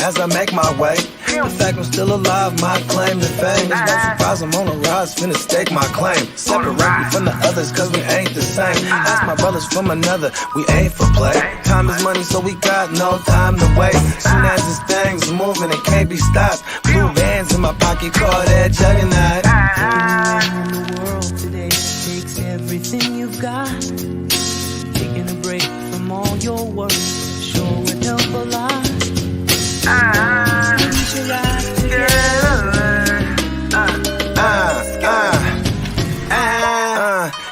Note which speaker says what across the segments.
Speaker 1: as I make my way. The fact I'm still alive, my claim to fame. It's no surprise I'm on a rise, finna stake my claim. Separate me from the others, cause we ain't the same. Ask my brothers from another, we ain't for play. Time is money, so we got no time to waste. Soon as this thing's moving, it can't be stopped. Blue bands in my pocket, call that juggernaut.
Speaker 2: In the world today takes everything you've got. Taking a break from all your work sure would help a lot. We should ride together.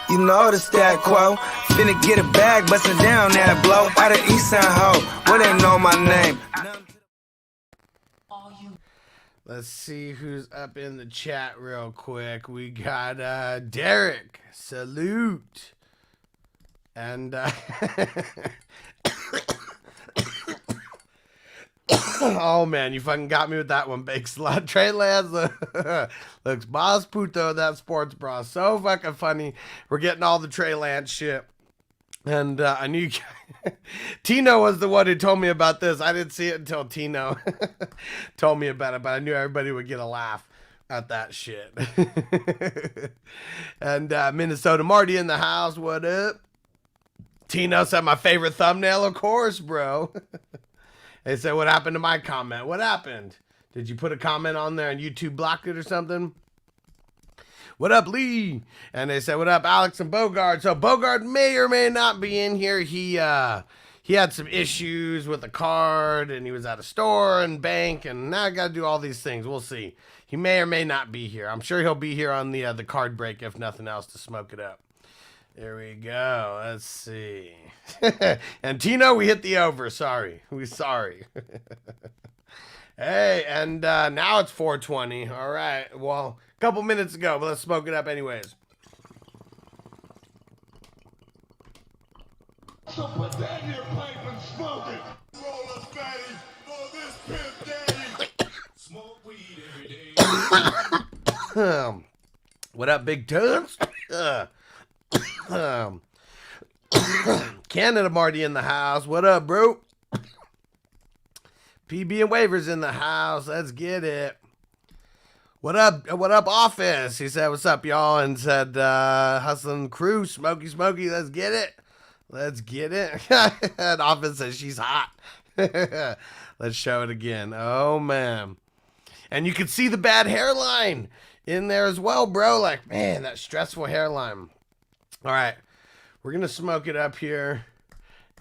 Speaker 1: You know the stat quo. Finna get a bag, bustin' down that blow. Out of East Side Ho, where they know my name.
Speaker 3: Let's see who's up in the chat real quick. We got Derek. Salute. And oh man, you fucking got me with that one, Big Slot. Trey Lance looks boss puto, that sports bra. So fucking funny. We're getting all the Trey Lance shit. And I knew Tino was the one who told me about this. I didn't see it until Tino told me about it, but I knew everybody would get a laugh at that shit. And Minnesota Marty in the house, what up? Tino said my favorite thumbnail, of course, bro. They said, what happened to my comment? What happened? Did you put a comment on there and YouTube blocked it or something? What up, Lee? And they said, what up, Alex and Bogart? So Bogart may or may not be in here. He had some issues with a card, and he was at a store and bank, and now I got to do all these things. We'll see. He may or may not be here. I'm sure he'll be here on the card break, if nothing else, to smoke it up. There we go. Let's see. And Tino, we hit the over. Sorry. Sorry. Hey, and now it's 4:20. All right. Well, a couple minutes ago, but let's smoke it up anyways.
Speaker 4: So put that in your pipe and smoke it. Roll a fatty for this pimp daddy. Smoke weed every day.
Speaker 3: What up, Big Tunes? Canada Marty in the house. What up, bro? PB and Waivers in the house. Let's get it. What up, Office? He said, what's up, y'all? And said, hustling crew, smoky, let's get it. Let's get it. And Office says she's hot. Let's show it again. Oh, man. And you can see the bad hairline in there as well, bro. Like, man, that stressful hairline. All right. We're going to smoke it up here.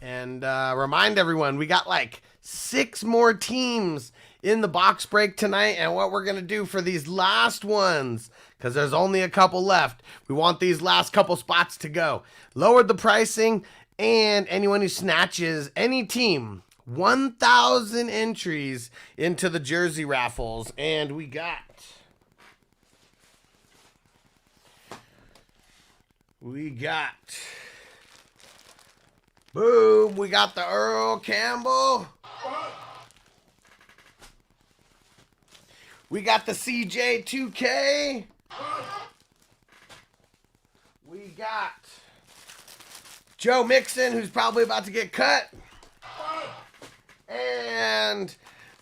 Speaker 3: And remind everyone, we got like 6 more teams in the box break tonight. And what we're going to do for these last ones, because there's only a couple left, we want these last couple spots to go. Lowered the pricing, and anyone who snatches any team, 1,000 entries into the jersey raffles. And we got boom, we got the Earl Campbell. We got the CJ2K. We got Joe Mixon, who's probably about to get cut. And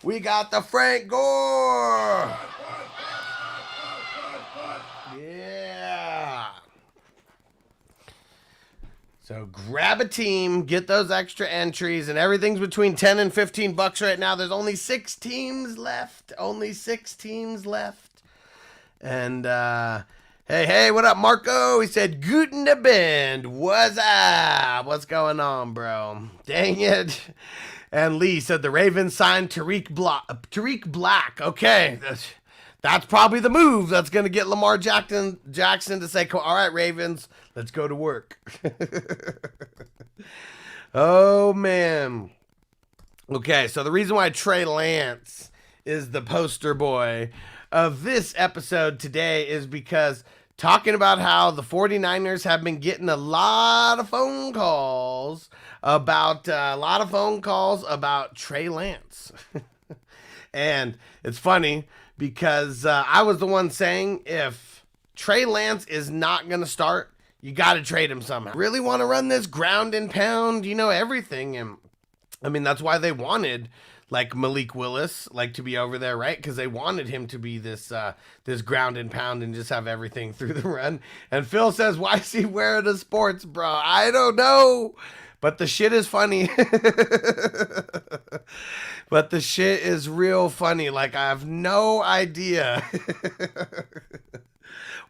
Speaker 3: we got the Frank Gore. Yeah. So grab a team, get those extra entries, and everything's between 10 and 15 bucks right now. There's only 6 teams left. Only 6 teams left. And hey, what up, Marco? He said, Guten Abend. What's up? What's going on, bro? Dang it. And Lee said the Ravens signed Tariq Black. Okay, that's probably the move that's going to get Lamar Jackson to say, all right, Ravens, let's go to work. Oh, man. Okay, so the reason why Trey Lance is the poster boy of this episode today is because talking about how the 49ers have been getting a lot of phone calls about Trey Lance. And it's funny because I was the one saying if Trey Lance is not going to start, you got to trade him somehow. Really want to run this ground and pound, everything. And I mean, that's why they wanted like Malik Willis, like to be over there, right? Because they wanted him to be this this ground and pound and just have everything through the run. And Phil says, "Why is he wearing a sports bra?" I don't know, but the shit is funny. But the shit is real funny. Like I have no idea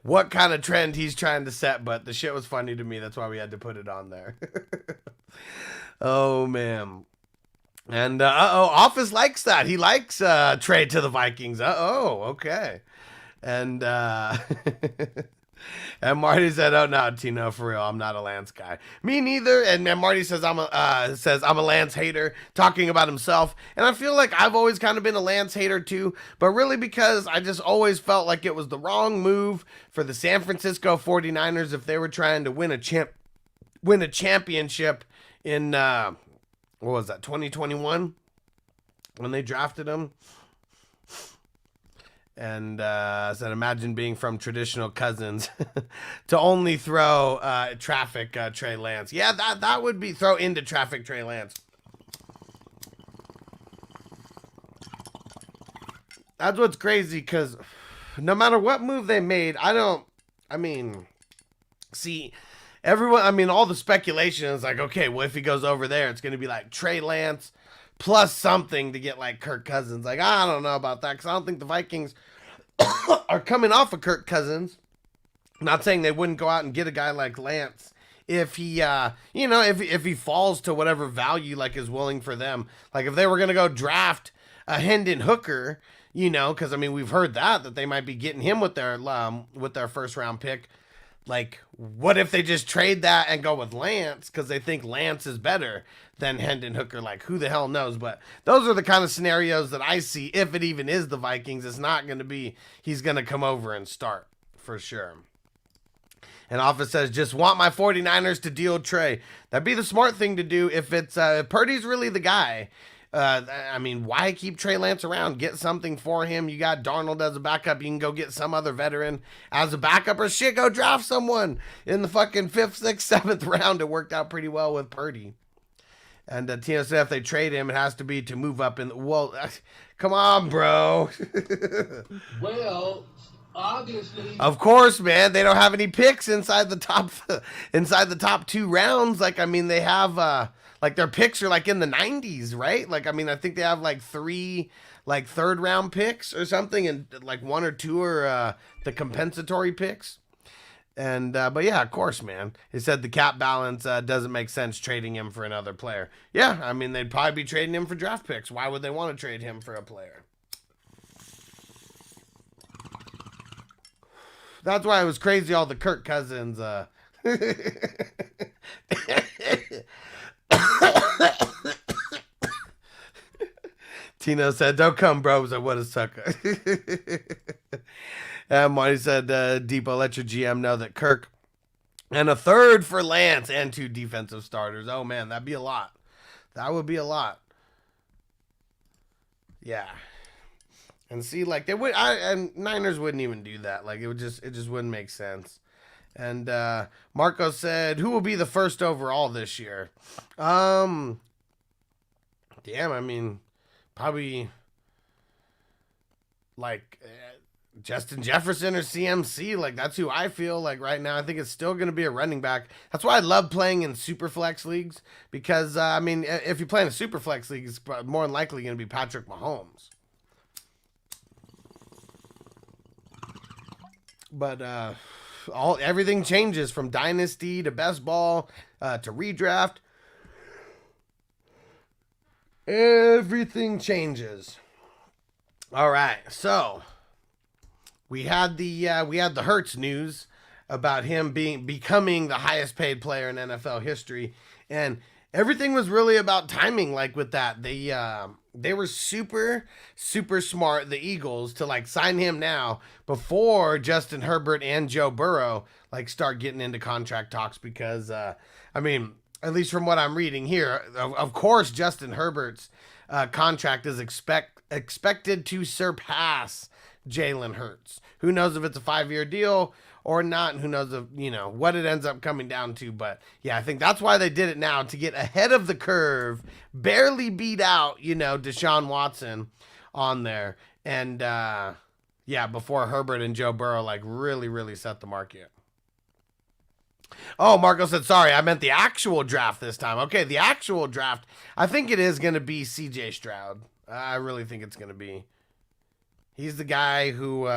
Speaker 3: what kind of trend he's trying to set, but the shit was funny to me. That's why we had to put it on there. Oh man. And Office likes that. He likes Trey to the Vikings. Okay. And and Marty said, "Oh no, Tino, for real, I'm not a Lance guy." Me neither. And Marty says I'm a Lance hater, talking about himself. And I feel like I've always kind of been a Lance hater too, but really because I just always felt like it was the wrong move for the San Francisco 49ers if they were trying to win a championship in what was that, 2021 when they drafted him. And said, imagine being from traditional Cousins to only throw traffic Trey Lance. Yeah, that would be throw into traffic Trey Lance. That's what's crazy, because no matter what move they made, everyone, all the speculation is like, okay, well, if he goes over there, it's going to be like Trey Lance plus something to get like Kirk Cousins. Like, I don't know about that, because I don't think the Vikings are coming off of Kirk Cousins. I'm not saying they wouldn't go out and get a guy like Lance if he, if he falls to whatever value like is willing for them. Like if they were going to go draft a Hendon Hooker, because we've heard that they might be getting him with their first round pick. Like, what if they just trade that and go with Lance because they think Lance is better than Hendon Hooker? Like, who the hell knows? But those are the kind of scenarios that I see. If it even is the Vikings, it's not going to be he's going to come over and start for sure. And Office says, just want my 49ers to deal Trey. That'd be the smart thing to do if it's Purdy's really the guy. Why keep Trey Lance around? Get something for him. You got Darnold as a backup. You can go get some other veteran as a backup, or shit, go draft someone in the fucking 5th, 6th, 7th round. It worked out pretty well with Purdy. And Tino said if they trade him, it has to be to move up in the... Well, come on, bro.
Speaker 4: Well, obviously...
Speaker 3: Of course, man. They don't have any picks inside the top 2 rounds. Like, they have... their picks are like in the 90s, right? Like, I think they have like 3 like 3rd round picks or something, and like 1 or 2 are the compensatory picks. And but yeah, of course, man. He said the cap balance doesn't make sense trading him for another player. Yeah, they'd probably be trading him for draft picks. Why would they want to trade him for a player? That's why it was crazy, all the Kirk Cousins Tino said, don't come, bro. I was like, what a sucker. And Marty said, Depot, let your GM know that Kirk and a 3rd for Lance and 2 defensive starters. Oh, man, that'd be a lot. That would be a lot. Yeah. And see, like, they would, and Niners wouldn't even do that. Like, it just wouldn't make sense. And Marco said, who will be the 1st overall this year? Probably like Justin Jefferson or CMC. Like, that's who I feel like right now. I think it's still going to be a running back. That's why I love playing in super flex leagues, because if you play in a super flex league, it's more than likely going to be Patrick Mahomes. But everything changes from dynasty to best ball to redraft. Everything changes. All right, so we had the Hurts news about him becoming the highest paid player in NFL history, and everything was really about timing. Like with that, they were super smart, the Eagles, to like sign him now before Justin Herbert and Joe Burrow like start getting into contract talks, because at least from what I'm reading here, of course, Justin Herbert's contract is expected to surpass Jalen Hurts. Who knows if it's a 5-year deal or not, and who knows if, what it ends up coming down to. But yeah, I think that's why they did it now, to get ahead of the curve, barely beat out, Deshaun Watson on there. And before Herbert and Joe Burrow like really, really set the market. Oh, Marco said, sorry, I meant the actual draft this time. Okay, the actual draft, I think it is going to be CJ Stroud. I really think it's going to be. He's the guy who,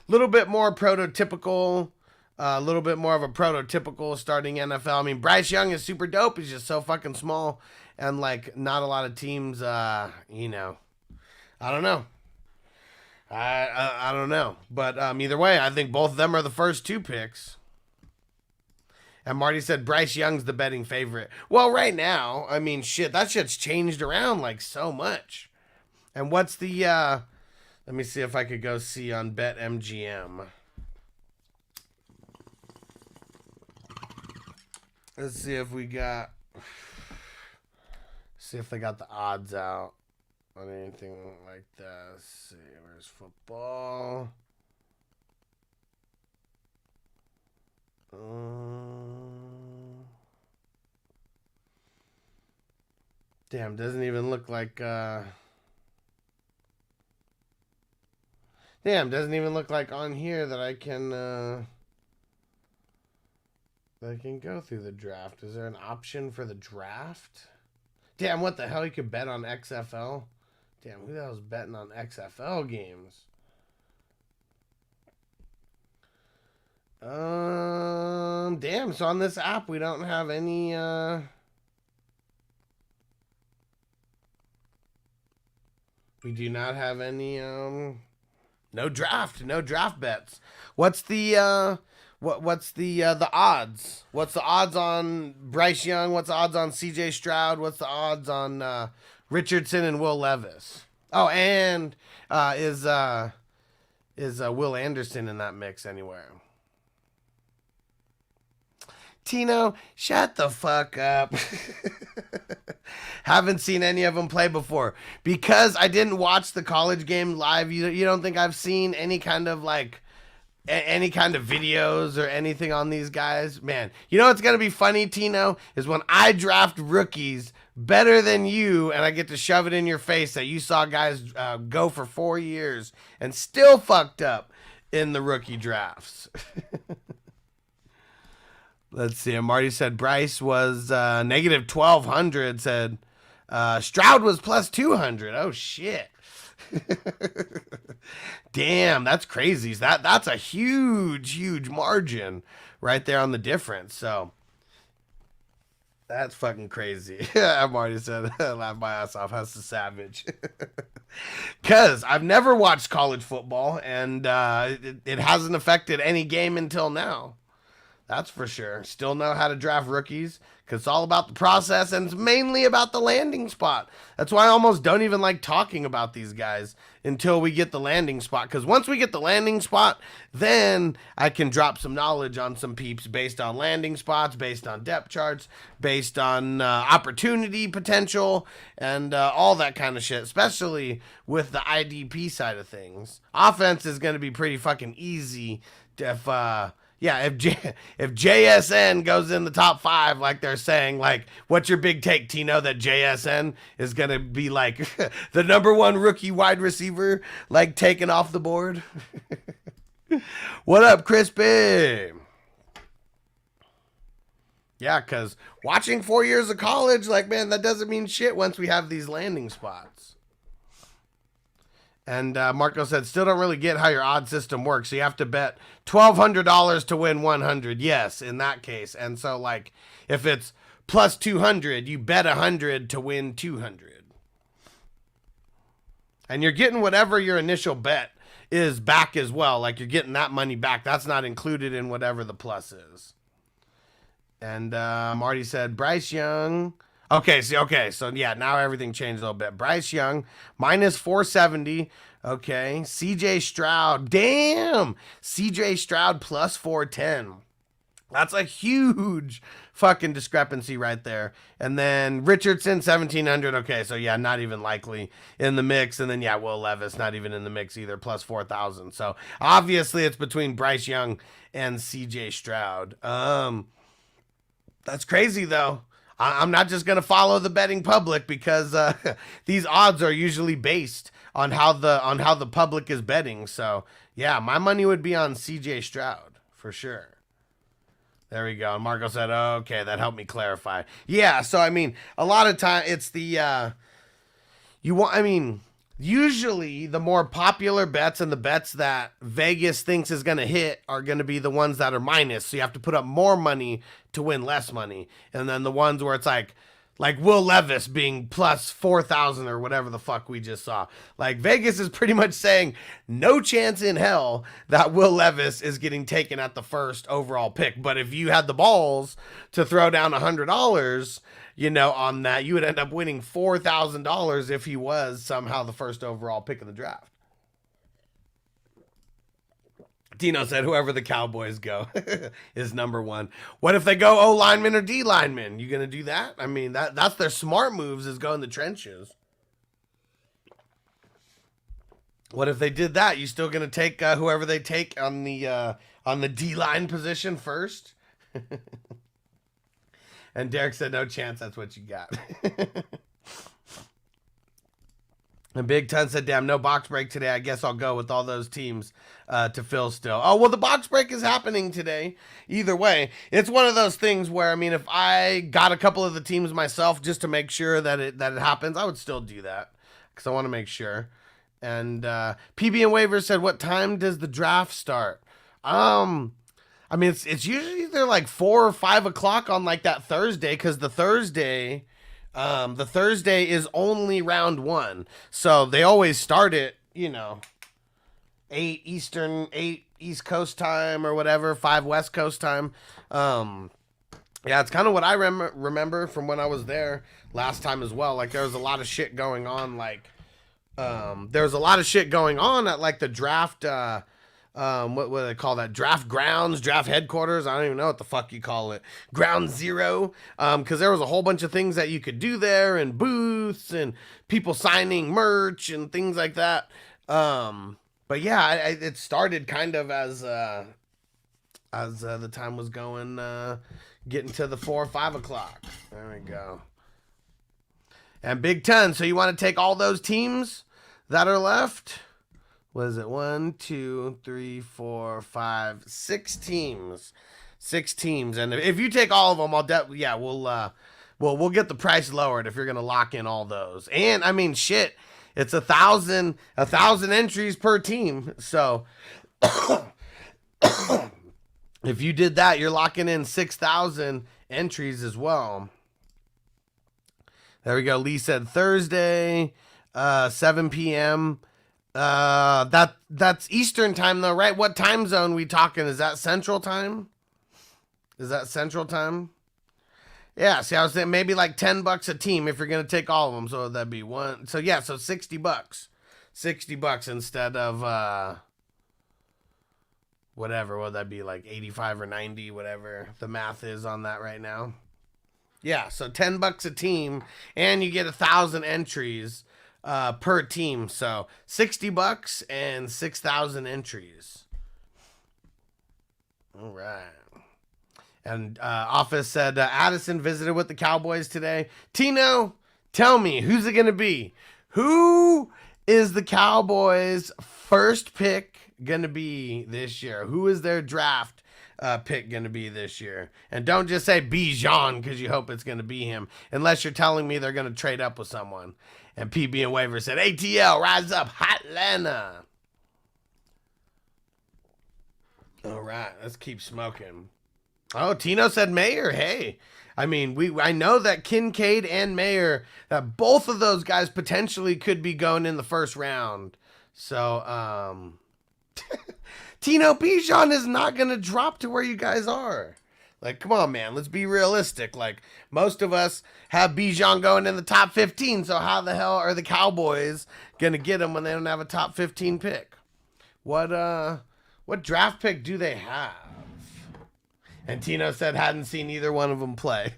Speaker 3: little bit more prototypical, a little bit more of a prototypical starting NFL. I mean, Bryce Young is super dope. He's just so fucking small, and like not a lot of teams, I don't know. I don't know. But either way, I think both of them are the first 2 picks. And Marty said Bryce Young's the betting favorite. Well, right now, I mean, shit, that shit's changed around like so much. And what's the, let me see if I could go see on BetMGM. Let's see if they got the odds out on anything like that. Let's see, where's football? Damn, doesn't even look like, doesn't even look like on here that I can go through the draft. Is there an option for the draft? Damn, what the hell? You could bet on XFL? Damn, who the hell's betting on XFL games? Damn, so on this app we don't have any we do not have any no draft bets. What's the what's the odds? What's the odds on Bryce Young? What's the odds on CJ Stroud? What's the odds on Richardson and Will Levis? Oh, and is Will Anderson in that mix anywhere? Tino, shut the fuck up. Haven't seen any of them play before. Because I didn't watch the college game live, you don't think I've seen any kind of videos or anything on these guys? Man, you know what's going to be funny, Tino, is when I draft rookies better than you and I get to shove it in your face that you saw guys go for 4 years and still fucked up in the rookie drafts. Let's see. Marty said Bryce was negative 1,200. Said Stroud was plus 200. Oh, shit. Damn, that's crazy. That's a huge margin right there on the difference. So that's fucking crazy. Marty said, laugh my ass off. That's the savage. Because I've never watched college football, and it hasn't affected any game until now. That's for sure. Still know how to draft rookies because it's all about the process and it's mainly about the landing spot. That's why I almost don't even like talking about these guys until we get the landing spot. Because once we get the landing spot, then I can drop some knowledge on some peeps based on landing spots, based on depth charts, based on opportunity potential, and all that kind of shit, especially with the IDP side of things. Offense is going to be pretty fucking easy if JSN goes in the top 5, like they're saying, like, what's your big take, Tino, that JSN is going to be like the #1 rookie wide receiver, like taken off the board? What up, Crispy? Yeah, because watching 4 years of college, like, man, that doesn't mean shit once we have these landing spots. And Marco said, still don't really get how your odd system works. So you have to bet $1,200 to win 100. Yes, in that case. And so, like, if it's plus 200, you bet 100 to win 200. And you're getting whatever your initial bet is back as well. Like, you're getting that money back. That's not included in whatever the plus is. And Marty said, Bryce Young... Okay, so yeah, now everything changed a little bit. Bryce Young, minus 470. Okay, CJ Stroud, damn! CJ Stroud plus 410. That's a huge fucking discrepancy right there. And then Richardson, 1,700. Okay, so yeah, not even likely in the mix. And then, yeah, Will Levis, not even in the mix either, plus 4,000. So obviously it's between Bryce Young and CJ Stroud. That's crazy, though. I'm not just going to follow the betting public because these odds are usually based on how the public is betting. So, yeah, my money would be on CJ Stroud for sure. There we go. And Marco said, oh, okay, that helped me clarify. Yeah, so I mean, a lot of time it's the usually the more popular bets and the bets that Vegas thinks is going to hit are going to be the ones that are minus. So you have to put up more money to win less money. And then the ones where it's like Will Levis being plus 4,000 or whatever the fuck we just saw. Like Vegas is pretty much saying no chance in hell that Will Levis is getting taken at the first overall pick. But if you had the balls to throw down $100, on that, you would end up winning $4,000 if he was somehow the first overall pick in the draft. Tino said whoever the Cowboys go is number one. What if they go O lineman or D lineman? You gonna do that? I mean, that's their smart moves, is go in the trenches. What if they did that? You still gonna take whoever they take on the D line position first? And Derek said no chance. That's what you got. And Big Ton said, damn, no box break today. I guess I'll go with all those teams to fill still. Oh, well, the box break is happening today. Either way, it's one of those things where, I mean, if I got a couple of the teams myself just to make sure that it happens, I would still do that because I want to make sure. And PB and Waver said, what time does the draft start? I mean, it's usually either like 4 or 5 o'clock on like that Thursday, because the Thursday is only round 1. So they always start it, 8 Eastern, 8 East Coast time or whatever, 5 West Coast time. Yeah, it's kind of what I remember from when I was there last time as well. Like, there was a lot of shit going on. Like, there was a lot of shit going on at like the draft, what do they call that? Draft grounds, draft headquarters. I don't even know what the fuck you call it. Ground zero. Cause there was a whole bunch of things that you could do there, and booths and people signing merch and things like that. But yeah, it started kind of as the time was going, getting to the 4 or 5 o'clock. There we go. And Big Ton. So you want to take all those teams that are left? What is it? 1, 2, 3, 4, 5, 6 teams. 6 teams. And if you take all of them, we'll get the price lowered if you're gonna lock in all those. And I mean, shit, it's 1,000 entries per team. So if you did that, you're locking in 6,000 entries as well. There we go. Lee said Thursday, 7 p.m. That's Eastern time though, right? What time zone we talking? Is that Central time? Yeah, see, I was saying maybe like $10 a team if you're going to take all of them. So that'd be one. So yeah, so $60. $60 instead of, whatever. Would that be like 85 or 90, whatever the math is on that right now? Yeah, so $10 a team, and you get 1,000 entries per team. So $60 and 6,000 entries. All right. And Office said Addison visited with the Cowboys today. Tino, tell me, who's it going to be? Who is the Cowboys' first pick going to be this year? Who is their draft pick going to be this year? And don't just say Bijan because you hope it's going to be him, unless you're telling me they're going to trade up with someone. And PB and Waver said, ATL, rise up, Hotlanta. All right, let's keep smoking. Oh, Tino said Mayer. Hey, I mean, I know that Kincaid and Mayer, that both of those guys potentially could be going in the first round. So, Tino, Bijan is not going to drop to where you guys are. Like, come on, man. Let's be realistic. Like, most of us have Bijan going in the top 15. So how the hell are the Cowboys going to get him when they don't have a top 15 pick? What draft pick do they have? And Tino said hadn't seen either one of them play.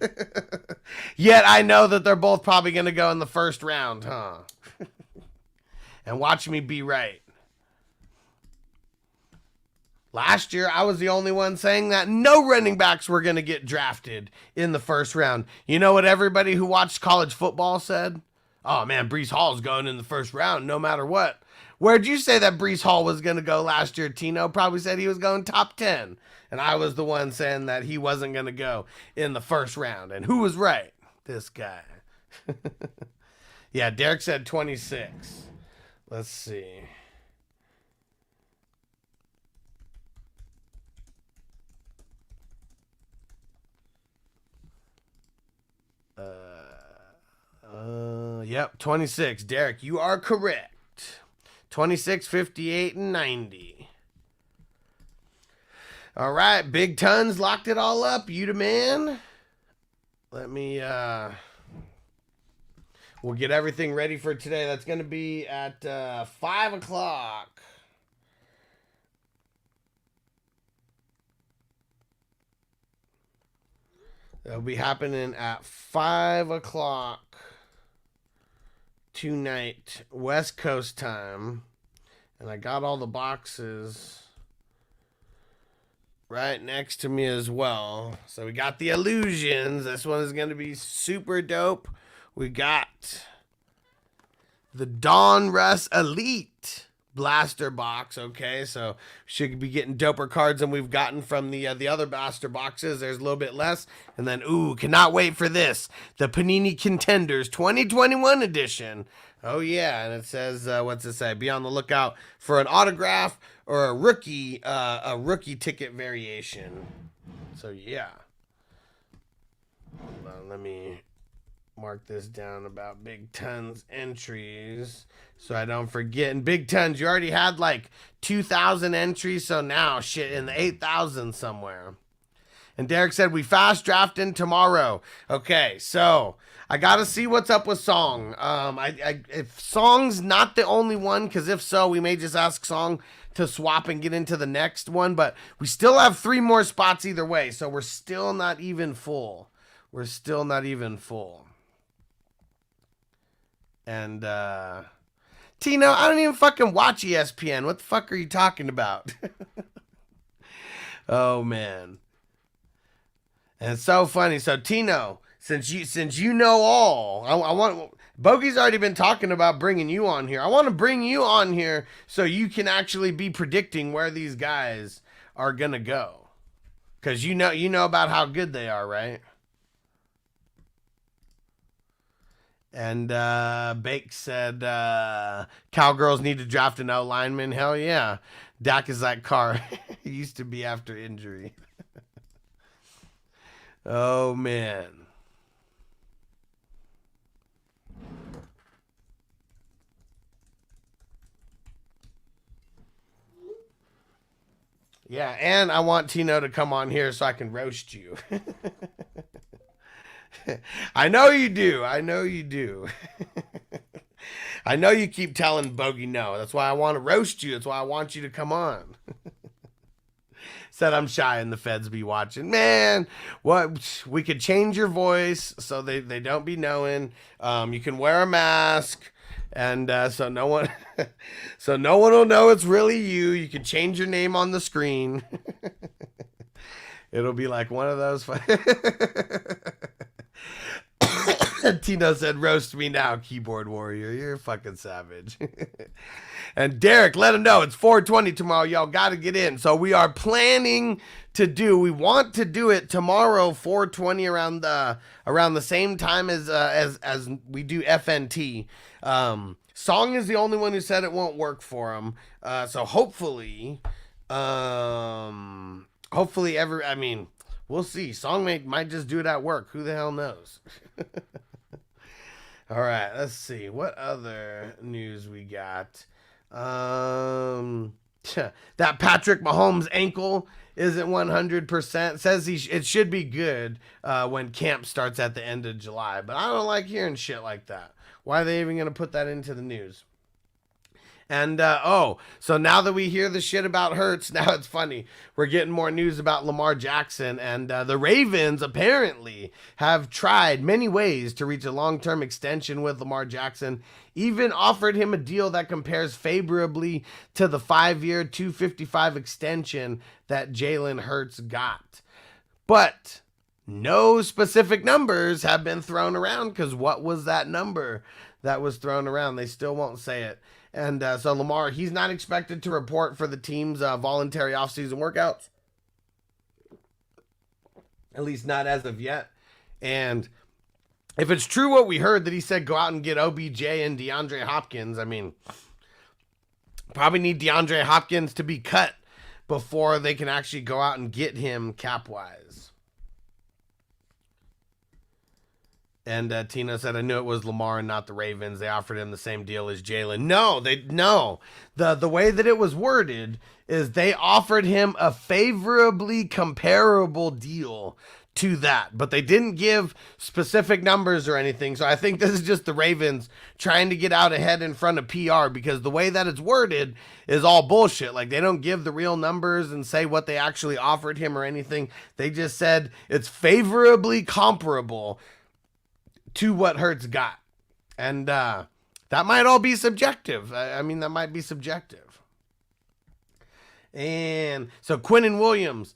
Speaker 3: Yet I know that they're both probably going to go in the first round, huh? And watch me be right. Last year, I was the only one saying that no running backs were going to get drafted in the first round. You know what everybody who watched college football said? Oh, man, Breece Hall's going in the first round no matter what. Where'd you say that Breece Hall was going to go last year, Tino? Probably said he was going top 10. And I was the one saying that he wasn't going to go in the first round. And who was right? This guy. Yeah, Derek said 26. Let's see. Yep, 26. Derek, you are correct. 26, 58, and 90. All right, Big Tons locked it all up. You the man. Let me, we'll get everything ready for today. That's going to be at 5 o'clock. That'll be happening at 5 o'clock tonight, West Coast time. And I got all the boxes right next to me as well. So we got the Illusions. This one is going to be super dope. We got the Dawn Russ Elite blaster box. Okay, so should be getting doper cards than we've gotten from the other blaster boxes. There's a little bit less. And then, cannot wait for this. The Panini Contenders 2021 edition. Oh, yeah, and it says, what's it say? Be on the lookout for an autograph or a rookie ticket variation. So, yeah. Hold on, let me mark this down about Big Tons entries so I don't forget. And Big Tons, you already had like 2,000 entries, so now shit in the 8,000 somewhere. And Derek said we fast drafting tomorrow. Okay, so I gotta see what's up with Song. If Song's not the only one, because if so, we may just ask Song to swap and get into the next one. But we still have 3 more spots either way, so we're still not even full. We're still not even full. And Tino, I don't even fucking watch ESPN. What the fuck are you talking about? Oh man. And it's so funny. So Tino, since you know all, I want Bogey's already been talking about bringing you on here. I want to bring you on here so you can actually be predicting where these guys are gonna go, because you know about how good they are, right? And Bake said Cowgirls need to draft an O lineman. Hell yeah. Dak is that car. He used to be after injury. Oh, man. Yeah, and I want Tino to come on here so I can roast you. I know you do. I know you do. I know you keep telling Bogey no. That's why I want to roast you. That's why I want you to come on. Said I'm shy and the feds be watching. Man, what? We could change your voice so they don't be knowing. You can wear a mask, and so no one will know it's really you. You can change your name on the screen. It'll be like one of those. Tino said, roast me now, keyboard warrior. You're a fucking savage. And Derek, let him know it's 420 tomorrow. Y'all got to get in. So we are planning we want to do it tomorrow, 420 around the same time as we do FNT. Song is the only one who said it won't work for him. So hopefully, we'll see. Song might just do it at work. Who the hell knows? All right, let's see. What other news we got? That Patrick Mahomes ankle isn't 100%. Says it should be good when camp starts at the end of July. But I don't like hearing shit like that. Why are they even going to put that into the news? And, so now that we hear the shit about Hurts, now it's funny. We're getting more news about Lamar Jackson. And the Ravens apparently have tried many ways to reach a long-term extension with Lamar Jackson. Even offered him a deal that compares favorably to the 5-year, $255 extension that Jalen Hurts got. But no specific numbers have been thrown around, because what was that number that was thrown around? They still won't say it. And so Lamar, he's not expected to report for the team's voluntary offseason workouts. At least not as of yet. And if it's true what we heard, that he said go out and get OBJ and DeAndre Hopkins, I mean, probably need DeAndre Hopkins to be cut before they can actually go out and get him cap-wise. And Tina said, I knew it was Lamar and not the Ravens. They offered him the same deal as Jalen. No. The way that it was worded is they offered him a favorably comparable deal to that. But they didn't give specific numbers or anything. So I think this is just the Ravens trying to get out ahead in front of PR, because the way that it's worded is all bullshit. Like, they don't give the real numbers and say what they actually offered him or anything. They just said it's favorably comparable to what Hurts got. And that might all be subjective. I mean, that might be subjective. And so Quinnen Williams,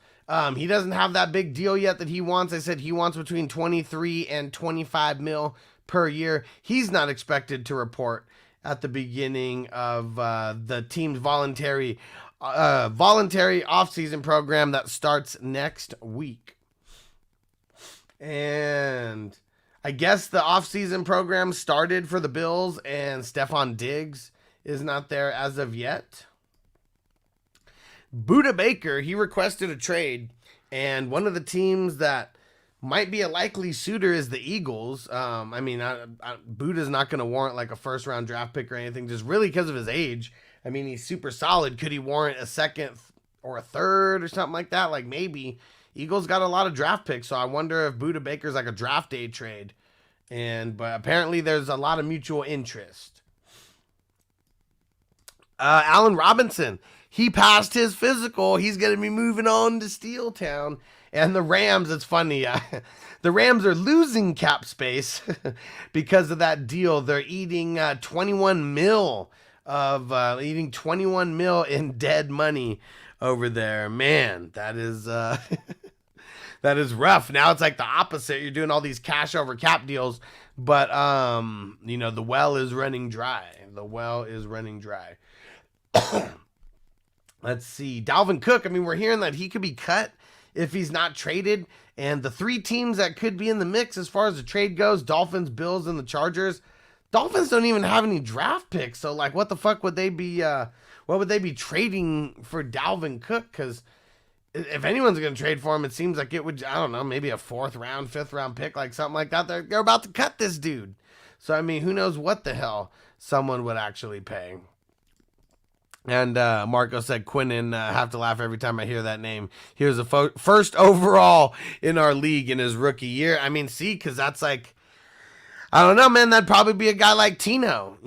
Speaker 3: he doesn't have that big deal yet that he wants. I said he wants between 23 and 25 mil per year. He's not expected to report at the beginning of the team's voluntary offseason program that starts next week. And I guess the offseason program started for the Bills, and Stephon Diggs is not there as of yet. Budda Baker, he requested a trade, and one of the teams that might be a likely suitor is the Eagles. Budda's not going to warrant like a first-round draft pick or anything, just really because of his age. I mean, he's super solid. Could he warrant a second or a third or something like that? Like, maybe. Eagles got a lot of draft picks, so I wonder if Budda Baker's like a draft day trade. But apparently there's a lot of mutual interest. Allen Robinson, he passed his physical. He's going to be moving on to Steel Town. And the Rams, it's funny. The Rams are losing cap space because of that deal. They're eating 21 mil in dead money over there. Man, that is that is rough. Now it's like the opposite. You're doing all these cash over cap deals, but the well is running dry. Let's see. Dalvin Cook, I mean, we're hearing that he could be cut if he's not traded. And the three teams that could be in the mix as far as the trade goes, Dolphins, Bills, and the Chargers. Dolphins don't even have any draft picks. So, like, what the fuck would they be, what would they be trading for Dalvin Cook? Because if anyone's going to trade for him, it seems like it would, I don't know, maybe a 4th round, 5th round pick, like something like that. They're about to cut this dude. So, I mean, who knows what the hell someone would actually pay. And Marco said, Quinnen, have to laugh every time I hear that name. He was the first overall in our league in his rookie year. I mean, see, because that's like, I don't know, man, that'd probably be a guy like Tino,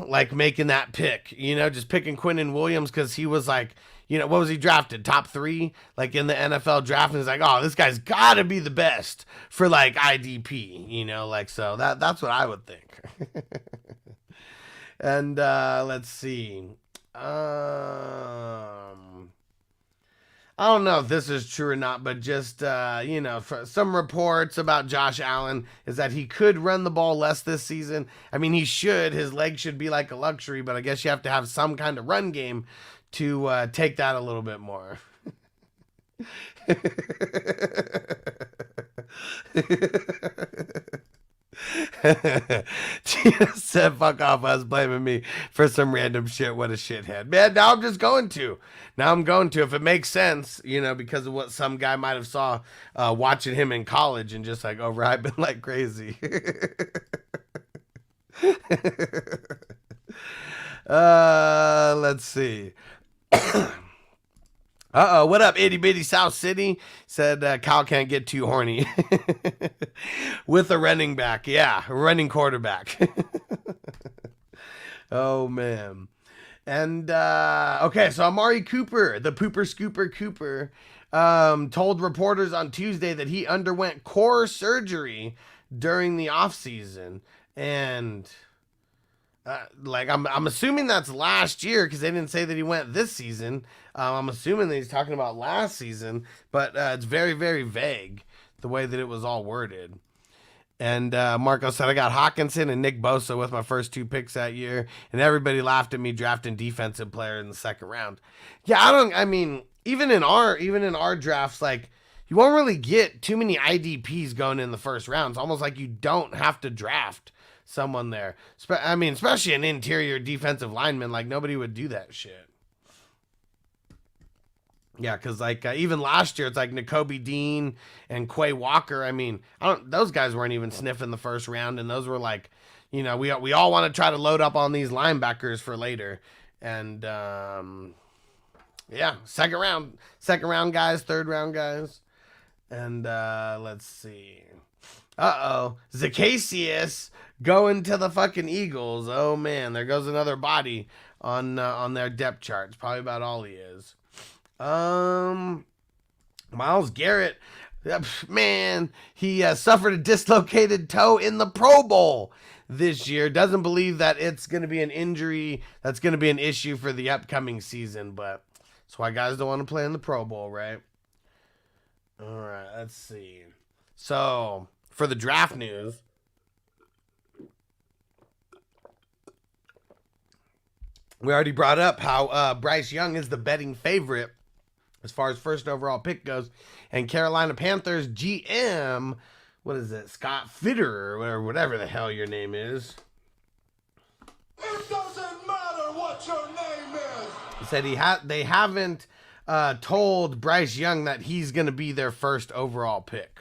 Speaker 3: like making that pick, just picking Quinnen Williams because he was like, what was he drafted? Top 3, like in the NFL draft. And he's like, oh, this guy's got to be the best for like IDP, so that's what I would think. And let's see. I don't know if this is true or not, but just, for some reports about Josh Allen is that he could run the ball less this season. I mean, he should. His legs should be like a luxury, but I guess you have to have some kind of run game to take that a little bit more. Tina said, fuck off, I was blaming me for some random shit. What a shithead. Man, now I'm just going to. If it makes sense, because of what some guy might have saw watching him in college and just like overhyping like crazy. Let's see. What up, itty bitty South City? Said Kyle can't get too horny with a running back. Yeah, running quarterback. Oh man. And okay, so Amari Cooper, the pooper scooper Cooper, told reporters on Tuesday that he underwent core surgery during the offseason. And like I'm assuming that's last year because they didn't say that he went this season. I'm assuming that he's talking about last season, but it's very, very vague the way that it was all worded. And Marco said, I got Hawkinson and Nick Bosa with my first 2 picks that year, and everybody laughed at me drafting defensive player in the second round. Yeah, I mean, even in our drafts, like, you won't really get too many IDPs going in the first round. It's almost like you don't have to draft someone there. I mean, especially an interior defensive lineman, like, nobody would do that shit. Yeah, because like even last year, it's like Nakobe Dean and Quay Walker. I mean, those guys weren't even sniffing the first round, and those were like, you know, we all want to try to load up on these linebackers for later, and yeah, second round guys, third round guys, and let's see, Zacchaeus going to the fucking Eagles. Oh man, there goes another body on their depth chart. It's probably about all he is. Myles Garrett, man, he suffered a dislocated toe in the Pro Bowl this year. Doesn't believe that it's going to be an injury that's going to be an issue for the upcoming season, but that's why guys don't want to play in the Pro Bowl, right? All right, let's see. So, for the draft news, we already brought up how Bryce Young is the betting favorite as far as first overall pick goes, and Carolina Panthers GM, what is it, Scott Fitter, or whatever the hell your name is.
Speaker 4: It doesn't matter what your name is.
Speaker 3: He said they haven't told Bryce Young that he's going to be their first overall pick.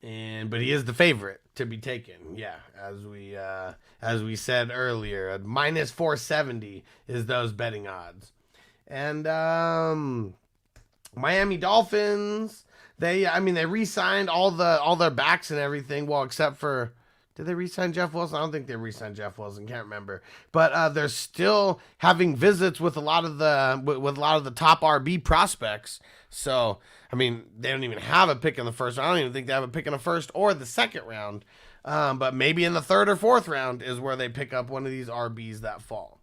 Speaker 3: But he is the favorite to be taken. Yeah, as we said earlier, at minus 470 is those betting odds. And Miami Dolphins, they re-signed all their backs and everything. Well, except for, did they re-sign Jeff Wilson? I don't think they re-signed Jeff Wilson. Can't remember. But they're still having visits with a lot of the top RB prospects. So I mean, they don't even have a pick in the first round. I don't even think they have a pick in the first or the second round. But maybe in the third or fourth round is where they pick up one of these RBs that fall.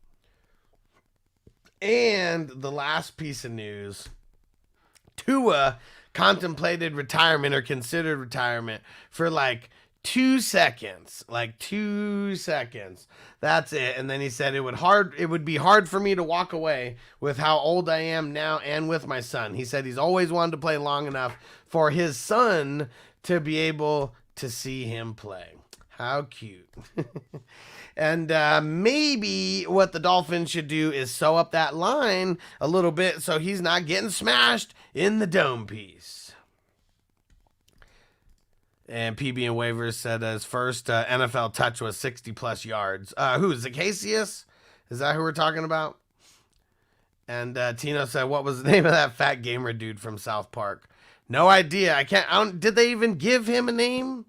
Speaker 3: And the last piece of news, Tua contemplated retirement or considered retirement for like 2 seconds. Like 2 seconds. That's it. And then he said it would be hard for me to walk away with how old I am now and with my son. He said he's always wanted to play long enough for his son to be able to see him play. How cute. And maybe what the Dolphins should do is sew up that line a little bit so he's not getting smashed in the dome piece. And PB and Waivers said his first NFL touch was 60-plus yards. Who, Zacchaeus? Is that who we're talking about? And Tino said, what was the name of that fat gamer dude from South Park? No idea. Did they even give him a name?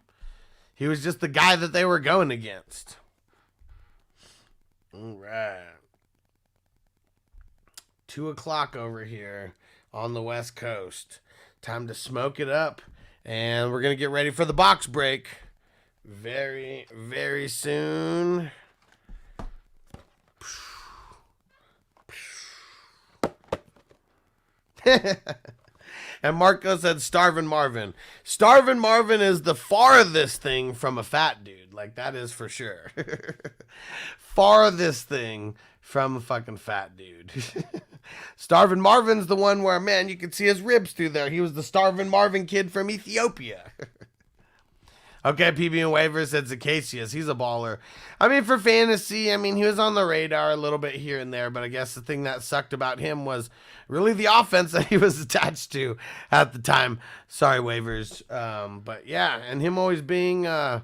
Speaker 3: He was just the guy that they were going against. All right. 2:00 over here on the West Coast. Time to smoke it up. And we're going to get ready for the box break very, very soon. And Marco said Starvin' Marvin. Starvin' Marvin is the farthest thing from a fat dude. Like, that is for sure. Farthest thing from a fucking fat dude. Starvin' Marvin's the one where, man, you could see his ribs through there. He was the Starvin' Marvin kid from Ethiopia. Okay, PB and Waivers said Zacchaeus. He's a baller. I mean, for fantasy, I mean, he was on the radar a little bit here and there, but I guess the thing that sucked about him was really the offense that he was attached to at the time. Sorry, Waivers. But yeah, and him always being, I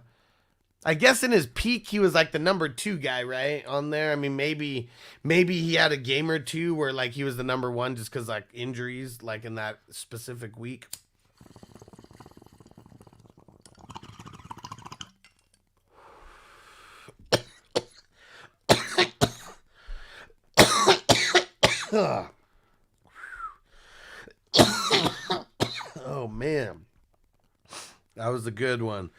Speaker 3: guess in his peak, he was like the number 2 guy, right? On there. I mean, maybe he had a game or two where like he was the number 1 just because like injuries, like in that specific week. Oh, man. That was a good one.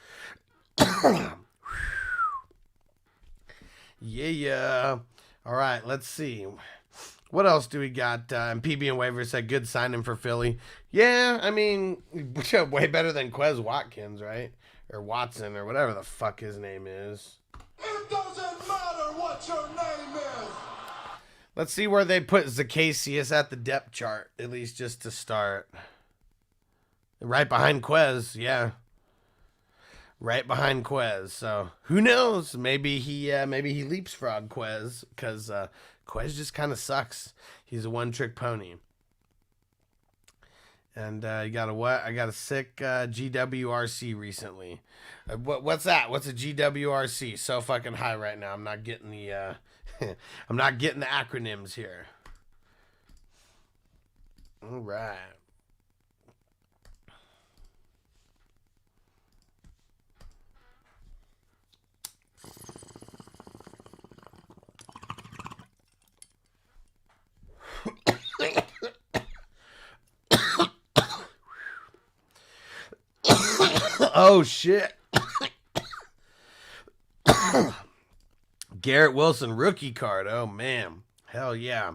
Speaker 3: Yeah. All right, let's see. What else do we got? And PB and Waver said good signing for Philly. Yeah, I mean, way better than Quez Watkins, right? Or Watson, or whatever the fuck his name is.
Speaker 4: It doesn't matter what your name is.
Speaker 3: Let's see where they put Zacchaeus at the depth chart, at least just to start. Right behind Quez, yeah. Right behind Quez. So who knows? Maybe he leapsfrog Quez, because Quez just kind of sucks. He's a one-trick pony. And you got a what? I got a sick GWRC recently. What's that? What's a GWRC? So fucking high right now. I'm not getting the I'm not getting the acronyms here. All right. Oh shit. Garrett Wilson rookie card. Oh man. Hell yeah.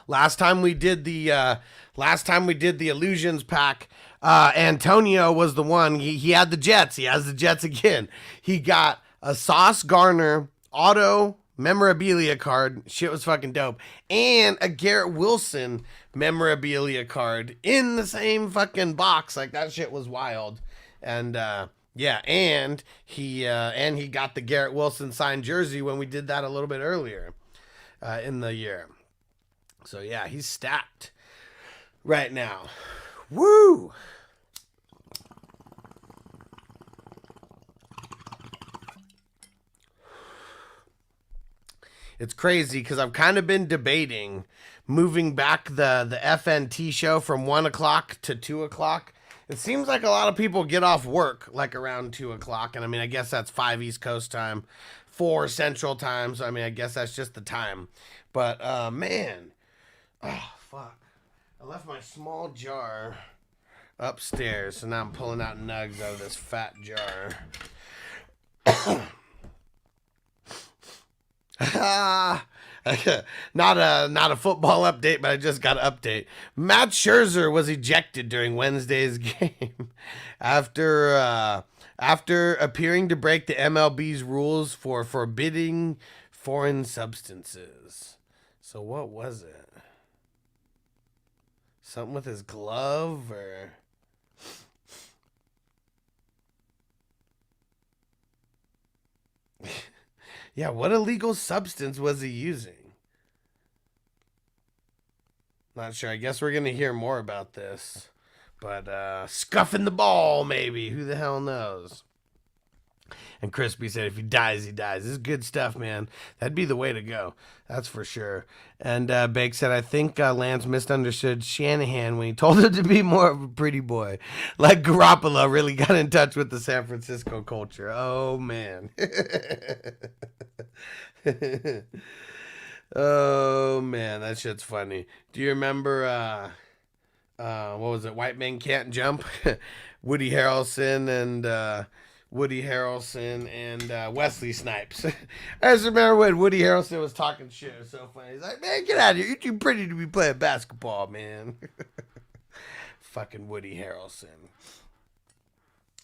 Speaker 3: Last time we did the Illusions pack, Antonio was the one. He had the Jets. He has the Jets again. He got a Sauce Gardner auto memorabilia card. Shit was fucking dope. And a Garrett Wilson memorabilia card in the same fucking box. Like, that shit was wild. And yeah, and he got the Garrett Wilson signed jersey when we did that a little bit earlier in the year. So yeah, he's stacked right now. Woo! It's crazy because I've kind of been debating moving back the FNT show from 1 o'clock to 2 o'clock. It seems like a lot of people get off work like around 2 o'clock. And I mean, I guess that's 5 East Coast time, 4 Central time. So I mean, I guess that's just the time. But man, oh fuck. I left my small jar upstairs. So now I'm pulling out nugs out of this fat jar. Not a football update, but I just got an update. Matt Scherzer was ejected during Wednesday's game after appearing to break the MLB's rules for forbidding foreign substances. So what was it? Something with his glove or... Yeah, what illegal substance was he using? Not sure. I guess we're going to hear more about this. But scuffing the ball, maybe. Who the hell knows? And Crispy said, if he dies, he dies. This is good stuff, man. That'd be the way to go. That's for sure. And Bake said, I think Lance misunderstood Shanahan when he told him to be more of a pretty boy. Like Garoppolo really got in touch with the San Francisco culture. Oh, man. Oh, man. That shit's funny. Do you remember, what was it? White Men Can't Jump? Woody Harrelson and Wesley Snipes. I just remember when Woody Harrelson was talking shit. It was so funny. He's like, man, get out of here. You're too pretty to be playing basketball, man. Fucking Woody Harrelson.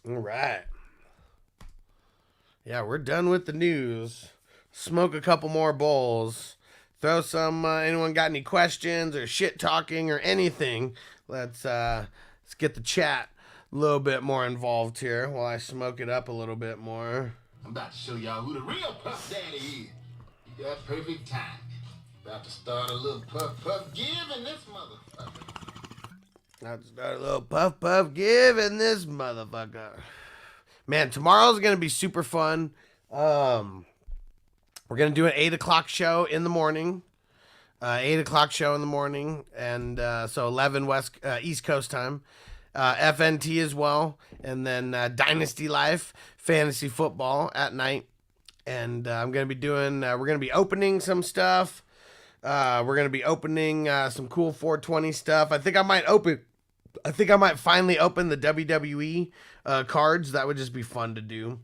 Speaker 3: All right. Yeah, we're done with the news. Smoke a couple more bowls. Throw some, anyone got any questions or shit talking or anything? Let's get the chat a little bit more involved here while I smoke it up a little bit more.
Speaker 4: I'm about to show y'all who the real Puff Daddy is. You got perfect time. About to start a little puff give in this motherfucker.
Speaker 3: About to start a little puff give in this motherfucker. Man, tomorrow's gonna be super fun. We're going to do an 8 o'clock show in the morning. 8 o'clock show in the morning. And so 11 East Coast time. FNT as well. And then Dynasty Life, Fantasy Football at night. And I'm going to be doing, we're going to be opening some stuff. We're gonna be opening some cool 420 stuff. I think I might finally open the WWE cards. That would just be fun to do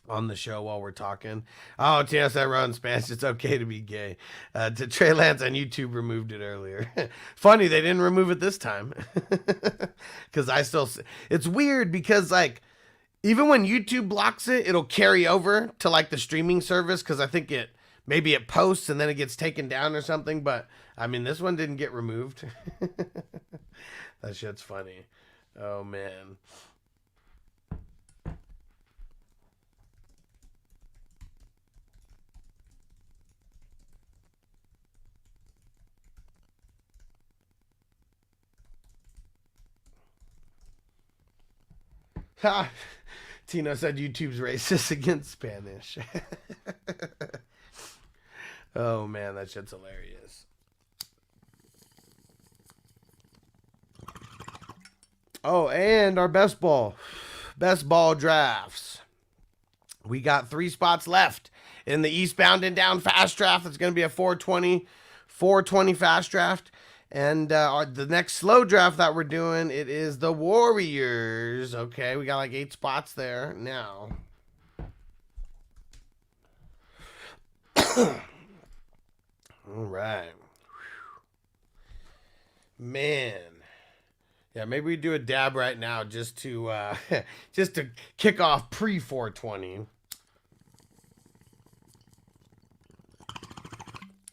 Speaker 3: on the show while we're talking. Oh, TS, I wrote in Spanish. It's okay to be gay. To Trey Lance on YouTube removed it earlier. Funny, they didn't remove it this time. Because it's weird because like, even when YouTube blocks it, it'll carry over to like the streaming service. Because I think maybe it posts and then it gets taken down or something. But I mean, this one didn't get removed. That shit's funny. Oh, man. Ha! Tino said YouTube's racist against Spanish. Oh, man, that shit's hilarious. Oh, and our best ball drafts. We got 3 spots left in the Eastbound and Down fast draft. It's going to be a 420 fast draft. And the next slow draft that we're doing, it is the Warriors. Okay, we got like 8 spots there now. All right. Man. Yeah, maybe we do a dab right now just to kick off pre-420.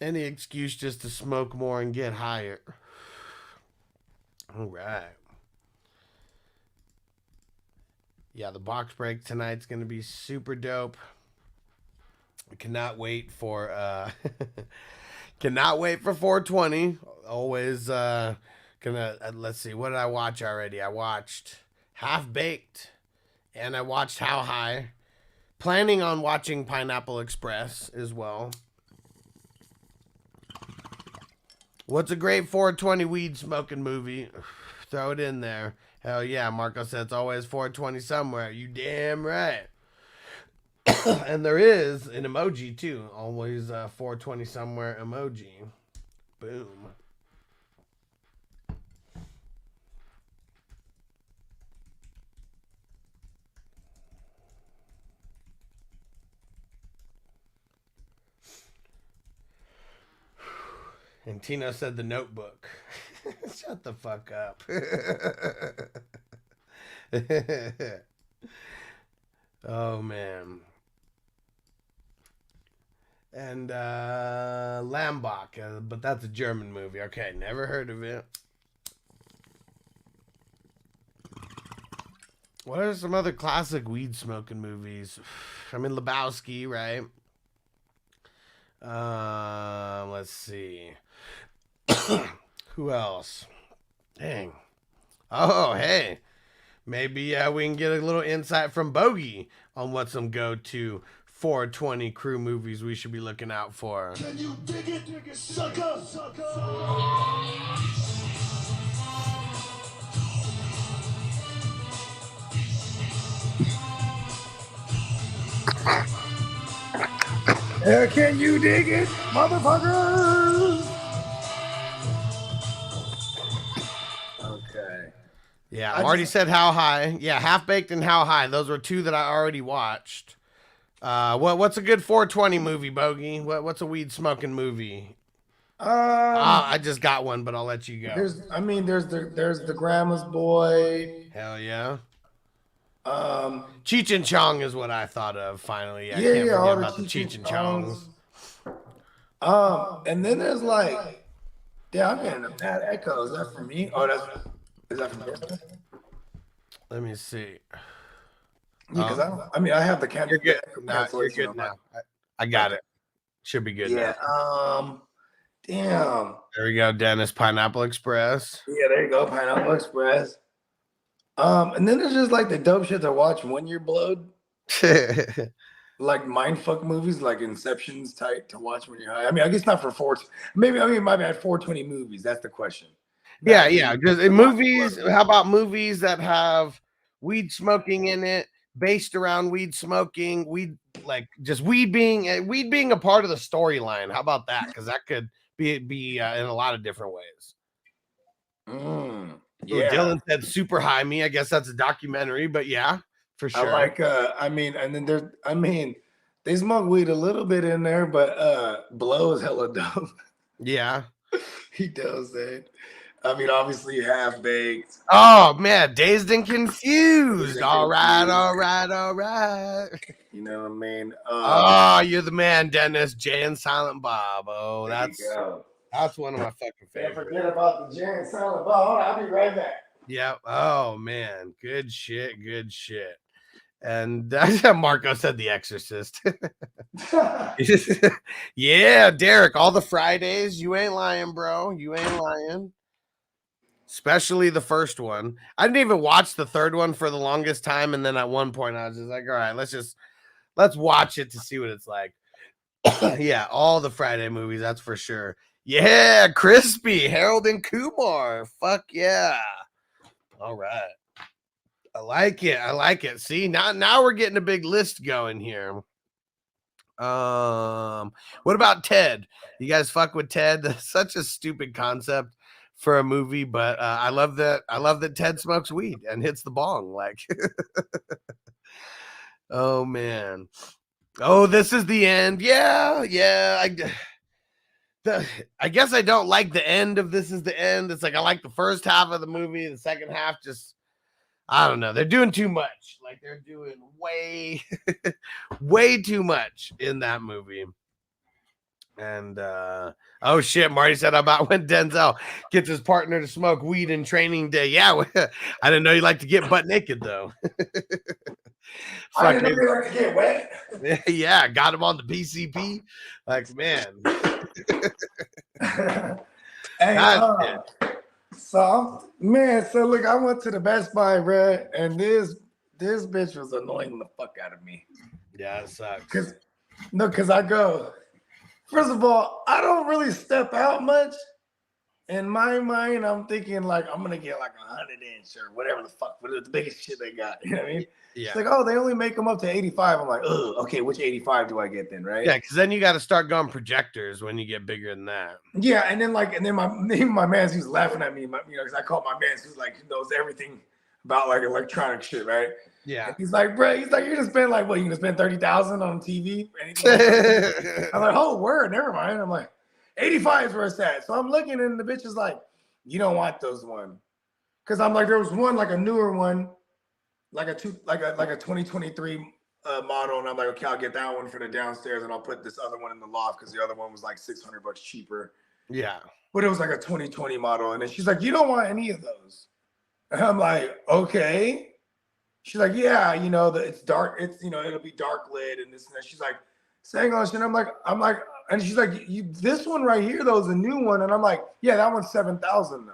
Speaker 3: Any excuse just to smoke more and get higher. All right. Yeah, the box break tonight's going to be super dope. I cannot wait for 420. Always let's see, what did I watch already? I watched Half Baked and I watched How High. Planning on watching Pineapple Express as well. What's a great 420 weed smoking movie? Throw it in there. Hell yeah, Marco said it's always 420 somewhere. You damn right. And there is an emoji too. Always 420 somewhere emoji. Boom. And Tino said The Notebook. Shut the fuck up. Oh, man. And Lambach, but that's a German movie. Okay, never heard of it. What are some other classic weed smoking movies? I mean, Lebowski, right? Let's see. Who else? Dang. Oh, hey. Maybe we can get a little insight from Bogey on what some go-to 420 crew movies we should be looking out for.
Speaker 4: Can you dig it, sucker? Can you dig it, motherfuckers? Okay.
Speaker 3: Yeah, I already said How High. Yeah, Half Baked and How High. Those were 2 that I already watched. What's a good 420 movie, Bogey? What's a weed smoking movie? I just got one, but I'll let you go.
Speaker 5: There's the Grandma's Boy.
Speaker 3: Hell yeah. Cheech and Chong is what I thought of finally. I can't forget about the Cheech and Chongs.
Speaker 5: And then there's like, yeah, I'm getting a bad echo. Is that from me? Oh, is that from you?
Speaker 3: Let me see.
Speaker 5: Because I have the camera.
Speaker 3: You're good. Nah, you're good now. I got it. Should be good now.
Speaker 5: Damn.
Speaker 3: There we go, Dennis. Pineapple Express.
Speaker 5: Yeah, there you go, Pineapple Express. And then there's just like the dope shit to watch when you're blowed. Like mindfuck movies, like Inception's tight to watch when you're high. I mean, I guess not for maybe my bad, 420 movies. That's the question.
Speaker 3: Yeah. Just movies. How about movies that have weed smoking in it, based around weed smoking, weed being a part of the storyline. How about that? Because that could be in a lot of different ways. Ooh, Dylan said Super High Me. I guess that's a documentary, but yeah, for sure.
Speaker 5: I like and then they smoke weed a little bit in there, but Blow is hella dope.
Speaker 3: Yeah.
Speaker 5: He does that. I mean, obviously half baked.
Speaker 3: Oh man, Dazed and Confused. All right.
Speaker 5: You know what I mean?
Speaker 3: Oh, you're the man, Dennis. Jay and Silent Bob. Oh, that's one of my fucking favorites.
Speaker 5: Can't forget about the Jay and Silent Bob. Hold on, I'll be right back.
Speaker 3: Yeah. Oh man, good shit. And Marco said The Exorcist. Yeah, Derek, all the Fridays. You ain't lying, bro. You ain't lying. Especially the first one. I didn't even watch the third one for the longest time. And then at one point I was just like, all right, let's watch it to see what it's like. Yeah, all the Friday movies, that's for sure. Yeah, Crispy, Harold and Kumar. Fuck yeah. All right. I like it. See, now we're getting a big list going here. What about Ted? You guys fuck with Ted? That's such a stupid concept for a movie, but I love that Ted smokes weed and hits the bong. Like, oh man. Oh, this is the end. Yeah. I guess I don't like the end of This Is the End. It's like I like the first half of the movie. The second half just, I don't know. They're doing too much. Like they're doing way, way too much in that movie. And oh shit, Marty said about when Denzel gets his partner to smoke weed in Training Day. Yeah, I didn't know you like to get butt naked though.
Speaker 5: I didn't know you like to get wet.
Speaker 3: Yeah, got him on the PCP. Like, man.
Speaker 5: Hey, so look, I went to the Best Buy, bro, and this bitch was annoying the fuck out of me.
Speaker 3: Yeah, it sucks.
Speaker 5: Because I go, first of all, I don't really step out much. In my mind, I'm thinking like I'm gonna get like 100-inch or whatever the fuck, but it's the biggest shit they got. You know what I mean? Yeah. It's like, oh, they only make them up to 85. I'm like, oh, okay, which 85 do I get then, right?
Speaker 3: Yeah, because then you got to start going projectors when you get bigger than that.
Speaker 5: Yeah, and then my man, who's laughing at me, because I call my man who's like who knows everything about like electronic shit, right?
Speaker 3: Yeah.
Speaker 5: And he's like, bro, you're gonna spend like what? You gonna spend 30,000 on TV? I'm like, oh, word, never mind. I'm like, 85 is where it's at. So I'm looking and the bitch is like, you don't want those one. Cause I'm like, there was one, like a newer one, like a 2023 model. And I'm like, okay, I'll get that one for the downstairs and I'll put this other one in the loft because the other one was like $600 cheaper.
Speaker 3: Yeah.
Speaker 5: But it was like a 2020 model. And then she's like, you don't want any of those. And I'm like, okay. She's like, yeah, it's dark. It's, it'll be dark lit and this and that. She's like, saying all this shit. I'm like, and she's like, this one right here though is a new one, and I'm like, yeah, that one's 7,000 though.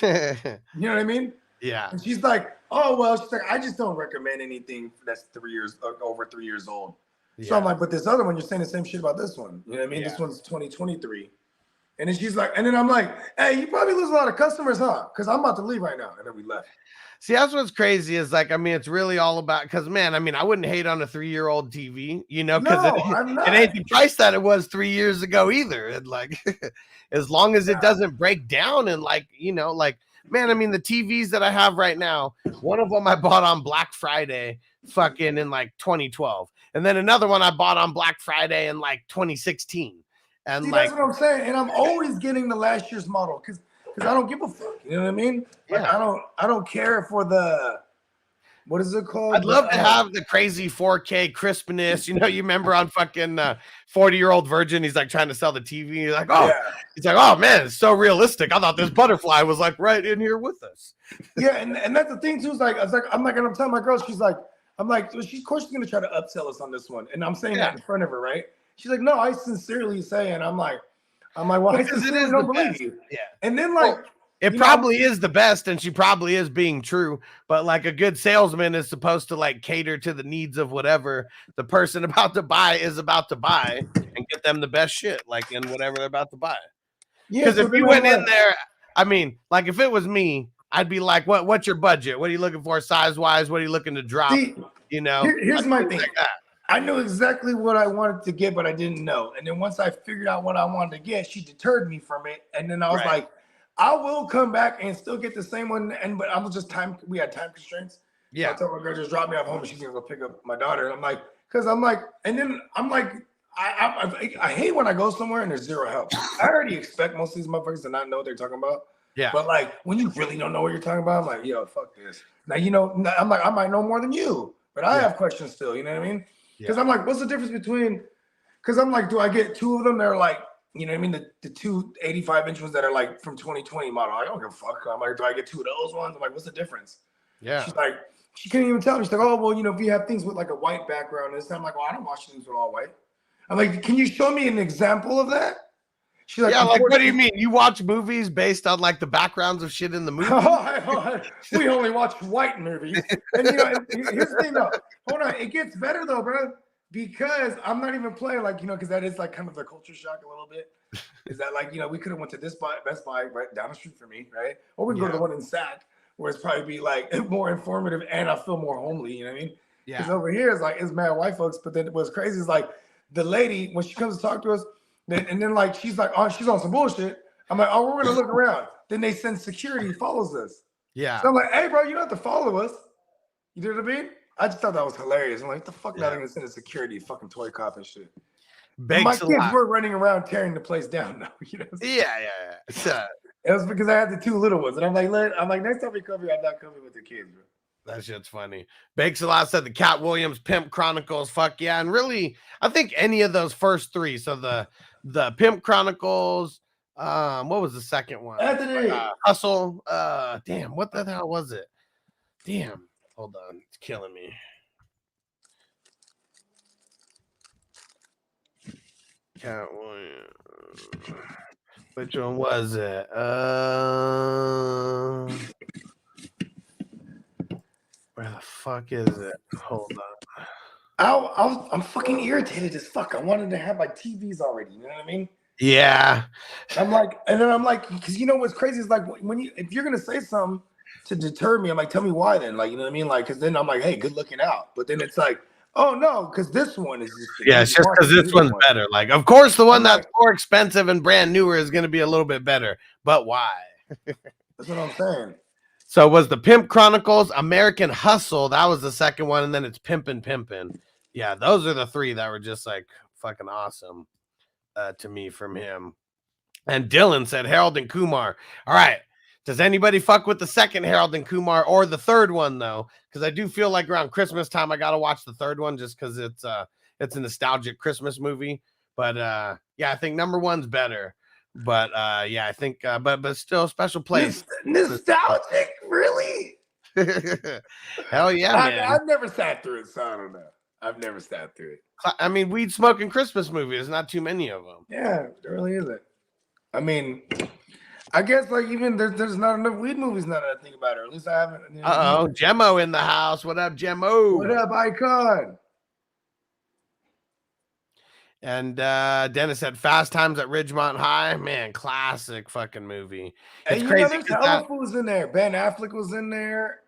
Speaker 5: You know what I mean?
Speaker 3: Yeah.
Speaker 5: And she's like, oh well, she's like, I just don't recommend anything that's over 3 years old. Yeah. So I'm like, but this other one, you're saying the same shit about this one. You know what I mean? Yeah. This one's 2023. And then she's like, and then I'm like, hey, you probably lose a lot of customers, huh? Because I'm about to leave right now. And then we left.
Speaker 3: See, that's what's crazy is like, I mean, it's really all about, because man, I mean, I wouldn't hate on a 3-year-old TV, because it ain't the price that it was 3 years ago either. And like, as long as it doesn't break down and like, man, I mean, the TVs that I have right now, one of them I bought on Black Friday fucking in like 2012. And then another one I bought on Black Friday in like 2016. And
Speaker 5: that's what I'm saying. And I'm always getting the last year's model because I don't give a fuck. You know what I mean? Like, yeah. I don't care for the, what is it called?
Speaker 3: I'd love to have the crazy 4K crispness. You remember on fucking 40-Year-Old Virgin, he's like trying to sell the TV. He's like, he's like, oh man, it's so realistic. I thought this butterfly was like right in here with us.
Speaker 5: Yeah, and that's the thing too. Is like, I'm telling my girl, she's like, of course she's gonna try to upsell us on this one, and I'm saying that in front of her, right? She's like, no, I sincerely say, and I'm like, well, I sincerely don't believe you. Yeah. And then
Speaker 3: it probably is the best, and she probably is being true, but like a good salesman is supposed to like cater to the needs of whatever the person about to buy is about to buy and get them the best shit, like in whatever they're about to buy. Yeah. Because if you went in there, I mean, like if it was me, I'd be like, what's your budget? What are you looking for size-wise? What are you looking to drop? You know,
Speaker 5: Here's my thing.
Speaker 3: Like that.
Speaker 5: I knew exactly what I wanted to get, but I didn't know. And then once I figured out what I wanted to get, she deterred me from it. And then I was like, I will come back and still get the same one. But I was just we had time constraints.
Speaker 3: Yeah.
Speaker 5: So I told my girl, just drop me off home and she's gonna go pick up my daughter. And I'm like, I hate when I go somewhere and there's zero help. I already expect most of these motherfuckers to not know what they're talking about.
Speaker 3: Yeah.
Speaker 5: But like when you really don't know what you're talking about, I'm like, yo, fuck this. Now you know, I'm like, I might know more than you, but I have questions still. You know what I mean? Because I'm like, what's the difference between? Because I'm like, do I get two of them that are like, you know what I mean? The two 85-inch ones that are like from 2020 model. I don't give a fuck. I'm like, do I get two of those ones? I'm like, what's the difference?
Speaker 3: Yeah.
Speaker 5: She's like, she couldn't even tell me. She's like, oh, well, you know, if you have things with like a white background and this, I'm like, well, I don't watch things with all white. I'm like, can you show me an example of that? She's like,
Speaker 3: yeah, like, what do you mean? You watch movies based on like the backgrounds of shit in the movie?
Speaker 5: We only watch white movies. And you know, here's the thing though. Hold on, it gets better though, bro. Because I'm not even playing like, you know, because that is like kind of the culture shock a little bit. Is that like, you know, we could have went to this Best Buy right down the street from me, right? Or we can go to the one in Sac, where it's probably be like more informative and I feel more homely, you know what I mean?
Speaker 3: Yeah.
Speaker 5: Because over here it's like it's mad white folks, but then what's crazy is like the lady when she comes to talk to us, and then like she's like, oh, she's on some bullshit. I'm like, oh, we're gonna look around. Then they send security follows us.
Speaker 3: Yeah.
Speaker 5: So I'm like, hey, bro, you don't have to follow us. You know what I mean? I just thought that was hilarious. I'm like, what the fuck? Now they're gonna send a security, fucking toy cop and shit. My kids were running around tearing the place down though. You know?
Speaker 3: Yeah.
Speaker 5: It was because I had the two little ones, and I'm like, next time we come here, I'm not coming with the kids, bro.
Speaker 3: That shit's funny. Bakes a lot said the Cat Williams Pimp Chronicles. Fuck yeah. And really, I think any of those first three. So the Pimp Chronicles, what was the second one?
Speaker 5: Anthony.
Speaker 3: Hustle. Damn, what the hell was it? Damn. Hold on. It's killing me. Cat Williams. Which one was it? Where the fuck is it? Hold on.
Speaker 5: I'm fucking irritated as fuck. I wanted to have my TVs already. You know what I mean?
Speaker 3: Yeah.
Speaker 5: I'm like, because you know what's crazy is like if you're gonna say something to deter me, I'm like, tell me why then. Like, you know what I mean? Like, because then I'm like, hey, good looking out. But then it's like, oh no, because this one is just
Speaker 3: it's just because this one's better. Like, of course, the one that's more expensive and brand newer is gonna be a little bit better. But why?
Speaker 5: That's what I'm saying.
Speaker 3: So it was the Pimp Chronicles, American Hustle. That was the second one, and then it's Pimpin'. Yeah, those are the three that were just like fucking awesome to me from him. And Dylan said Harold and Kumar. All right. Does anybody fuck with the second Harold and Kumar or the third one though? Because I do feel like around Christmas time I gotta watch the third one just because it's a nostalgic Christmas movie. But yeah, I think number one's better. But yeah, I think but still special place.
Speaker 5: Nostalgic, really?
Speaker 3: Hell yeah, man.
Speaker 5: I've never sat through it, so I don't know. I've never sat through it.
Speaker 3: I mean, weed smoking Christmas movie. There's not too many of them.
Speaker 5: Yeah, there really isn't. I mean, I guess like even there's not enough weed movies now that I think about it. Or at least I haven't. You know,
Speaker 3: Gemmo in the house. What up, Gemmo?
Speaker 5: What up, Icon?
Speaker 3: And Dennis said Fast Times at Ridgemont High. Man, classic fucking movie. It's crazy.
Speaker 5: There's hella fools in there. Ben Affleck was in there.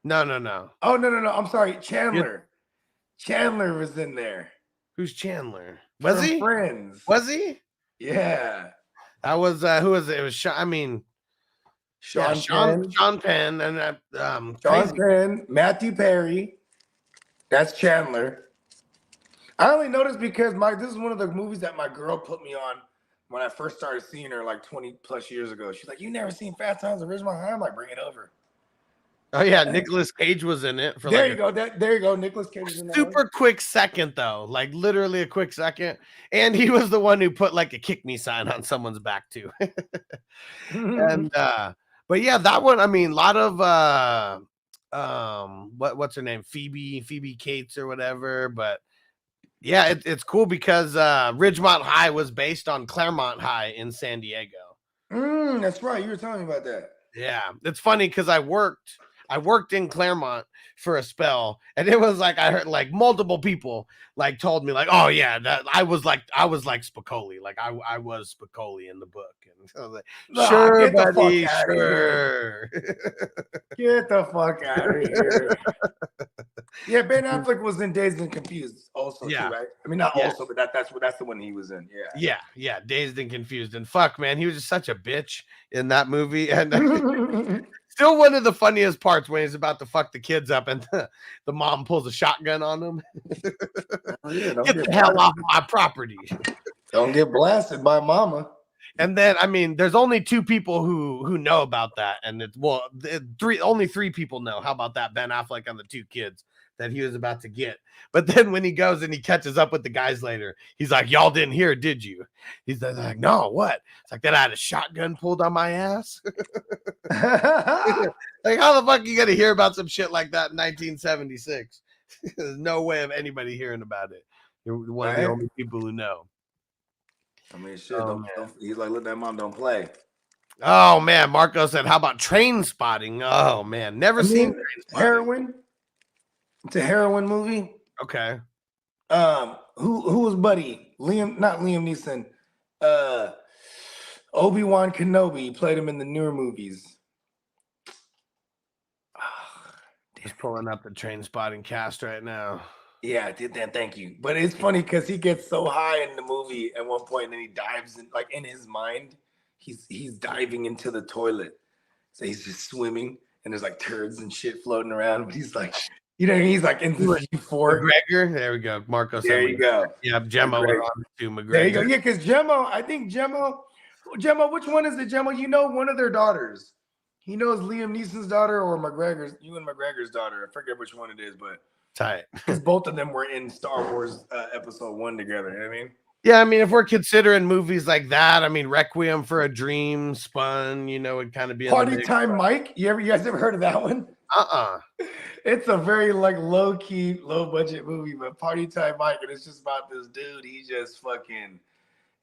Speaker 3: No.
Speaker 5: Oh, no. I'm sorry. Chandler was in there.
Speaker 3: Who's Chandler? Was he?
Speaker 5: Friends.
Speaker 3: Was he?
Speaker 5: Yeah.
Speaker 3: That was who was it? It was Sean Penn and
Speaker 5: Sean Penn, Matthew Perry. That's Chandler. I only noticed because this is one of the movies that my girl put me on when I first started seeing her like 20 plus years ago. She's like, "You never seen Fast Times at Ridgemont High?" I'm like, "Bring it over."
Speaker 3: Oh yeah, Nicolas Cage was in it.
Speaker 5: There you go. There you go. Nicolas Cage was in that.
Speaker 3: Super quick second though, like literally a quick second, and he was the one who put like a kick me sign on someone's back too. And but yeah, that one. I mean, a lot of what's her name, Phoebe Cates or whatever. But yeah, it's cool because Ridgemont High was based on Claremont High in San Diego.
Speaker 5: That's right. You were telling me about that.
Speaker 3: Yeah, it's funny because I worked in Claremont for a spell, and it was like I heard like multiple people like told me like, oh yeah, that I was like Spicoli, like I was Spicoli in the book, and I was like, sure, buddy, sure.
Speaker 5: Get the fuck out of here. Yeah, Ben Affleck was in Dazed and Confused also
Speaker 3: Yeah.
Speaker 5: too, right? I mean, not
Speaker 3: Yeah.
Speaker 5: also, but that's the one he was in.
Speaker 3: Yeah, Dazed and Confused. And fuck, man, he was just such a bitch in that movie. And still one of the funniest parts when he's about to fuck the kids up and the mom pulls a shotgun on him.
Speaker 5: Oh, yeah,
Speaker 3: Get the hell off my property.
Speaker 5: Don't get blasted by mama.
Speaker 3: And then, I mean, there's only two people who know about that, and it's only three people know. How about that? Ben Affleck and the two kids that he was about to get. But then when he goes and he catches up with the guys later, he's like, "Y'all didn't hear, did you?" He's like, "No, what?" It's like that. I had a shotgun pulled on my ass. Like, how the fuck are you gonna hear about some shit like that in 1976? There's no way of anybody hearing about it. You're one of the only people who know.
Speaker 5: I mean, shit. He's like, "Let that mom don't play."
Speaker 3: Oh man, Marco said, "How about Train Spotting?" Oh man, never seen Train Spotting.
Speaker 5: Heroin. It's a heroin movie.
Speaker 3: Okay.
Speaker 5: Who was Buddy? Not Liam Neeson. Obi-Wan Kenobi played him in the newer movies.
Speaker 3: Just pulling up the Train Spotting cast right now.
Speaker 5: Yeah, I did that. Thank you. But it's funny because he gets so high in the movie at one point, and then he dives in, like in his mind, he's diving into the toilet. So he's just swimming, and there's like turds and shit floating around. But he's like, he's like in the euphoric.
Speaker 3: McGregor. There we go. Marco.
Speaker 5: There you go.
Speaker 3: Yeah, Gemma was on too. McGregor.
Speaker 5: There you go. Yeah, because I think Gemma, which one is it, Gemma? You know, one of their daughters. He knows Liam Neeson's daughter or Ewan McGregor's daughter. I forget which one it is, but
Speaker 3: tight.
Speaker 5: Because both of them were in Star Wars Episode 1 together. You know what I mean?
Speaker 3: Yeah, I mean, if we're considering movies like that, I mean, Requiem for a Dream, Spun, would kind of be
Speaker 5: Party Time Mike. You guys ever heard of that one? It's a very like low key, low budget movie, but Party Time Mike, and it's just about this dude. He just fucking,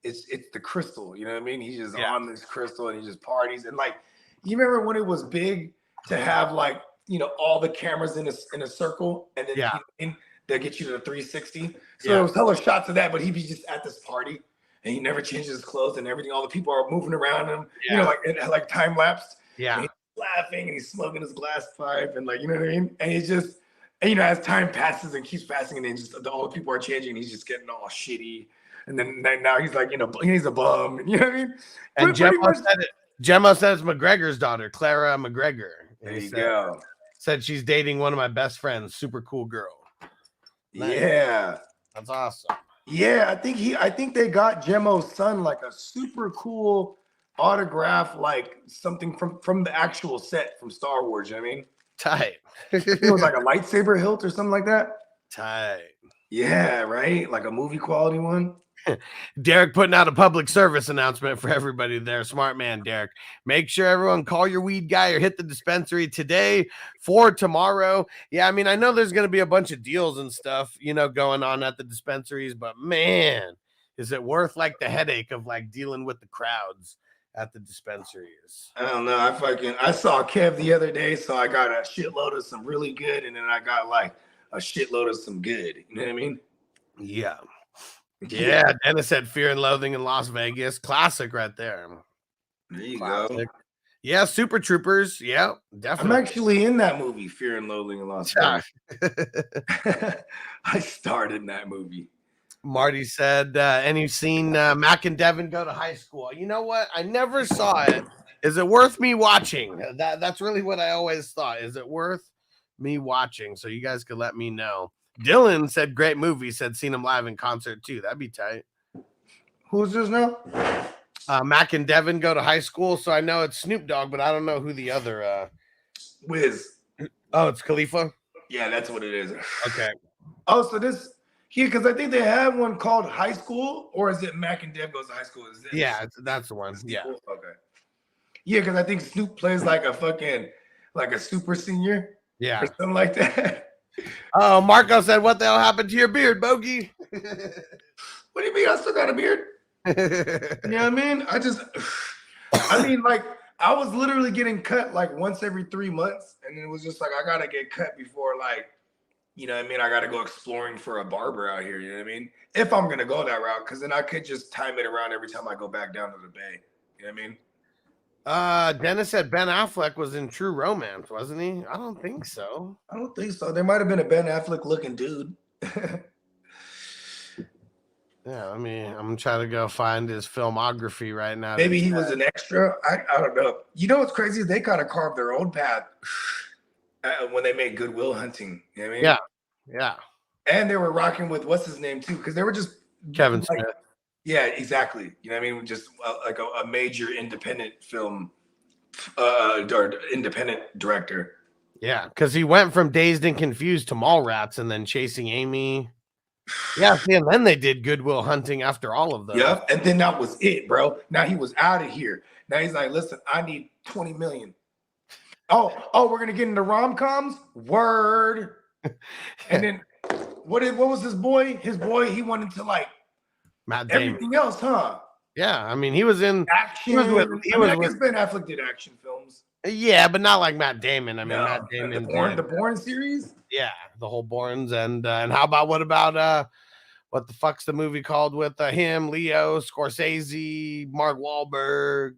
Speaker 5: it's the crystal. You know what I mean? He's just on this crystal and he just parties. And like, you remember when it was big to have like, all the cameras in a circle, and then they'll get you to the 360. So there was hella shots of that, but he'd be just at this party and he never changes his clothes and everything. All the people are moving around him, like time lapsed.
Speaker 3: Yeah.
Speaker 5: And he's laughing and he's smoking his glass pipe and like, you know what I mean? And he's just, and as time passes and keeps passing, and then just all the people are changing, and he's just getting all shitty. And then now he's like, he's a bum. You know what I mean?
Speaker 3: And Gemma says McGregor's daughter, Clara McGregor.
Speaker 5: There you go.
Speaker 3: Said she's dating one of my best friends, super cool girl. Nice.
Speaker 5: Yeah.
Speaker 3: That's awesome.
Speaker 5: Yeah, I think they got Gemmo's son like a super cool autograph, like something from the actual set from Star Wars. You know what I mean?
Speaker 3: Tight.
Speaker 5: It was like a lightsaber hilt or something like that.
Speaker 3: Tight.
Speaker 5: Yeah, right? Like a movie quality one.
Speaker 3: Derek putting out a public service announcement for everybody there. Smart man, Derek. Make sure everyone call your weed guy or hit the dispensary today for tomorrow. Yeah, I mean, I know there's going to be a bunch of deals and stuff, going on at the dispensaries, but man, is it worth like the headache of like dealing with the crowds at the dispensaries?
Speaker 5: I don't know. I saw Kev the other day, so I got a shitload of some really good, and then I got like a shitload of some good. You know what I mean?
Speaker 3: Yeah. Yeah, Dennis said Fear and Loathing in Las Vegas. Classic right there.
Speaker 5: There you go.
Speaker 3: Yeah, Super Troopers. Yeah, definitely.
Speaker 5: I'm actually in that movie, Fear and Loathing in Las Vegas. I starred in that movie.
Speaker 3: Marty said, and you've seen Mac and Devin go to high school. You know what? I never saw it. Is it worth me watching? That's really what I always thought. Is it worth me watching? So you guys could let me know. Dylan said, great movie. Said, seen him live in concert too. That'd be tight.
Speaker 5: Who's this now?
Speaker 3: Mac and Devin go to high school. So I know it's Snoop Dogg, but I don't know who the other.
Speaker 5: Wiz.
Speaker 3: Oh, it's Khalifa?
Speaker 5: Yeah, that's what it is.
Speaker 3: Okay.
Speaker 5: Oh, so this here, because I think they have one called High School, or is it Mac and Dev goes to high school? Is this?
Speaker 3: Yeah, that's the one. Yeah.
Speaker 5: Okay. Yeah, because I think Snoop plays like a super senior.
Speaker 3: Yeah.
Speaker 5: Or something like that.
Speaker 3: Oh, Marco said, what the hell happened to your beard, Bogey?
Speaker 5: What do you mean? I still got a beard. You know what I mean? I was literally getting cut like once every 3 months. And it was just like, I got to get cut before like, you know what I mean? I got to go exploring for a barber out here. You know what I mean? If I'm going to go that route, because then I could just time it around every time I go back down to the Bay. You know what I mean?
Speaker 3: Dennis said Ben Affleck was in True Romance, wasn't he? I don't think so.
Speaker 5: I don't think so. There might have been a Ben Affleck looking dude.
Speaker 3: Yeah, I mean, I'm trying to go find his filmography right now.
Speaker 5: Maybe he was an extra. I don't know. You know what's crazy? They kind of carved their own path when they made Good Will Hunting. You know what I mean?
Speaker 3: Yeah.
Speaker 5: And they were rocking with what's his name too, because they were just
Speaker 3: Kevin
Speaker 5: like,
Speaker 3: Smith.
Speaker 5: yeah, exactly. You know what I mean? Just like a major independent film or independent director.
Speaker 3: Yeah, because he went from Dazed and Confused to Mallrats and then Chasing Amy. Yeah, and then they did Good Will Hunting after all of those.
Speaker 5: Yeah, and then that was it, bro. Now he was out of here. Now he's like, listen, I need 20 million. Oh, we're gonna get into rom-coms? Word. And then what was his boy? His boy, he went into like
Speaker 3: Matt Damon.
Speaker 5: Everything else, huh?
Speaker 3: Yeah, I mean, he was in
Speaker 5: action. I guess Ben Affleck did action films.
Speaker 3: Yeah, but not like Matt Damon. I mean,
Speaker 5: No,
Speaker 3: Matt Damon.
Speaker 5: The Bourne series.
Speaker 3: Yeah, the whole Bournes, and what about what the fuck's the movie called with him, Leo, Scorsese, Mark Wahlberg?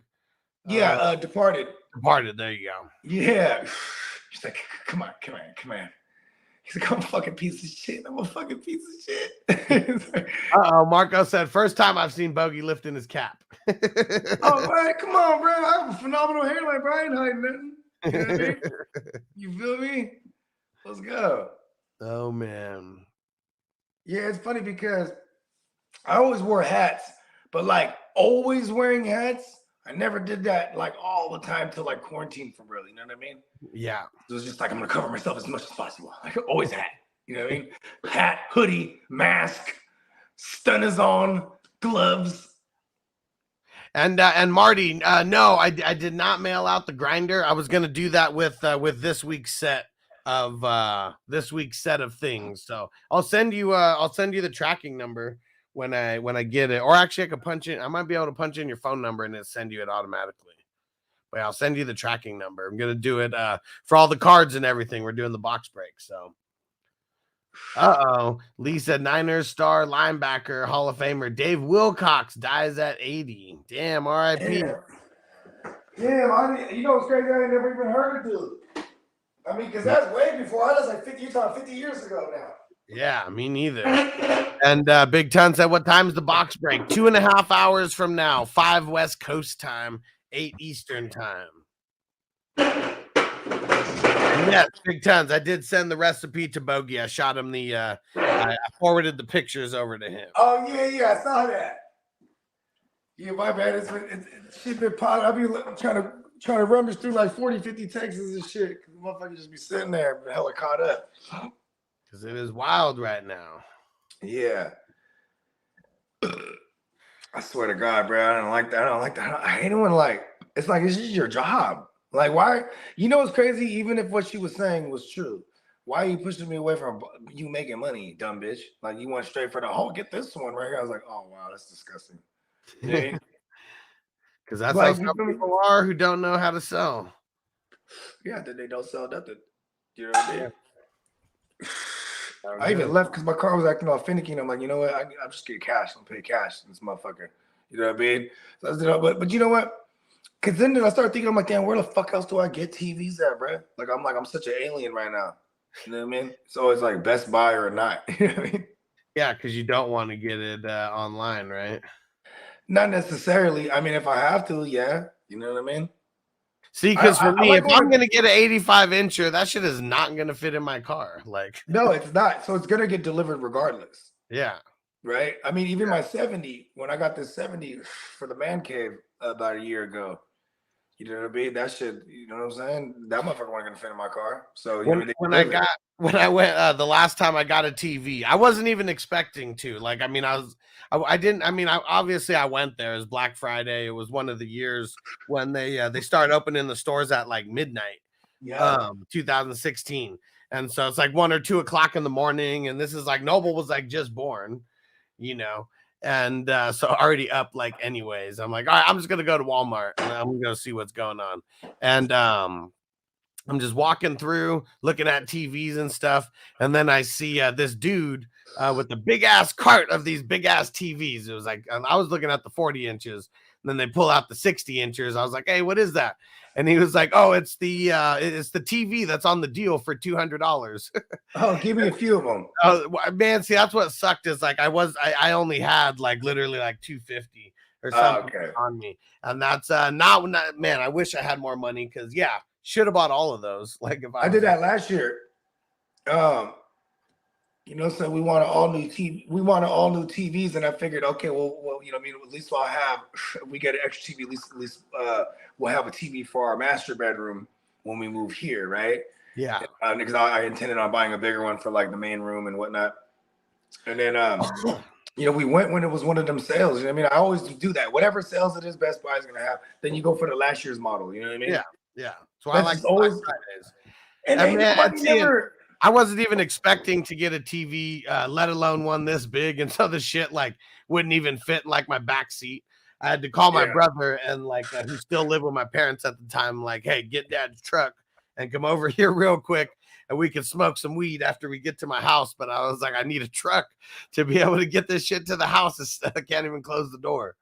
Speaker 5: Yeah, Departed.
Speaker 3: Departed. There you go.
Speaker 5: Yeah, he's like, come on. He's like, I'm a fucking piece of shit.
Speaker 3: Marco said, first time I've seen Bogey lifting his cap.
Speaker 5: Oh, man, come on, bro. I have a phenomenal hairline, bro. I ain't hiding nothing. You know what I mean? You feel me? Let's go.
Speaker 3: Oh, man.
Speaker 5: Yeah, it's funny because I always wore hats, but like always wearing hats, I never did that like all the time till like quarantine for real. You know what I mean?
Speaker 3: Yeah.
Speaker 5: It was just like, I'm going to cover myself as much as possible. Like always hat. You know what I mean? Hat, hoodie, mask, stun is on, gloves.
Speaker 3: And Marty, no, I did not mail out the grinder. I was gonna do that with this week's set of things. So I'll send you the tracking number when I get it. Or actually, I could punch in. I might be able to punch in your phone number and it'll send you it automatically. But I'll send you the tracking number. I'm gonna do it for all the cards and everything. We're doing the box break. So. Lee said Niners star linebacker Hall of Famer Dave Wilcox dies at 80. Damn, R.I.P.
Speaker 5: Damn, you know what's crazy? I ain't never even heard of dude. I mean, because that's way before. I was like 50 years ago now.
Speaker 3: Yeah, me neither. And Big Ton said, what time is the box break? 2.5 hours from now. 5 West Coast time, 8 Eastern time. Yes, Big Tons. I did send the recipe to Bogey. I shot him I forwarded the pictures over to him.
Speaker 5: Oh, yeah, I saw that. Yeah, my bad. It's shit been pot. I've been trying to rummage through like 40, 50 texts and shit. Cause the motherfucker just be sitting there hella caught up.
Speaker 3: Because it is wild right now.
Speaker 5: Yeah. I swear to God, bro. I don't like that. I hate it when it's like, it's just your job. Like, why? You know what's crazy? Even if what she was saying was true, why are you pushing me away from you making money, dumb bitch? Like, you went straight for the get this one right here. I was like, oh, wow, that's disgusting.
Speaker 3: Because that's how some people are who don't know how to sell.
Speaker 5: Yeah, that they don't sell nothing. You know what I mean? I even left because my car was acting all finicky. And I'm like, you know what? I'm just getting cash. I'm pay cash. This motherfucker. You know what I mean? So, but you know what? Because then I started thinking, I'm like, damn, where the fuck else do I get TVs at, bro? Like, I'm such an alien right now. You know what I mean? So it's like Best Buy or not. You know what I mean? Yeah,
Speaker 3: because you don't want to get it online, right?
Speaker 5: Not necessarily. I mean, if I have to, yeah. You know what I mean?
Speaker 3: See, because for me, if I'm going to get an 85-incher, that shit is not going to fit in my car. Like,
Speaker 5: no, it's not. So it's going to get delivered regardless.
Speaker 3: Yeah.
Speaker 5: Right? I mean, even my 70, when I got this 70 for the man cave about a year ago, you know what I mean? That shit, you know what I'm saying? That motherfucker wasn't gonna fit in my car. So
Speaker 3: when I went the last time I got a TV, I wasn't even expecting to. Like, I mean, obviously I went there. It was Black Friday. It was one of the years when they started opening the stores at like midnight.
Speaker 5: Yeah.
Speaker 3: 2016. And so it's like 1 or 2 o'clock in the morning, and this is like Noble was like just born, you know. And so already up, like, anyways, I'm like, all right, I'm just gonna go to Walmart and I'm gonna see what's going on. And I'm just walking through, looking at TVs and stuff, and then I see this dude with a big ass cart of these big ass TVs. It was like I was looking at the 40 inches, and then they pull out the 60 inches. I was like, "Hey, what is that?" And he was like, "Oh, it's the TV that's on the deal for $200."
Speaker 5: Oh, give me a few of them.
Speaker 3: Oh man, see that's what sucked is like I only had like literally like 250 or something on me, and that's not man. I wish I had more money because yeah. Should have bought all of those. Like if
Speaker 5: I did that last year. So we want all new TV. We wanted all new TVs, and I figured, okay, well, at least I'll have. We get an extra TV. At least we'll have a TV for our master bedroom when we move here, right?
Speaker 3: Yeah.
Speaker 5: Because I intended on buying a bigger one for like the main room and whatnot. And then, we went when it was one of them sales. I always do that. Whatever sales it is, Best Buy is gonna have. Then you go for the last year's model. You know what I mean?
Speaker 3: Yeah. Yeah. So I like
Speaker 5: always
Speaker 3: Fridays.
Speaker 5: And
Speaker 3: I wasn't even expecting to get a TV, let alone one this big, and so the shit like wouldn't even fit in like my back seat. I had to call my brother and like who still lived with my parents at the time. Like, hey, get Dad's truck and come over here real quick, and we can smoke some weed after we get to my house. But I was like, I need a truck to be able to get this shit to the house. I can't even close the door.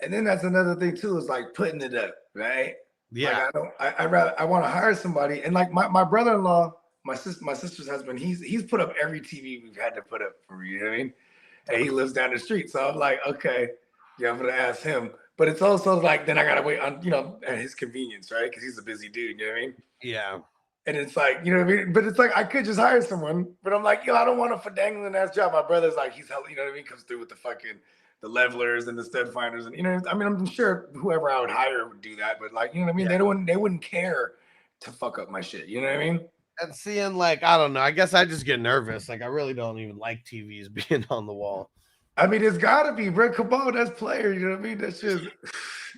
Speaker 5: And then that's another thing too is like putting it up, right?
Speaker 3: Yeah,
Speaker 5: like I want to hire somebody, and like my brother-in-law, my sister's husband, he's put up every TV we've had to put up for me. You know what I mean? And he lives down the street, so I'm like, okay, yeah, I'm gonna ask him. But it's also like then I gotta wait on at his convenience, right? Because he's a busy dude. You know what I mean?
Speaker 3: Yeah.
Speaker 5: And it's like what I mean. But it's like I could just hire someone, but I'm like, I don't want a dangling ass job. My brother's like, he's what I mean, comes through with the levelers and the stud finders, and I'm sure whoever I would hire would do that, but like what I mean, they wouldn't care to fuck up my shit, you know what I mean?
Speaker 3: And seeing like I don't know, I guess I just get nervous. Like I really don't even like TVs being on the wall.
Speaker 5: I mean, it's gotta be, bro. Come on, that's player, you know what I mean? That's just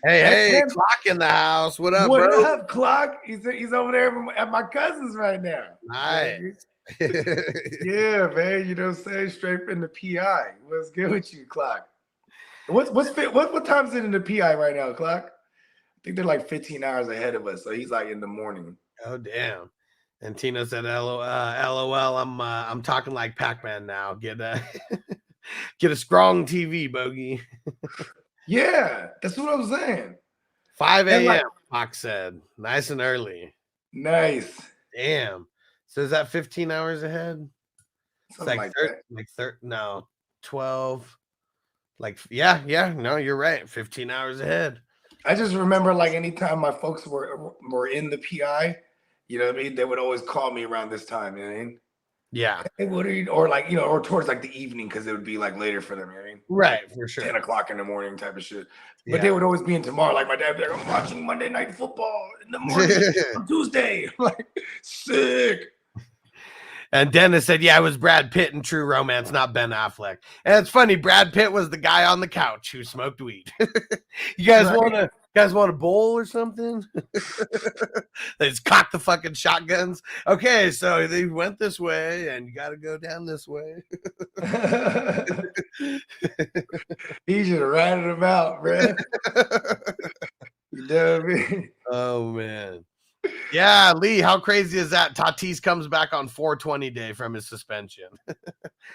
Speaker 3: hey, Clock in the house. What up,
Speaker 5: what
Speaker 3: bro?
Speaker 5: up, Clock? He's over there at my cousin's right now.
Speaker 3: Nice.
Speaker 5: Yeah, man. You know what I'm saying? Straight from the PI. What's good with you, Clock? What time is it in the PI right now, Clock? I think they're like 15 hours ahead of us, so he's like in the morning.
Speaker 3: Oh damn! And Tina said, "LOL, I'm talking like Pac-Man now. Get a get a strong TV, bogey."
Speaker 5: Yeah, that's what I'm saying.
Speaker 3: 5 a.m. Fox said, nice and early.
Speaker 5: Nice.
Speaker 3: Damn. So is that 15 hours ahead?
Speaker 5: Something
Speaker 3: it's like 12. Like, yeah, no, you're right. 15 hours ahead.
Speaker 5: I just remember like anytime my folks were in the PI, you know what I mean? They would always call me around this time, you know what I mean?
Speaker 3: Yeah.
Speaker 5: They would, or like, or towards like the evening because it would be like later for them, you know what I mean?
Speaker 3: Right, for sure.
Speaker 5: 10 o'clock in the morning type of shit. But they would always be in tomorrow. Like my dad, they're watching Monday Night Football in the morning on Tuesday. I'm like, sick.
Speaker 3: And Dennis said, yeah, it was Brad Pitt in True Romance, not Ben Affleck. And it's funny, Brad Pitt was the guy on the couch who smoked weed. You guys want a bowl or something? They just cocked the fucking shotguns. Okay, so they went this way and you got to go down this way.
Speaker 5: He just ratted him out, bro. You know what I mean?
Speaker 3: Oh, man. Yeah, Lee, how crazy is that? Tatis comes back on 420 day from his suspension.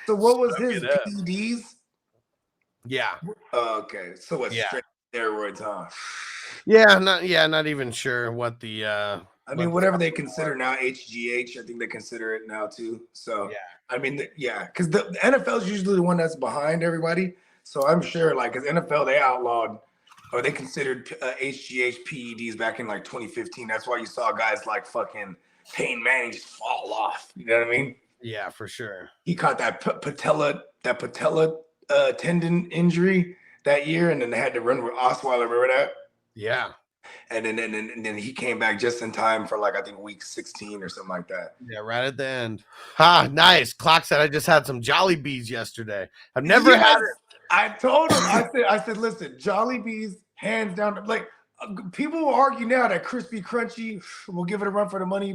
Speaker 5: So what was his PEDs?
Speaker 3: Yeah.
Speaker 5: Okay. So what's straight steroids, huh?
Speaker 3: Yeah, not even sure what the
Speaker 5: I mean, whatever they consider now, HGH, I think they consider it now too. So I mean, because the NFL is usually the one that's behind everybody. So I'm sure, like, because NFL they outlawed or they considered HGH PEDs back in like 2015. That's why you saw guys like fucking Peyton Manning just fall off. You know what I mean?
Speaker 3: Yeah, for sure.
Speaker 5: He caught that patella tendon injury that year, and then they had to run with Osweiler. Remember that?
Speaker 3: Yeah.
Speaker 5: And then he came back just in time for like I think week 16 or something like that.
Speaker 3: Yeah, right at the end. Nice. Clock said I just had some Jolly Bees yesterday. I've never had it.
Speaker 5: I told him. I said, listen, Jolly Bees, hands down. Like people will argue now that crispy crunchy will give it a run for the money,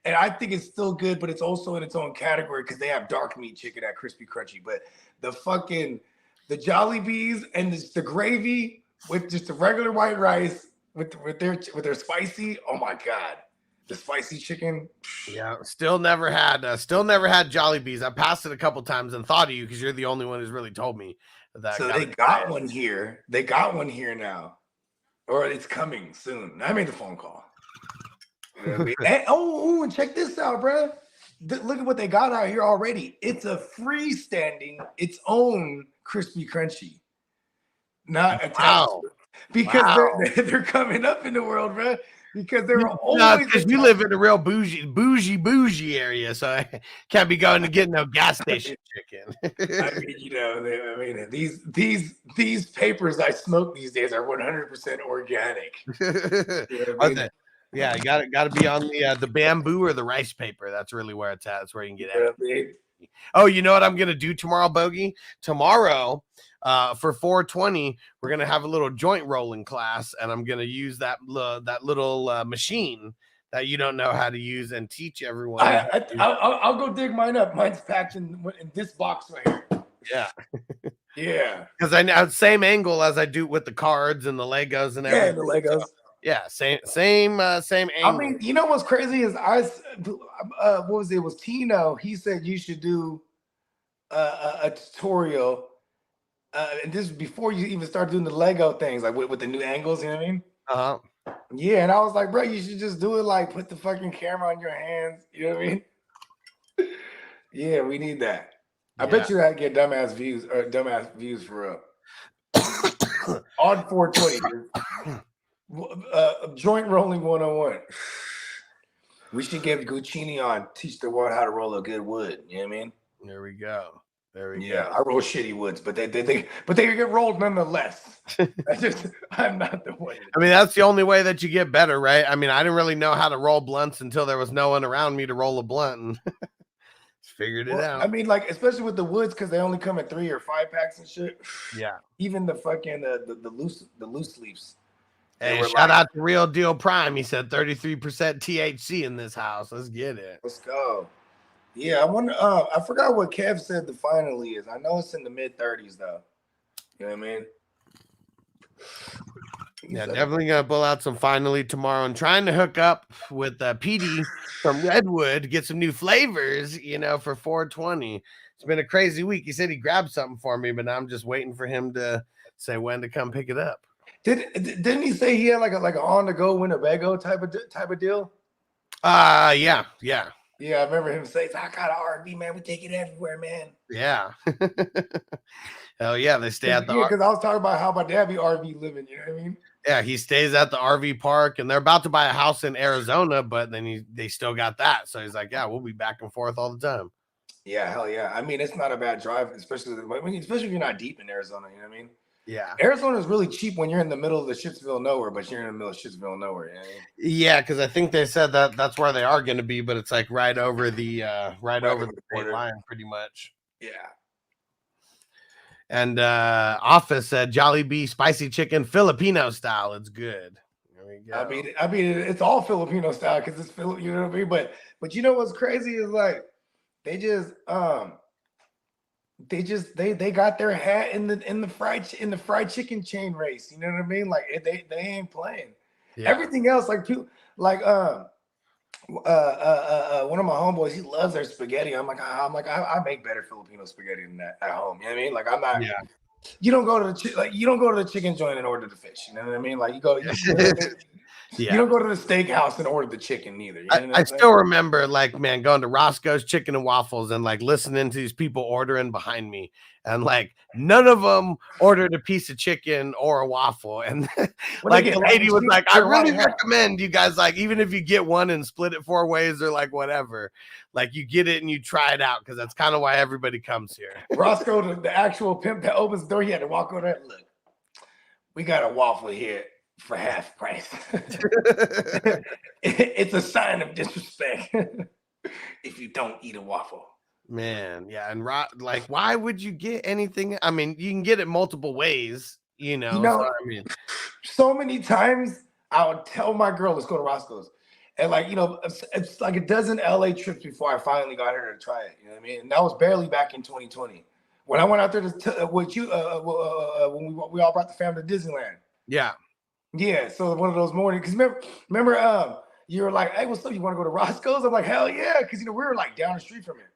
Speaker 5: and I think it's still good, but it's also in its own category because they have dark meat chicken at crispy crunchy. But the Jolly Bees and the gravy with just the regular white rice with their spicy. Oh my god, The spicy chicken.
Speaker 3: Yeah, still never had Jollibees. I passed it a couple times and thought of you because you're the only one who's really told me that.
Speaker 5: So they got one here. They got one here now, or it's coming soon. I made the phone call. You know what I mean? And check this out, bro. Look at what they got out here already. It's a freestanding, its own crispy crunchy, not attached.
Speaker 3: Wow.
Speaker 5: Because they're coming up in the world, bro. Because they're always
Speaker 3: because you live in a real bougie area, so I can't be going to get no gas station chicken.
Speaker 5: I mean, these papers I smoke these days are 100% organic. You know what I mean?
Speaker 3: Yeah, you got to be on the bamboo or the rice paper. That's really where it's at. That's where you can get it. Oh, you know what I'm gonna do tomorrow, Bogey? Tomorrow, for 420, we're gonna have a little joint rolling class, and I'm gonna use that little machine that you don't know how to use and teach everyone.
Speaker 5: I'll go dig mine up. Mine's packed in this box right here.
Speaker 3: Yeah.
Speaker 5: Yeah.
Speaker 3: Because I know same angle as I do with the cards and the Legos and everything.
Speaker 5: Yeah, the Legos.
Speaker 3: Yeah, same angle.
Speaker 5: I mean, you know what's crazy is what was it? It was Tino. He said you should do a tutorial, and this is before you even start doing the Lego things, like with the new angles. You know what I mean?
Speaker 3: Uh-huh.
Speaker 5: Yeah, and I was like, bro, you should just do it. Like, put the fucking camera on your hands. You know what I mean? Yeah, we need that. I bet you I'd get dumbass views for real. On 420. Joint rolling 101. We should get Guccini on, teach the world how to roll a good wood. You know what I mean?
Speaker 3: There we go.
Speaker 5: Yeah, I roll shitty woods, but they get rolled nonetheless. I'm not the one.
Speaker 3: I mean, that's the only way that you get better, right? I mean, I didn't really know how to roll blunts until there was no one around me to roll a blunt, and figured it out.
Speaker 5: I mean, like, especially with the woods, because they only come in 3 or 5 packs and shit.
Speaker 3: Yeah.
Speaker 5: Even the fucking the loose leaves.
Speaker 3: Hey, shout out to Real Deal Prime. He said 33% THC in this house. Let's get it.
Speaker 5: Let's go. Yeah, I wonder. I forgot what Kev said the finally is. I know it's in the mid-30s though. You know what I mean?
Speaker 3: Yeah, definitely gonna pull out some finally tomorrow and trying to hook up with PD from Redwood, get some new flavors, for 420. It's been a crazy week. He said he grabbed something for me, but now I'm just waiting for him to say when to come pick it up.
Speaker 5: Didn't he say he had like a on the go Winnebago type of deal?
Speaker 3: Yeah.
Speaker 5: Yeah, I remember him saying, I got an RV, man. We take it everywhere, man.
Speaker 3: Yeah. Hell yeah, they stay at the
Speaker 5: because I was talking about how my dad be RV living, you know what I mean?
Speaker 3: Yeah, he stays at the RV park, and they're about to buy a house in Arizona, but then they still got that. So he's like, yeah, we'll be back and forth all the time.
Speaker 5: Yeah, hell yeah. I mean, it's not a bad drive, especially if you're not deep in Arizona, you know what I mean?
Speaker 3: Yeah.
Speaker 5: Arizona is really cheap when you're in the middle of the Shitsville nowhere, but you're in the middle of Shitsville nowhere. You know what I mean?
Speaker 3: Yeah, because I think they said that's where they are going to be, but it's like right over the state line, pretty much.
Speaker 5: Yeah.
Speaker 3: And Office said Jollibee spicy chicken Filipino style. It's good. There we go.
Speaker 5: I mean, it's all Filipino style because it's Filipino. You know what I mean? But you know what's crazy is like they got their hat in the fried chicken chain race. You know what I mean? Like they ain't playing. Yeah. Everything else, like people, like one of my homeboys, he loves their spaghetti. I'm like I make better Filipino spaghetti than that at home. You know what I mean? Like I'm not. Yeah. You don't go to the chicken joint and order the fish. You know what I mean? Like you don't go to the steakhouse and order the chicken either. You know
Speaker 3: I still remember, like, man, going to Roscoe's Chicken and Waffles and like listening to these people ordering behind me, and like none of them ordered a piece of chicken or a waffle. And like the lady was like, I really recommend you guys, like, even if you get one and split it 4 ways or like whatever, like you get it and you try it out, because that's kind of why everybody comes here.
Speaker 5: Roscoe, the actual pimp that opens the door, he had to walk over there. Look, we got a waffle here for half price. It's a sign of disrespect if you don't eat a waffle.
Speaker 3: Man, yeah, and like, why would you get anything? I mean, you can get it multiple ways, so, I mean,
Speaker 5: so many times I would tell my girl, let's go to Roscoe's. And like, it's like a dozen LA trips before I finally got her to try it. You know what I mean? And that was barely back in 2020. When I went out there with you, when we all brought the family to Disneyland.
Speaker 3: Yeah.
Speaker 5: Yeah, so one of those mornings, because remember, you were like, hey, what's up? You want to go to Roscoe's? I'm like, hell yeah, because we were like down the street from it.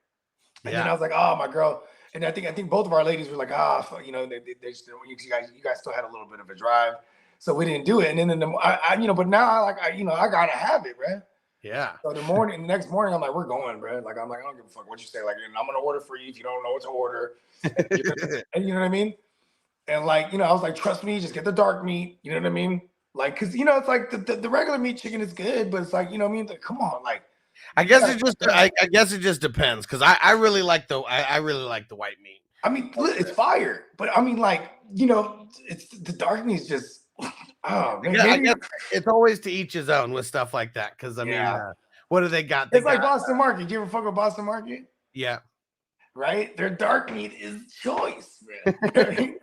Speaker 5: And then I was like, oh, my girl. And I think both of our ladies were like, they still, you guys still had a little bit of a drive, so we didn't do it. And then but now I gotta have it, bro.
Speaker 3: Yeah.
Speaker 5: So the next morning, I'm like, we're going, bro. Like, I'm like, I don't give a fuck what you say. Like, I'm gonna order for you if you don't know what to order. And you know what I mean? And like, I was like, trust me, just get the dark meat. You know what I mean? Like, cause it's like the regular meat chicken is good, but it's like, what I mean? Like, come on, like.
Speaker 3: I guess it just depends, because I really like the white meat.
Speaker 5: I mean, it's fire, but I mean, like, it's the dark meat is just. Oh man,
Speaker 3: I guess it's always to each his own with stuff like that. Because I mean, what do they got?
Speaker 5: It's like Boston Market. Do you ever fuck with Boston Market?
Speaker 3: Yeah.
Speaker 5: Right. Their dark meat is choice, man.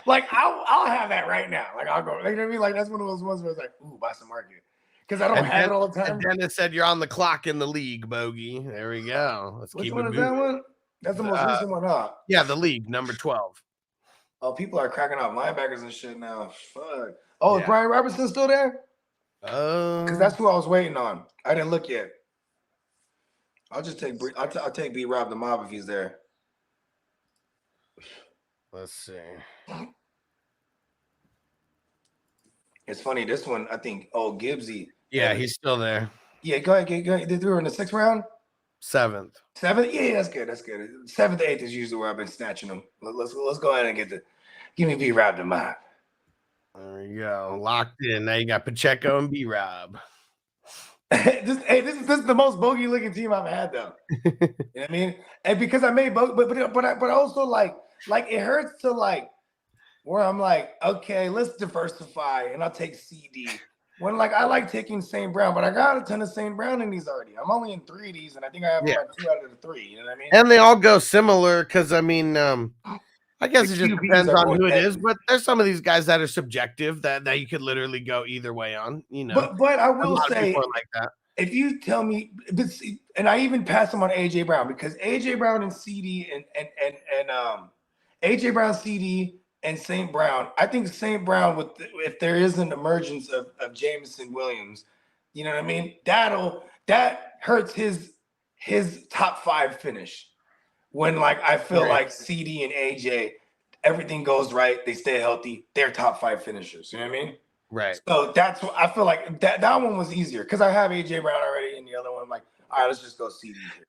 Speaker 5: Like I'll have that right now. Like I'll go. You know what I mean? Like that's one of those ones where it's like, ooh, Boston Market. Because I don't have it all the time.
Speaker 3: And Dennis said you're on the clock in the league, Bogey. There we go. Let's
Speaker 5: Which
Speaker 3: keep
Speaker 5: one
Speaker 3: it
Speaker 5: is
Speaker 3: moving.
Speaker 5: that one? That's the most recent one, huh?
Speaker 3: Yeah, the league, number 12.
Speaker 5: Oh, people are cracking out linebackers and shit now. Fuck. Oh, is Brian Robertson still there? Because that's who I was waiting on. I didn't look yet. I'll just take I'll take B Rob the Mob if he's there.
Speaker 3: Let's see.
Speaker 5: It's funny. This one, I think. Oh, Gibbsy.
Speaker 3: Yeah, he's still there.
Speaker 5: Yeah, go ahead. They threw her in the 6th round.
Speaker 3: 7th.
Speaker 5: 7th. Yeah, that's good. That's good. 7th, 8th is usually where I've been snatching them. Let's go ahead and give me B Rob the Mob.
Speaker 3: There you go. Locked in. Now you got Pacheco and B Rob.
Speaker 5: This is the most bogey looking team I've had though. You know what I mean? And because I made bogey, but also like it hurts to like where I'm like, okay, let's diversify and I'll take CD. When like I like taking St. Brown, but I got a ton of St. Brown in these already. I'm only in 3 of these, and I think I have like 2 out of the 3. You know what I mean?
Speaker 3: And they all go similar because I mean, I guess it just depends on who it is, but there's some of these guys that are subjective that you could literally go either way on,
Speaker 5: But I will say,
Speaker 3: like that.
Speaker 5: If you tell me, and I even pass them on AJ Brown because AJ Brown and CD and AJ Brown, CD and St. Brown, I think St. Brown if there is an emergence of Jameson Williams, you know what I mean? That hurts his top 5 finish. When like I feel like CD and AJ, everything goes right, they stay healthy, they're top 5 finishers. You know what I mean?
Speaker 3: Right.
Speaker 5: So that's what I feel like that one was easier because I have AJ Brown already, and the other one I'm like, all right, let's just go CD here.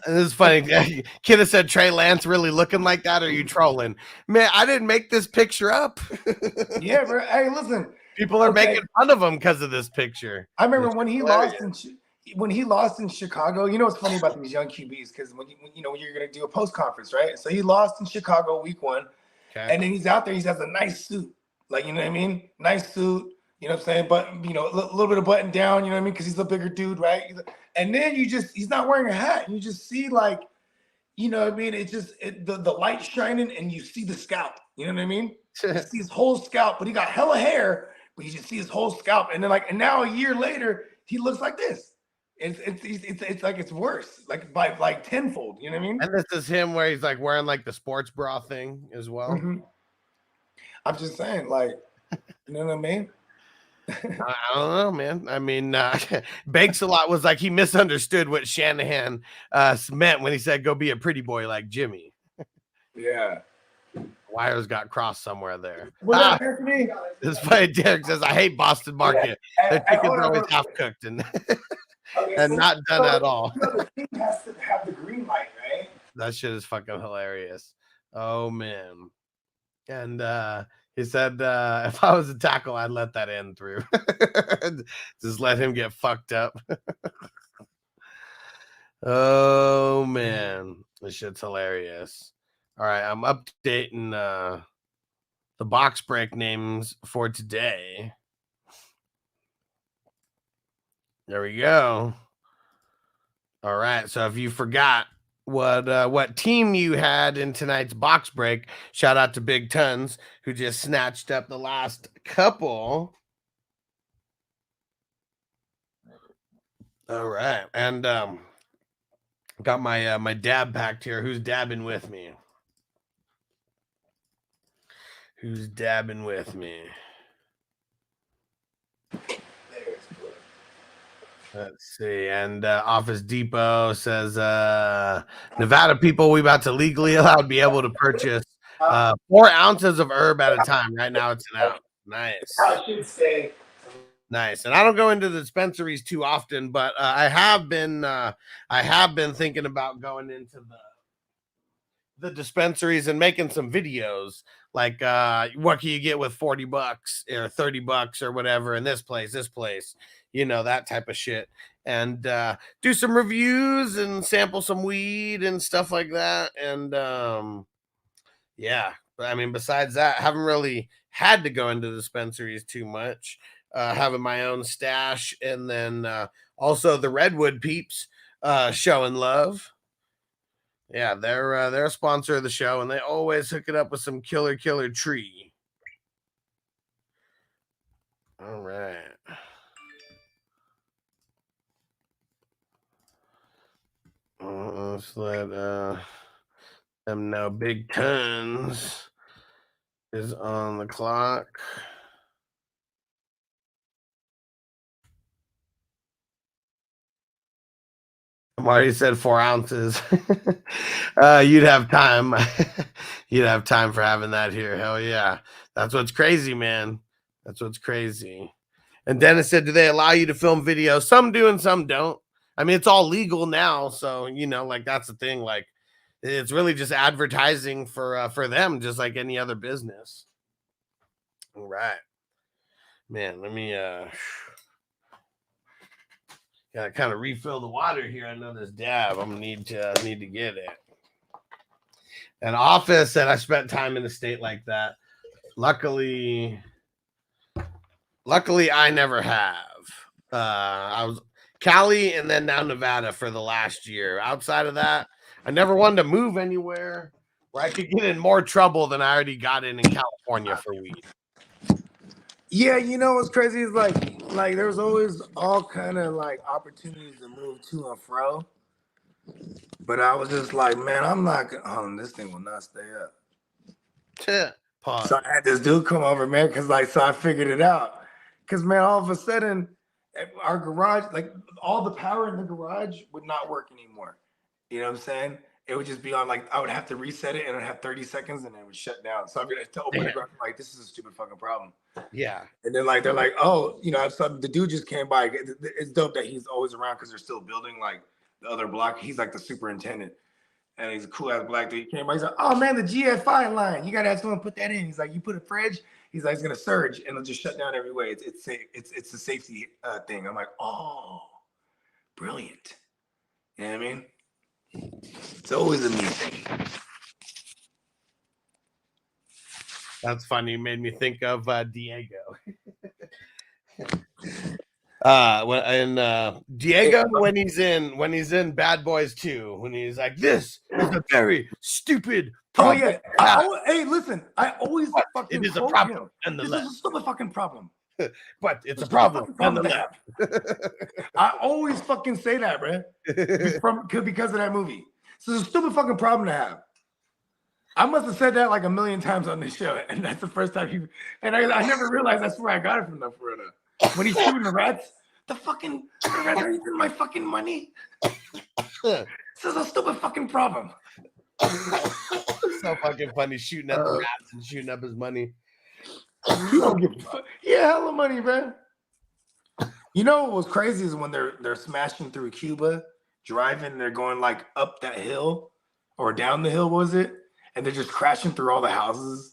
Speaker 3: This is funny. Kid has said Trey Lance really looking like that. Or are you trolling? Man, I didn't make this picture up.
Speaker 5: Yeah, bro. Hey, listen.
Speaker 3: People are making fun of him because of this picture.
Speaker 5: I remember when he lost in Chicago. You know what's funny about these young QBs? Because when you're gonna do a post conference, right? So he lost in Chicago week 1, and then he's out there. He has a nice suit, like you know what I mean, nice suit. You know what I'm saying? But a little bit of button down. You know what I mean? Because he's a bigger dude, right? And then he's not wearing a hat. You just see like, you know what I mean? It's just the light shining, and you see the scalp. You know what I mean? You see his whole scalp, but he got hella hair. But you just see his whole scalp, and then and now a year later, he looks like this. It's like it's worse, like by like tenfold. You know what I mean?
Speaker 3: And this is him where he's like wearing like the sports bra thing as well.
Speaker 5: Mm-hmm. I'm just saying, like, you know what I mean?
Speaker 3: I don't know, man. I mean, Bakes a lot was like he misunderstood what Shanahan meant when he said go be a pretty boy like Jimmy.
Speaker 5: Yeah.
Speaker 3: Wires got crossed somewhere there.
Speaker 5: This
Speaker 3: is funny. Derek says, I hate Boston Market. Their chicken's always half cooked and not done at all.
Speaker 5: The team has to have the green light, right?
Speaker 3: That shit is fucking hilarious. Oh, man. And he said, if I was a tackle, I'd let that end through. Just let him get fucked up. Oh, man. This shit's hilarious. All right, I'm updating the box break names for today. There we go. All right, so if you forgot what team you had in tonight's box break, shout out to Big Tons who just snatched up the last couple. All right, and got my my dab packed here. Who's dabbing with me? Who's dabbing with me? Let's see. And Office Depot says Nevada people, we about to legally allowed be able to purchase 4 ounces of herb at a time. Right now it's an ounce. Nice.
Speaker 5: I should say.
Speaker 3: Nice. And I don't go into the dispensaries too often, but I have been thinking about going into the dispensaries and making some videos like what can you get with $40 or $30 or whatever in this place, you know, that type of shit, and do some reviews and sample some weed and stuff like that. And yeah, but I mean, besides that, I haven't really had to go into dispensaries too much. Having my own stash, and then also the Redwood peeps showing love. Yeah, they're a sponsor of the show, and they always hook it up with some killer tree. All right. Let's let them know Big Tons is on the clock. Marty said 4 ounces. You'd have time. You'd have time for having that here. Hell yeah. That's what's crazy, man. That's what's crazy. And Dennis said, do they allow you to film videos? Some do and some don't. I mean, it's all legal now. So, you know, like that's the thing. Like it's really just advertising for them, just like any other business. All right. Man, let me gotta kind of refill the water here. I know this dab. I'm gonna need to get it. An office that I spent time in a state like that. Luckily, I never have. I was Cali and then now Nevada for the last year. Outside of that, I never wanted to move anywhere where I could get in more trouble than I already got in California for weed.
Speaker 5: Yeah, you know what's crazy is like there's always all kind of like opportunities to move to and fro. But I was just like, man, I'm not gonna this thing will not stay up.
Speaker 3: Pause.
Speaker 5: So I had this dude come over, man, because so I figured it out. Because man, all of a sudden our garage, like all the power in the garage would not work anymore. You know what I'm saying? It would just be on like I would have to reset it and it'd have 30 seconds and then it would shut down. So I'm gonna to open the garage, like this is a stupid fucking problem.
Speaker 3: Yeah.
Speaker 5: And then like they're like, oh, you know, so the dude just came by. It's dope that he's always around because they're still building like the other block. He's like the superintendent. And he's a cool ass black dude. He came by, he's like, oh man, the GFI line. You gotta have someone put that in. He's like, you put a fridge, he's like, it's gonna surge and it'll just shut down every way. It's a safety thing. I'm like, oh, brilliant. You know what I mean? It's always a me thing.
Speaker 3: That's funny. You made me think of Diego. Diego when he's in Bad Boys 2, when he's like, this is a very stupid problem.
Speaker 5: Oh yeah. Hey, listen, I always fucking
Speaker 3: it is a problem on the
Speaker 5: this
Speaker 3: left.
Speaker 5: is a stupid fucking problem.
Speaker 3: But it's a problem on the left.
Speaker 5: I always fucking say that, bro. Because of that movie. So it's a stupid fucking problem to have. I must have said that like a million times on this show, and that's the first time I never realized that's where I got it from. Though, for real. When he's shooting the rats, the rats are eating my fucking money. This is a stupid fucking problem.
Speaker 3: So fucking funny, shooting at the rats and shooting up his money.
Speaker 5: You don't give a fuck. Yeah, hella money, man. You know what was crazy is when they're smashing through Cuba, driving, they're going like up that hill or down the hill, was it? And they're just crashing through all the houses.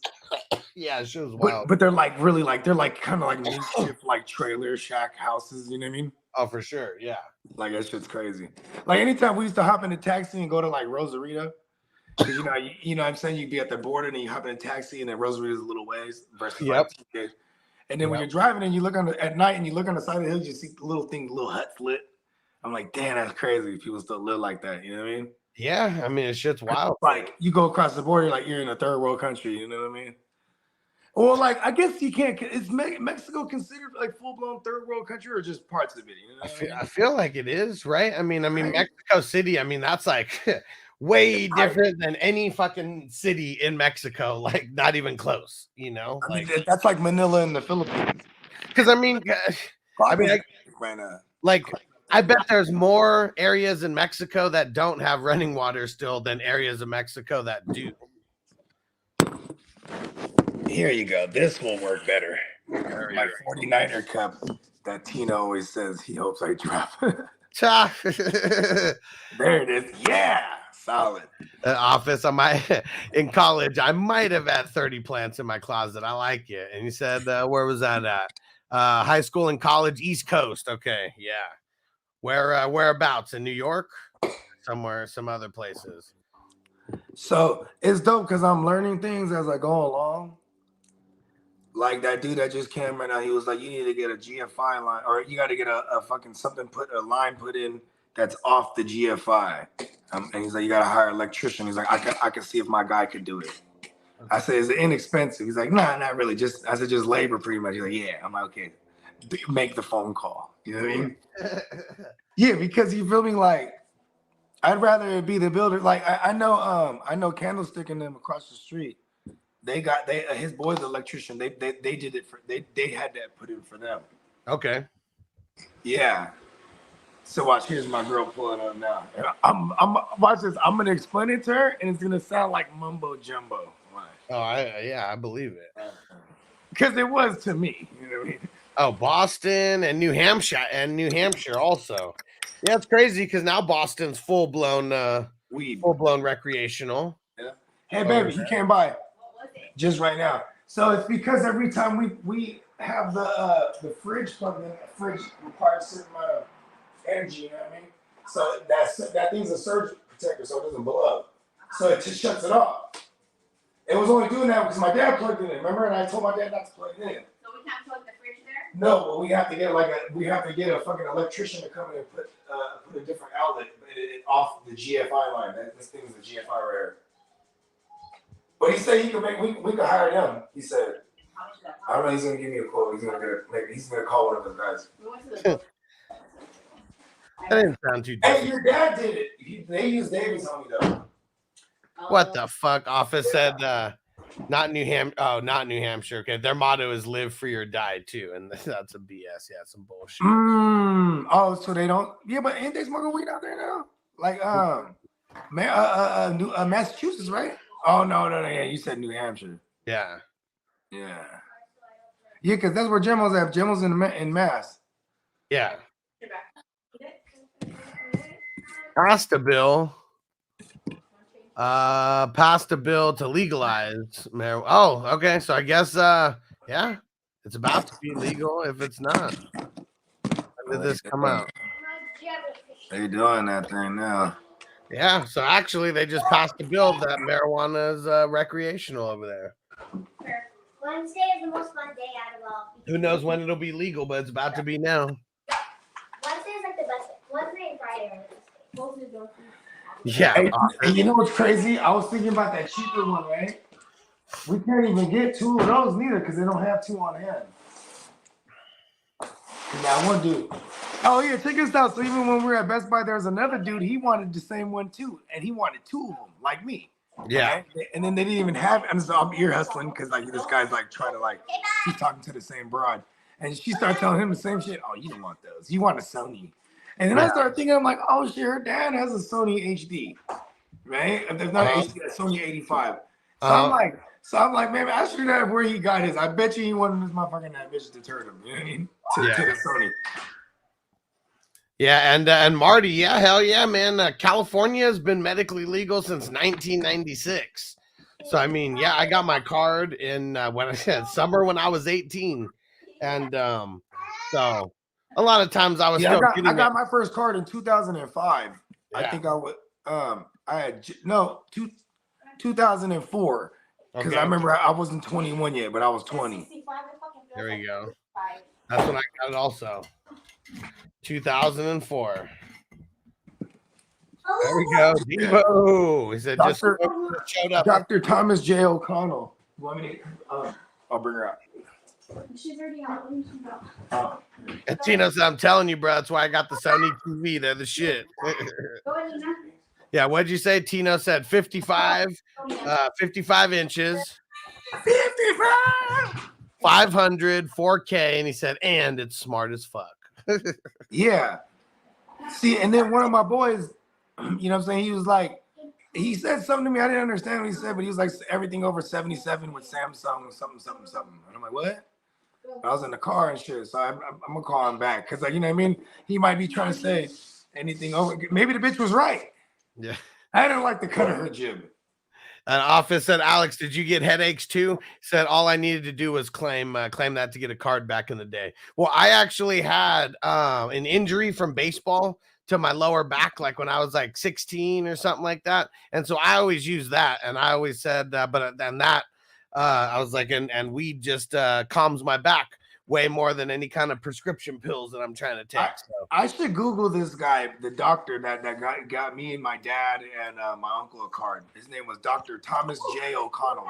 Speaker 3: Yeah, it was wild.
Speaker 5: But they're like really like they're like kind of like makeshift like trailer shack houses, you know what I mean?
Speaker 3: Oh, for sure, yeah.
Speaker 5: Like that shit's crazy. Like anytime we used to hop in a taxi and go to like Rosarito, because you know what I'm saying, you'd be at the border and then you hop in a taxi and then Rosarito's a little ways versus like TK. And then when you're driving and you look at night and you look on the side of the hill, you see the little huts lit. I'm like, damn, that's crazy. People still live like that, you know what I mean?
Speaker 3: Yeah, I mean, shit's wild.
Speaker 5: Like you go across the border, like you're in a third world country, you know what I mean? Well, like I guess you can't. Is Mexico considered like full blown third world country or just parts of it? You know
Speaker 3: I feel like it is, right? I mean, Mexico City. I mean, that's like way different than any fucking city in Mexico. Like, not even close. You know,
Speaker 5: I mean, that's like Manila in the Philippines.
Speaker 3: Because like I bet there's more areas in Mexico that don't have running water still than areas of Mexico that do.
Speaker 5: Here you go. This will work better. My 49er cup that Tina always says he hopes I drop.
Speaker 3: Cha.
Speaker 5: There it is. Yeah, solid.
Speaker 3: Office, in college, I might have had 30 plants in my closet. I like it. And he said, where was that at? High school and college, East Coast. Okay, yeah. Whereabouts? In New York? Somewhere, some other places.
Speaker 5: So it's dope because I'm learning things as I go along. Like that dude that just came right now, he was like, you need to get a GFI line, or you got to get a fucking a line put in that's off the GFI. And he's like, you got to hire an electrician. He's like, I can see if my guy could do it. I said, is it inexpensive? He's like, nah, not really. Just labor pretty much. He's like, yeah. I'm like, okay, make the phone call. You know what I mean? Yeah, because you feel me? Like, I'd rather it be the builder. Like, I know Candlestick and them across the street. His boy's an electrician. They did it for they had that put in for them.
Speaker 3: Okay.
Speaker 5: Yeah. So watch, here's my girl pulling up now. I'm watch this. I'm gonna explain it to her, and it's gonna sound like mumbo jumbo.
Speaker 3: Oh, I believe it.
Speaker 5: Because it was to me. You know what I mean?
Speaker 3: Oh, Boston and New Hampshire also. Yeah, it's crazy because now Boston's full blown
Speaker 5: weed,
Speaker 3: full blown recreational.
Speaker 5: Yeah. Hey baby, you came by just right now. So it's because every time we have the fridge plugged in, the fridge requires a certain amount of energy, you know what I mean? So that thing's a surge protector so it doesn't blow up. So it just shuts it off. It was only doing that because my dad plugged it in, remember? And I told my dad not to plug it in. So we can't plug the fridge there? No, but we have to get a fucking electrician to come in and put a different outlet off the GFI line. This thing is a GFI right here. But he said we could hire them. He said, I don't know, he's gonna give me a quote. He's gonna call one of those guys.
Speaker 3: That didn't sound too
Speaker 5: different. Hey, your dad did it. They used David's on me though.
Speaker 3: What the fuck? Office said not New Hampshire. Okay, their motto is "Live free or die" too, and that's a BS. Yeah, some bullshit.
Speaker 5: Oh, so they don't? Yeah, but ain't they smoking weed out there now? Like Massachusetts, right? Oh no, yeah, you said New Hampshire.
Speaker 3: Yeah,
Speaker 5: because that's where Gemmo's at. Gemmo's in Mass.
Speaker 3: Yeah. Passed a bill to legalize marijuana. Oh, okay. So I guess yeah, it's about to be legal if it's not. When did this come out?
Speaker 5: They're doing that thing now.
Speaker 3: Yeah, so actually they just passed a bill that marijuana is recreational over there.
Speaker 6: Wednesday is the most fun day out of all.
Speaker 3: Who knows when it'll be legal, but it's about to be now.
Speaker 6: Wednesday is like the best. Wednesday and Friday are the best.
Speaker 3: Yeah.
Speaker 5: And you know what's crazy? I was thinking about that cheaper one, right? We can't even get two of those neither because they don't have two on hand. That one dude. Oh yeah, check this out. So even when we were at Best Buy, there was another dude. He wanted the same one too, and he wanted two of them, like me.
Speaker 3: Yeah.
Speaker 5: Right? And then they didn't even have. And so I'm ear hustling because like this guy's like trying to like he's talking to the same broad, and she started telling him the same shit. Oh, you don't want those. You want a Sony. And then I started thinking, I'm like, oh shit, her dad has a Sony HD, right? If there's not HD, a Sony 85. So I'm like, man, ask your dad where he got his. I bet you he wanted this motherfucking that bitch to turn him. You know what I mean? To the Sony.
Speaker 3: Yeah, and Marty, yeah, hell yeah, man. California has been medically legal since 1996. So I mean, yeah, I got my card in when I said summer when I was 18, and so a lot of times I was still
Speaker 5: I got my first card in 2005. Yeah. I think I would I had 2004 because I remember I wasn't 21 yet, but I was 20.
Speaker 3: There we go. That's when I got it also. 2004. There we go. Devo. He said just showed up.
Speaker 5: Dr. Thomas J. O'Connell. You want me to, I'll bring her out.
Speaker 6: She's already out.
Speaker 3: And Tino said, I'm telling you, bro, that's why I got the Sony TV. They're the shit. Yeah, what'd you say? Tino said 55 inches.
Speaker 5: 55!
Speaker 3: 500, 4K, and he said, and it's smart as fuck.
Speaker 5: Yeah. See, and then one of my boys, you know what I'm saying? He was like, he said something to me. I didn't understand what he said, but he was like, everything over 77 with Samsung, something. And I'm like, what? I was in the car and shit, so I'm gonna call him back because, like, you know what I mean? He might be trying to say anything over. Maybe the bitch was right.
Speaker 3: Yeah.
Speaker 5: I didn't like the cut of her jib.
Speaker 3: An office said, Alex, did you get headaches too? Said all I needed to do was claim that to get a card back in the day. Well, I actually had an injury from baseball to my lower back, like when I was like 16 or something like that. And so I always use that. And I always said, but then that I was like, and weed just calms my back way more than any kind of prescription pills that I'm trying to take.
Speaker 5: I should Google this guy, the doctor that got me and my dad and my uncle a card. His name was Dr. Thomas J. O'Connell.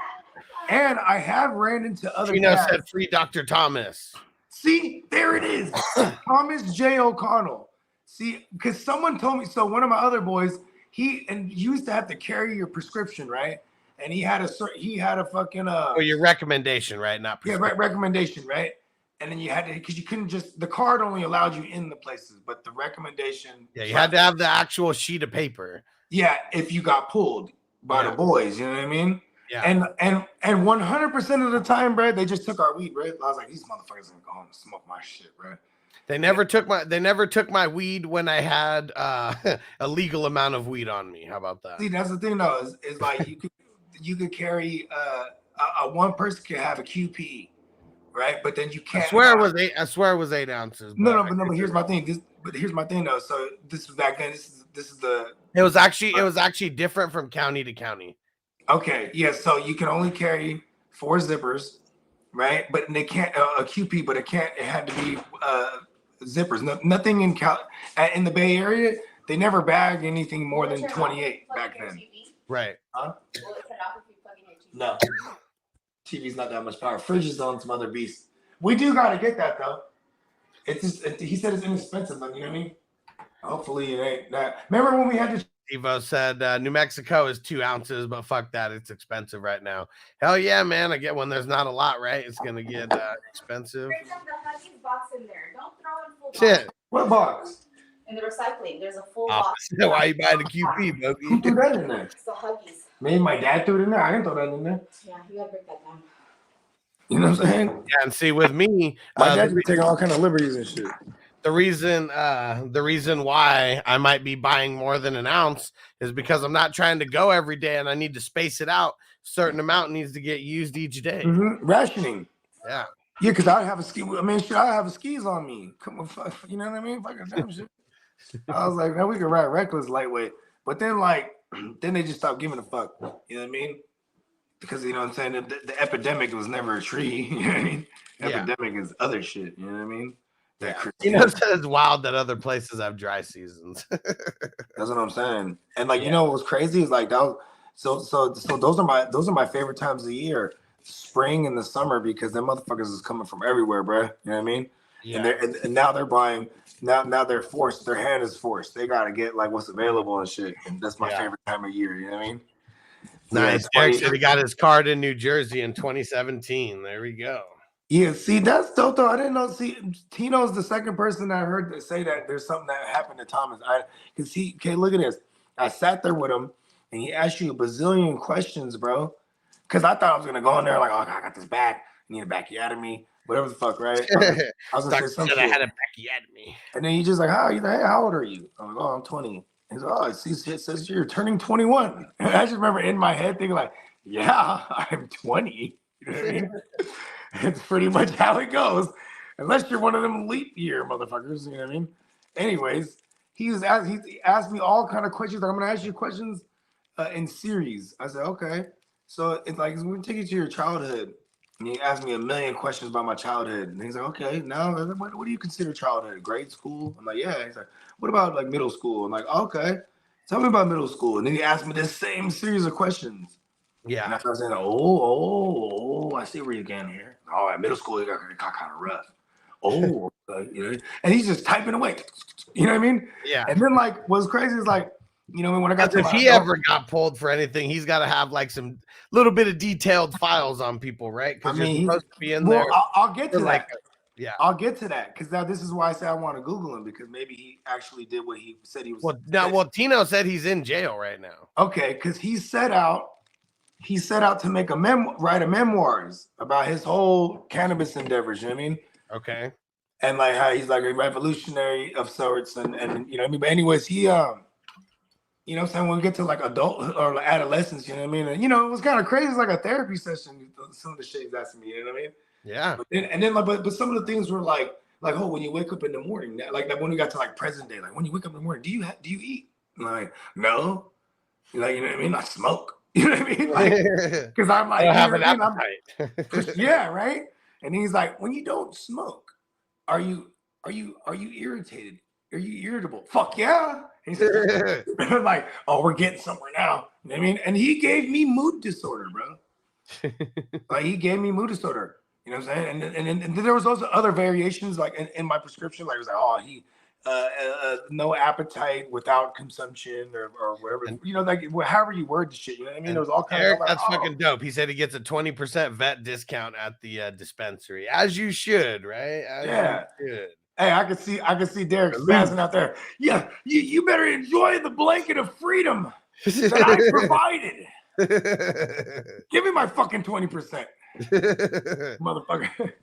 Speaker 5: And I have ran into other guys.
Speaker 3: Said free Dr. Thomas.
Speaker 5: See, there it is. Thomas J. O'Connell. See, because someone told me, so one of my other boys, you used to have to carry your prescription, right? And he had a fucking
Speaker 3: or your recommendation, right? Not prescription.
Speaker 5: recommendation, right? And then you had to, because you couldn't just, the card only allowed you in the places, but the recommendation.
Speaker 3: Yeah, you had to have the actual sheet of paper.
Speaker 5: Yeah, if you got pulled by the boys, you know what I mean?
Speaker 3: Yeah.
Speaker 5: And 100% of the time, bro, they just took our weed, bro. I was like, these motherfuckers gonna go home and smoke my shit, bro.
Speaker 3: They never took my weed when I had a legal amount of weed on me. How about that?
Speaker 5: See, that's the thing though, is like you could carry one person could have a QP. Right, but then you can't.
Speaker 3: I swear it was 8 ounces.
Speaker 5: No, but here's my thing. Here's my thing though. So this was back then. This is the.
Speaker 3: It was actually different from county to county.
Speaker 5: Okay, yeah. So you can only carry 4 zippers, right? But they can't a QP, but it had to be zippers. No, nothing in the Bay Area. They never bagged anything more than 28 back then.
Speaker 3: Right.
Speaker 5: Huh? No. TV's not that much power. Fridge is on some other beast. We do gotta get that though. It's just, he said it's inexpensive, but you know what I mean? Hopefully it ain't that. Remember when we had to
Speaker 3: Evo said New Mexico is 2 ounces, but fuck that, it's expensive right now. Hell yeah, man. I get when there's not a lot, right? It's gonna get expensive.
Speaker 7: Bring them the Huggies box in there. Don't throw in full
Speaker 3: Shit.
Speaker 7: box.
Speaker 5: what box?
Speaker 7: In the recycling, there's a full
Speaker 3: Oh,
Speaker 7: box.
Speaker 3: why you buying the QP,
Speaker 5: Who
Speaker 3: Bogey?
Speaker 5: threw that in there?
Speaker 7: It's the Huggies.
Speaker 5: Maybe my dad threw it in there. I didn't throw that in there.
Speaker 7: Yeah, you gotta break that down.
Speaker 5: You know what I'm saying?
Speaker 3: Yeah, and see with me,
Speaker 5: My dad be taking all kind of liberties and shit.
Speaker 3: the reason why I might be buying more than an ounce is because I'm not trying to go every day and I need to space it out. Certain amount needs to get used each day.
Speaker 5: Rationing.
Speaker 3: Yeah.
Speaker 5: Yeah, because I have a ski. I mean, shit, I have a skis on me. Come on, you know what I mean? Fucking damn shit. I was like, now we can ride reckless lightweight. But then, like, then they just stopped giving a fuck. You know what I mean? Because, you know what I'm saying? The epidemic was never a tree. You know what I mean? Epidemic is other shit. You know what I mean?
Speaker 3: You know, it's wild that other places have dry seasons.
Speaker 5: That's what I'm saying. And like, you know, what's crazy is like that. So those are my favorite times of the year, spring and the summer, because them motherfuckers is coming from everywhere, bro. You know what I mean? Yeah. And now they're buying. Now they're forced. Their hand is forced. They gotta get like what's available and shit. And that's my favorite time of year. You know what I mean?
Speaker 3: Nice. Derek said he got his card in New Jersey in 2017. There we go.
Speaker 5: Yeah, see, that's dope though. I didn't know. See, Tino's the second person I heard that say that there's something that happened to Thomas. Okay, look at this. I sat there with him and he asked you a bazillion questions, bro. Because I thought I was gonna go in there like, oh, I got this back. I need a backiotomy, whatever the fuck, right? I was gonna say something.
Speaker 3: I had a backiotomy.
Speaker 5: And then he just like, hey, how old are you? I'm like, oh, I'm 20. He's like, oh, it says you're turning 21. And I just remember in my head thinking like, yeah, I'm 20. You know what I mean? It's pretty much how it goes, unless you're one of them leap year motherfuckers. You know what I mean? Anyways, he asked me all kind of questions. Like, I'm gonna ask you questions in series. I said, okay. So it's like, we're gonna take you to your childhood. And he asked me a million questions about my childhood. And he's like, okay, now what do you consider childhood? Grade school? I'm like, yeah. He's like, what about like middle school? I'm like, okay, tell me about middle school. And then he asked me this same series of questions.
Speaker 3: Yeah.
Speaker 5: And after I was saying, oh, I see where you're getting here. All right, middle school, it got kind of rough. Oh, you know, and he's just typing away. You know what I mean?
Speaker 3: Yeah.
Speaker 5: And then like, what's crazy is like, you know, when I got to
Speaker 3: if he ever got pulled for anything, he's got to have like some little bit of detailed files on people, right? Because you're supposed to be in there.
Speaker 5: I'll get to that.
Speaker 3: Yeah.
Speaker 5: I'll get to that because now this is why I say I want to Google him because maybe he actually did what he said he was.
Speaker 3: Well, Tino said he's in jail right now.
Speaker 5: Okay, because he set out to make write a memoirs about his whole cannabis endeavors. You know what I mean?
Speaker 3: Okay.
Speaker 5: And like how he's like a revolutionary of sorts, and you know what I mean. But anyways, he you know what I'm saying, when we get to like adult or like adolescence, you know what I mean. And, you know, it was kind of crazy. It's like a therapy session. Some of the shit he's asking me, you know what I mean?
Speaker 3: Yeah.
Speaker 5: But some of the things were like oh, when you wake up in the morning, like when we got to like present day, like when you wake up in the morning, do you eat? I'm like, no. Like, you know what I mean? I smoke. You know what I mean? Like, because I'm like,
Speaker 3: I have an appetite.
Speaker 5: Yeah, right. And he's like, when you don't smoke, are you irritated? Are you irritable? Fuck yeah. And he said, like, oh, we're getting somewhere now. You know what I mean? And he gave me mood disorder, bro. Like he gave me mood disorder. You know what I'm saying? And then there was also other variations, like in my prescription, like it was like, oh, he no appetite without consumption or whatever. And, you know, like however you word the shit. You know what I mean? There was all kinds
Speaker 3: Eric,
Speaker 5: of
Speaker 3: that's fucking dope. He said he gets a 20% vet discount at the dispensary, as you should, right?
Speaker 5: As you should. Hey, I can see Derek spazzing out there. Yeah, you better enjoy the blanket of freedom that I provided. Give me my fucking 20%. Motherfucker.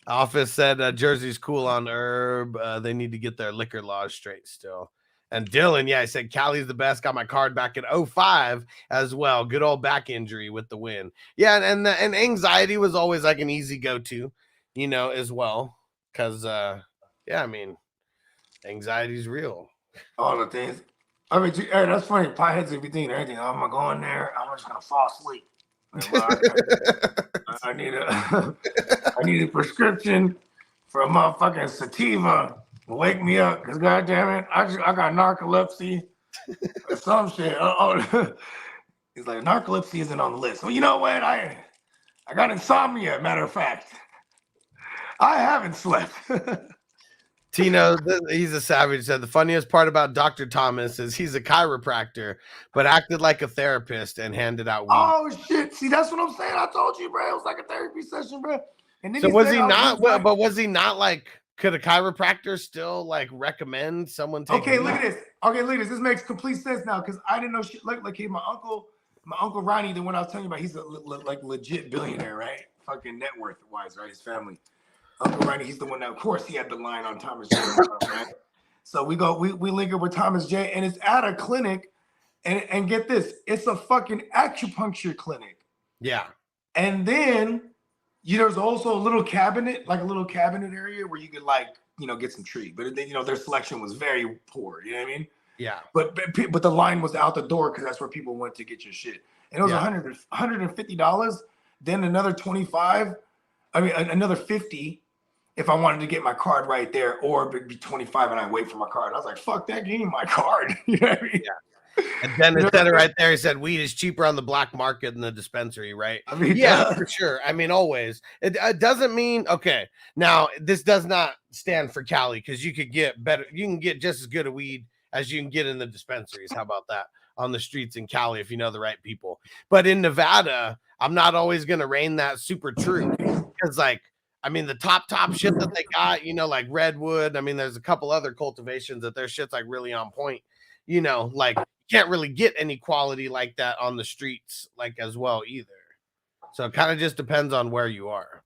Speaker 3: Office said Jersey's cool on herb. They need to get their liquor laws straight still. And Dylan, yeah, I said Cali's the best. Got my card back in 05 as well. Good old back injury with the win. Yeah, and anxiety was always like an easy go-to, you know, as well. Because, yeah, I mean, anxiety's real.
Speaker 5: All the things. I mean, hey, that's funny. Potheads be thinking everything. I'm going to go in there. I'm just going to fall asleep. I need a prescription for a motherfucking sativa to wake me up because goddamn it, I got narcolepsy or some shit. He's like, narcolepsy isn't on the list. Well, you know what? I got insomnia. Matter of fact, I haven't slept.
Speaker 3: Tino, he's a savage, said the funniest part about Dr. Thomas is he's a chiropractor, but acted like a therapist and handed out weed.
Speaker 5: Oh, shit. See, that's what I'm saying. I told you, bro. It was like a therapy session, bro. And then
Speaker 3: so was he not, but was he not like, could a chiropractor still like recommend someone take
Speaker 5: Okay, look at this. Okay, look at this. This makes complete sense now because I didn't know shit. Like my uncle Ronnie, the one I was telling you about, he's a like legit billionaire, right? Fucking net worth wise, right? His family. Uncle Ronnie, he's the one that, of course, he had the line on Thomas J. Right? So we link up with Thomas J. and it's at a clinic, and get this, it's a fucking acupuncture clinic.
Speaker 3: Yeah.
Speaker 5: And then there's also a little cabinet area where you could like, you know, get some treat. But then, you know, their selection was very poor. You know what I mean?
Speaker 3: Yeah.
Speaker 5: But the line was out the door because that's where people went to get your shit. And it was $150. Then another 25. I mean, another 50. If I wanted to get my card right there, or it'd be 25 and I wait for my card. I was like, fuck that, give me my card. You know what I mean?
Speaker 3: Yeah. And then it said it right there. He said weed is cheaper on the black market than the dispensary, right? I mean, yeah, for sure. I mean, always. It doesn't mean, okay, now this does not stand for Cali because you could get better, you can get just as good a weed as you can get in the dispensaries. How about that? On the streets in Cali, if you know the right people. But in Nevada, I'm not always going to reign that super true because, like, I mean, the top shit that they got, you know, like Redwood. I mean, there's a couple other cultivations that their shit's like really on point, you know, like you can't really get any quality like that on the streets, like as well either. So it kind of just depends on where you are.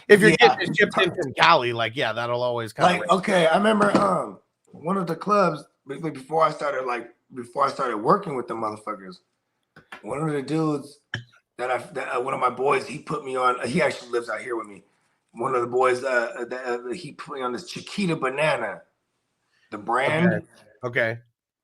Speaker 3: If you're getting it shipped in from Cali, like, yeah, that'll always kind of
Speaker 5: like, okay. I remember one of the clubs before I started working with the motherfuckers, one of the dudes that one of my boys, he put me on, he actually lives out here with me. One of the boys, he put me on this Chiquita banana, the brand.
Speaker 3: Okay.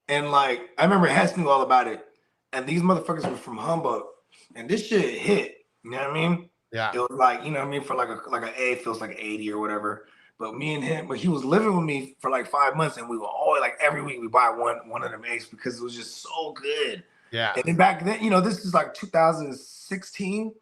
Speaker 5: And like, I remember asking all about it. And these motherfuckers were from Humboldt. And this shit hit. You know what I mean?
Speaker 3: Yeah.
Speaker 5: It was like, you know what I mean? For like an A, it feels like 80 or whatever. But me and him, but he was living with me for like 5 months. And we were always like, every week we buy one of them A's because it was just so good.
Speaker 3: Yeah.
Speaker 5: And then back then, you know, this is like 2016.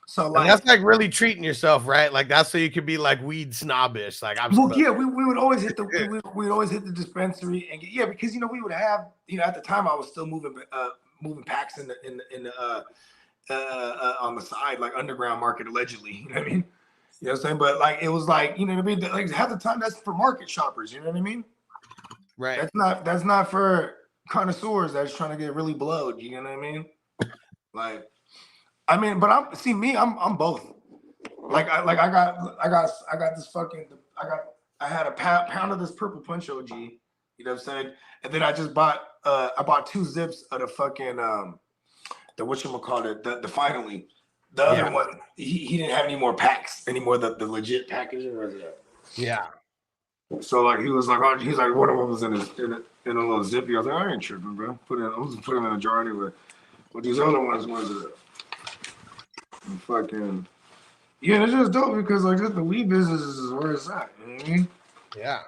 Speaker 5: So like,
Speaker 3: and that's like really treating yourself, right? Like that's so you could be like weed snobbish. Like
Speaker 5: we would always hit the dispensary and because you know we would have, you know, at the time I was still moving packs on the side, like underground market allegedly, you know what I mean? You know what I'm saying? But like it was like, you know what I mean? Like half the time that's for market shoppers, you know what I mean?
Speaker 3: Right.
Speaker 5: That's not for connoisseurs that's trying to get really blowed, you know what I mean? Like I mean, but I'm both. Like I got this fucking I had a pound of this purple punch OG, you know what I'm saying? And then I just bought I bought 2 zips of the fucking the whatchamacallit, the finally. The other one, he didn't have any more packs anymore, the legit packaging.
Speaker 3: Yeah.
Speaker 5: So like he was like, oh, he's like, one of them was in a little zippy. I was like, I ain't tripping, bro. I'm just putting them in a jar anyway. But these other ones was fucking it's just dope because like just the weed business is where it's at. You know what I mean?
Speaker 3: Yeah.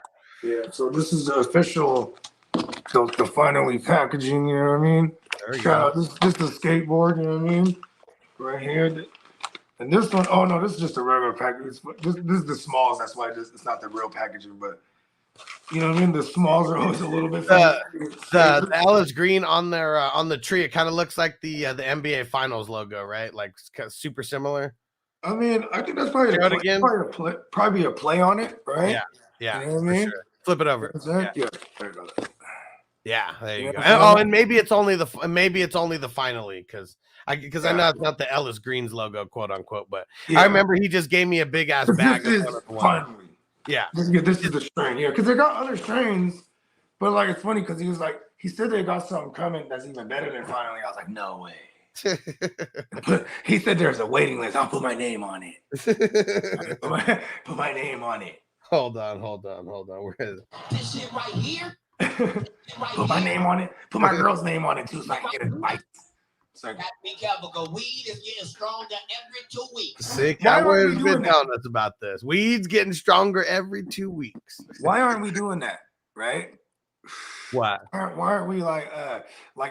Speaker 5: Yeah. So this is the official, the finally packaging. You know what I mean?
Speaker 3: There you
Speaker 5: Shout
Speaker 3: go.
Speaker 5: out this the skateboard. You know what I mean? Right here. And this one, oh no, this is just a regular package. This is the smalls. That's why it's not the real packaging. But you know what I mean? The smalls are always a little bit.
Speaker 3: The Alice Green on their on the tree. It kind of looks like the NBA Finals logo, right? Like super similar.
Speaker 5: I mean, I think that's probably probably a play on it, right?
Speaker 3: Yeah, yeah.
Speaker 5: You know what I mean?
Speaker 3: Sure. Flip it over.
Speaker 5: Yeah, there you go.
Speaker 3: Yeah, there you go. Oh, and maybe it's only the finally because I know it's not the Ellis Greens logo, quote unquote, but I remember he just gave me a big ass bag.
Speaker 5: This is finally. Yeah, this is the strain. Yeah, because they got other strains, but like it's funny because he said they got something coming that's even better than finally. I was like, no way. He said there's a waiting list. I'll put my name on it. Put my name on it.
Speaker 3: Hold on. Where is it?
Speaker 8: This shit right here.
Speaker 5: Put my name on it. Put my girl's name on it too, so I can get it right.
Speaker 8: Got to be careful because weed is getting stronger every 2 weeks.
Speaker 3: See, Cowboy has been telling us about this. Weed's getting stronger every 2 weeks.
Speaker 5: Why aren't we doing that? Right?
Speaker 3: What?
Speaker 5: Why aren't we like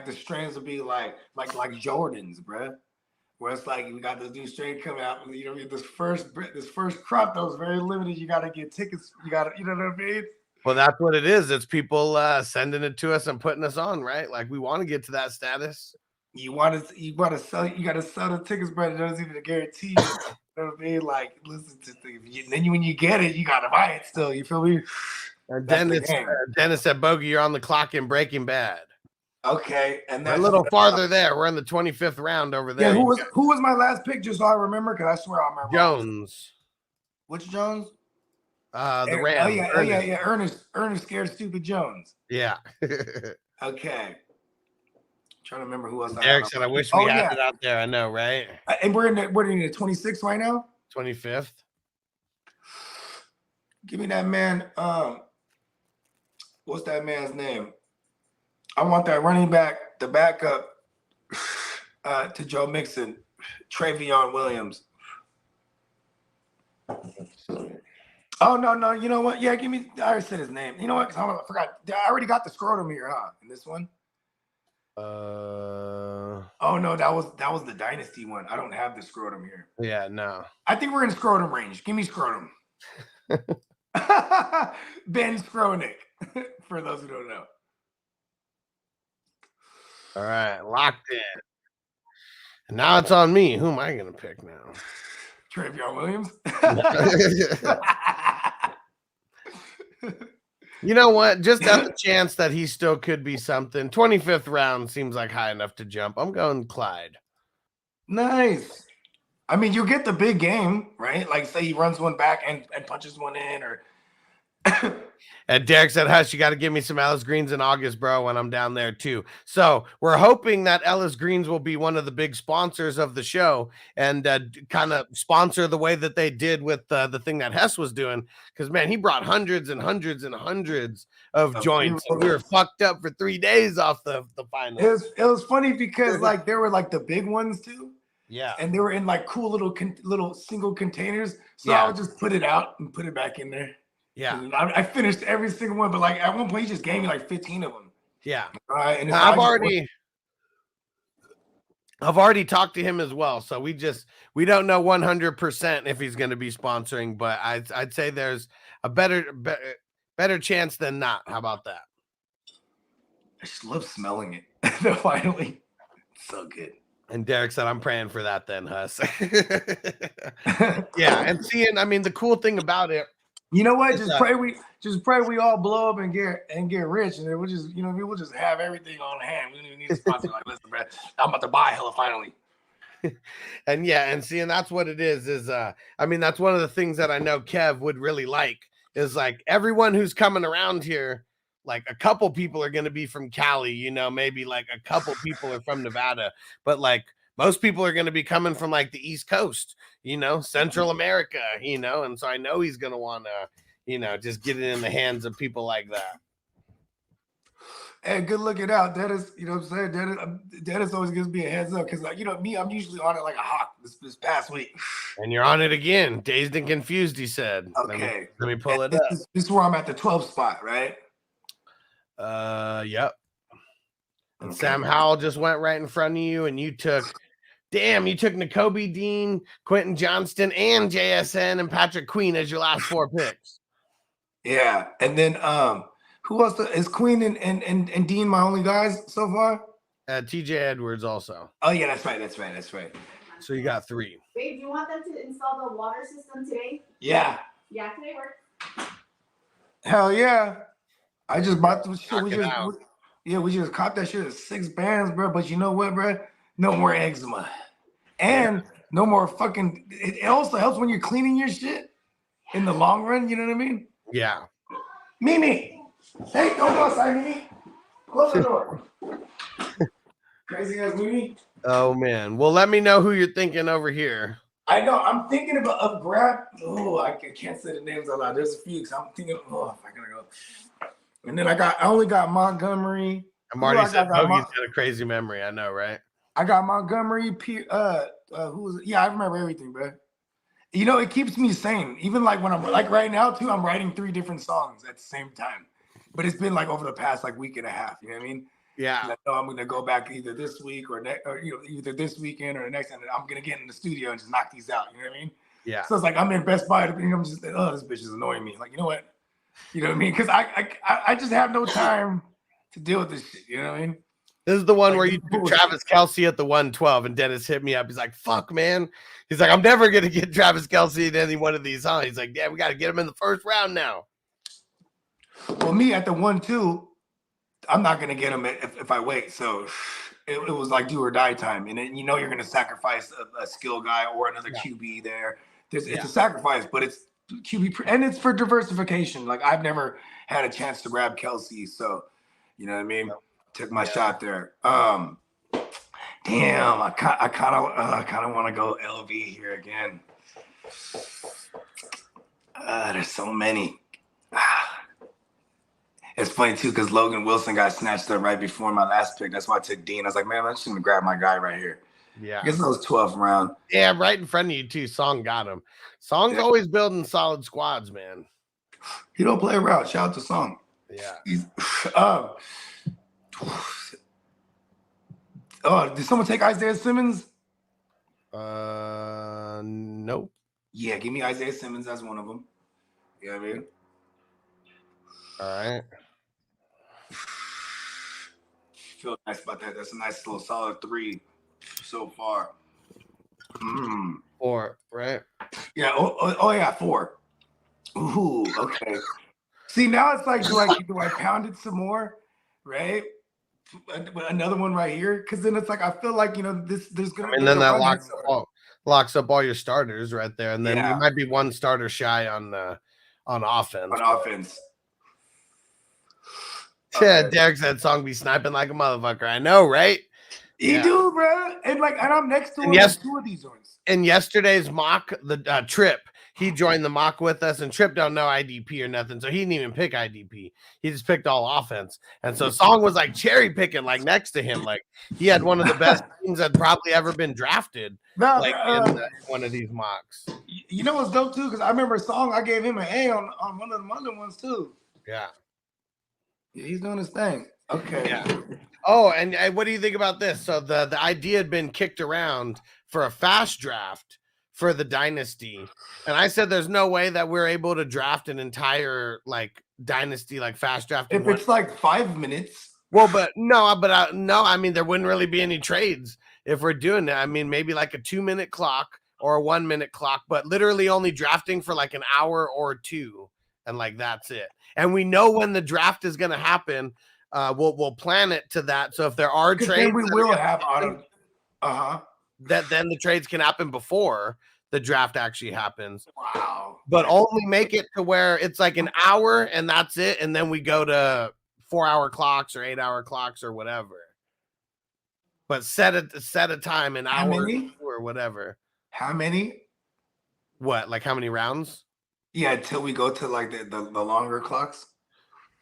Speaker 5: the strains would be like Jordans, bruh? Where it's like we got this new strain coming out, you know, this first crop that was very limited. You got to get tickets. You know what I mean?
Speaker 3: Well, that's what it is. It's people sending it to us and putting us on, right? Like we want to get to that status.
Speaker 5: You got to sell the tickets, but it doesn't even guarantee. You know what I mean? Like, listen to things. Then when you get it, you got to buy it still. You feel me?
Speaker 3: Dennis said, Bogey, you're on the clock in Breaking Bad.
Speaker 5: Okay, and that's
Speaker 3: a little farther there. We're in the 25th round over there.
Speaker 5: Yeah, who was my last pick? Just so I remember, because I swear I remember.
Speaker 3: Jones.
Speaker 5: Which Jones?
Speaker 3: The Rams.
Speaker 5: Yeah. Ernest Scared Stupid Jones.
Speaker 3: Yeah.
Speaker 5: Okay. Trying to remember who else.
Speaker 3: Eric said, I wish we had it out there. I know, right?
Speaker 5: And we're in the 26th right now?
Speaker 3: 25th.
Speaker 5: Give me that man. What's that man's name? I want that running back, the backup to Joe Mixon, Travion Williams. Oh, no. You know what? Yeah, give me. I already said his name. You know what? I forgot. I already got the scrotum here, huh? In this one. Oh no, that was the dynasty one. I don't have the scrotum here.
Speaker 3: Yeah, no.
Speaker 5: I think we're in scrotum range. Give me scrotum. Ben Skronik, for those who don't know.
Speaker 3: All right, locked in. And now it's on me. Who am I gonna pick now?
Speaker 5: Travion Williams.
Speaker 3: You know what? Just at the chance that he still could be something. 25th round seems like high enough to jump. I'm going Clyde.
Speaker 5: Nice. I mean, you get the big game, right? Like, say he runs one back and punches one in, or.
Speaker 3: And Derek said, Hush, you got to give me some Ellis Greens in August, bro, when I'm down there too. So we're hoping that Ellis Greens will be one of the big sponsors of the show and kind of sponsor the way that they did with the thing that Hess was doing. Because, man, he brought hundreds and hundreds and hundreds of joints. And we were fucked up for 3 days off the final.
Speaker 5: It was funny because, like, there were, like, the big ones too.
Speaker 3: Yeah.
Speaker 5: And they were in, like, cool little single containers. So I would just put it out and put it back in there.
Speaker 3: Yeah,
Speaker 5: I finished every single one, but like at one point, he just gave me like 15 of them.
Speaker 3: Yeah,
Speaker 5: and
Speaker 3: I've already talked to him as well, so we don't know 100% if he's going to be sponsoring, but I'd say there's a better chance than not. How about that?
Speaker 5: I just love smelling it. Finally, it's so good.
Speaker 3: And Derek said, I'm praying for that then, Huss. Yeah, and seeing, I mean, the cool thing about it.
Speaker 5: You know what? Just pray we all blow up and get rich, and then we'll just, we'll just have everything on hand. We don't even need a sponsor. Like, listen, bro, I'm about to buy hella finally.
Speaker 3: And yeah, and seeing that's what it is I mean, that's one of the things that I know Kev would really like is like everyone who's coming around here, like a couple people are going to be from Cali, maybe like a couple people are from Nevada, but like most people are going to be coming from like the East Coast, Central America, and so I know he's going to want to, just get it in the hands of people like that.
Speaker 5: Hey, good looking out. That is, you know what I'm saying? That is always gives me a heads up because, like, me, I'm usually on it like a hawk this past week.
Speaker 3: And you're on it again. Dazed and confused, he said.
Speaker 5: Okay.
Speaker 3: Let me pull it up.
Speaker 5: This is where I'm at the 12th spot, right?
Speaker 3: Yep. And okay. Sam Howell just went right in front of you, and you took N'Kobe Dean, Quentin Johnston, and JSN and Patrick Queen as your last 4 picks.
Speaker 5: Yeah. And then who else is Queen and Dean my only guys so far?
Speaker 3: TJ Edwards also.
Speaker 5: Oh yeah, that's right.
Speaker 3: So you got 3.
Speaker 7: Babe, do you want them to install the water system today?
Speaker 5: Yeah.
Speaker 7: Yeah, today works.
Speaker 5: Hell yeah. I just bought the shit. We just caught that shit at 6 bands, bro. But you know what, bro? No more eczema. And no more fucking it also helps when you're cleaning your shit in the long run, you know what I mean?
Speaker 3: Yeah.
Speaker 5: Mimi. Hey, don't go outside, Mimi. Close the door. Crazy ass Mimi.
Speaker 3: Oh man. Well, let me know who you're thinking over here.
Speaker 5: I know. I'm thinking of grab. Oh, I can't say the names out loud. There's a few. I'm thinking. Oh, if I gotta go. And then I only got Montgomery.
Speaker 3: And Marty said Bogey's got a crazy memory. I know, right?
Speaker 5: I got Montgomery. Who was it? Yeah, I remember everything, bro. It keeps me sane. Even like when I'm like right now too, I'm writing 3 different songs at the same time. But it's been like over the past like week and a half. You know what I mean?
Speaker 3: Yeah.
Speaker 5: I know I'm gonna go back either this week or either this weekend or the next, and I'm gonna get in the studio and just knock these out. You know what I mean?
Speaker 3: Yeah.
Speaker 5: So it's like I'm in Best Buy. I'm just this bitch is annoying me. Like, you know what? You know what I mean? Because I just have no time to deal with this shit. You know what I mean?
Speaker 3: This is the one where you took Travis Kelce at the 112, and Dennis hit me up. He's like, "Fuck, man." He's like, "I'm never gonna get Travis Kelce in any one of these, huh?" He's like, "Yeah, we got to get him in the first round now."
Speaker 5: Well, me at the 1-2, I'm not gonna get him if I wait. So it was like do or die time, and then you're gonna sacrifice a skill guy or another QB there. It's a sacrifice, but it's QB and it's for diversification. Like I've never had a chance to grab Kelce, so you know what I mean. Took my shot there. Damn, I kind of want to go LV here again. There's so many. It's funny too because Logan Wilson got snatched up right before my last pick. That's why I took Dean. I was like, man, I'm just gonna grab my guy right here.
Speaker 3: Yeah,
Speaker 5: I guess it was 12th round.
Speaker 3: Yeah, right in front of you too. Song got him. Song's always building solid squads, man.
Speaker 5: He don't play around. Shout out to Song.
Speaker 3: Yeah.
Speaker 5: Did someone take Isaiah Simmons?
Speaker 3: Nope.
Speaker 5: Yeah, give me Isaiah Simmons as one of them. You know what I mean?
Speaker 3: All right.
Speaker 5: Feel nice about that. That's a nice little solid 3 so far.
Speaker 3: 4, right?
Speaker 5: Yeah. Oh yeah, 4. Ooh, okay. See, now it's like, do I pound it some more, right? Another one right here, because then it's like I feel like there's gonna.
Speaker 3: And then that locks up all your starters right there, and then you might be one starter shy on offense.
Speaker 5: On offense.
Speaker 3: Yeah, Derek said Song be sniping like a motherfucker. I know, right?
Speaker 5: You do, bro. And I'm next to him. Yes, 2 of these ones.
Speaker 3: In yesterday's mock, the Trip, he joined the mock with us, and Trip don't know IDP or nothing, so he didn't even pick IDP. He just picked all offense. And so Song was like cherry picking, like next to him, like he had one of the best teams that probably ever been drafted, in one of these mocks.
Speaker 5: You know what's dope too? Because I remember Song, I gave him an A on one of the other ones too.
Speaker 3: Yeah.
Speaker 5: Yeah, he's doing his thing. Okay.
Speaker 3: Yeah. Oh, and what do you think about this? So the idea had been kicked around for a fast draft for the dynasty, and I said there's no way that we're able to draft an entire dynasty fast draft.
Speaker 5: If it's 5 minutes.
Speaker 3: Well, but no. I mean, there wouldn't really be any trades if we're doing that, I mean, maybe like a 2-minute clock or a 1-minute clock, but literally only drafting for like an hour or two. And like, that's it. And we know when the draft is going to happen. We'll plan it to that. So if there are trades,
Speaker 5: then we will have auto.
Speaker 3: That then the trades can happen before the draft actually happens.
Speaker 5: Wow.
Speaker 3: But only make it to where it's like an hour and that's it. And then we go to 4-hour clocks or 8-hour clocks or whatever. But set a time, an hour or whatever.
Speaker 5: How many?
Speaker 3: What? Like how many rounds?
Speaker 5: Yeah, until we go to like the longer clocks.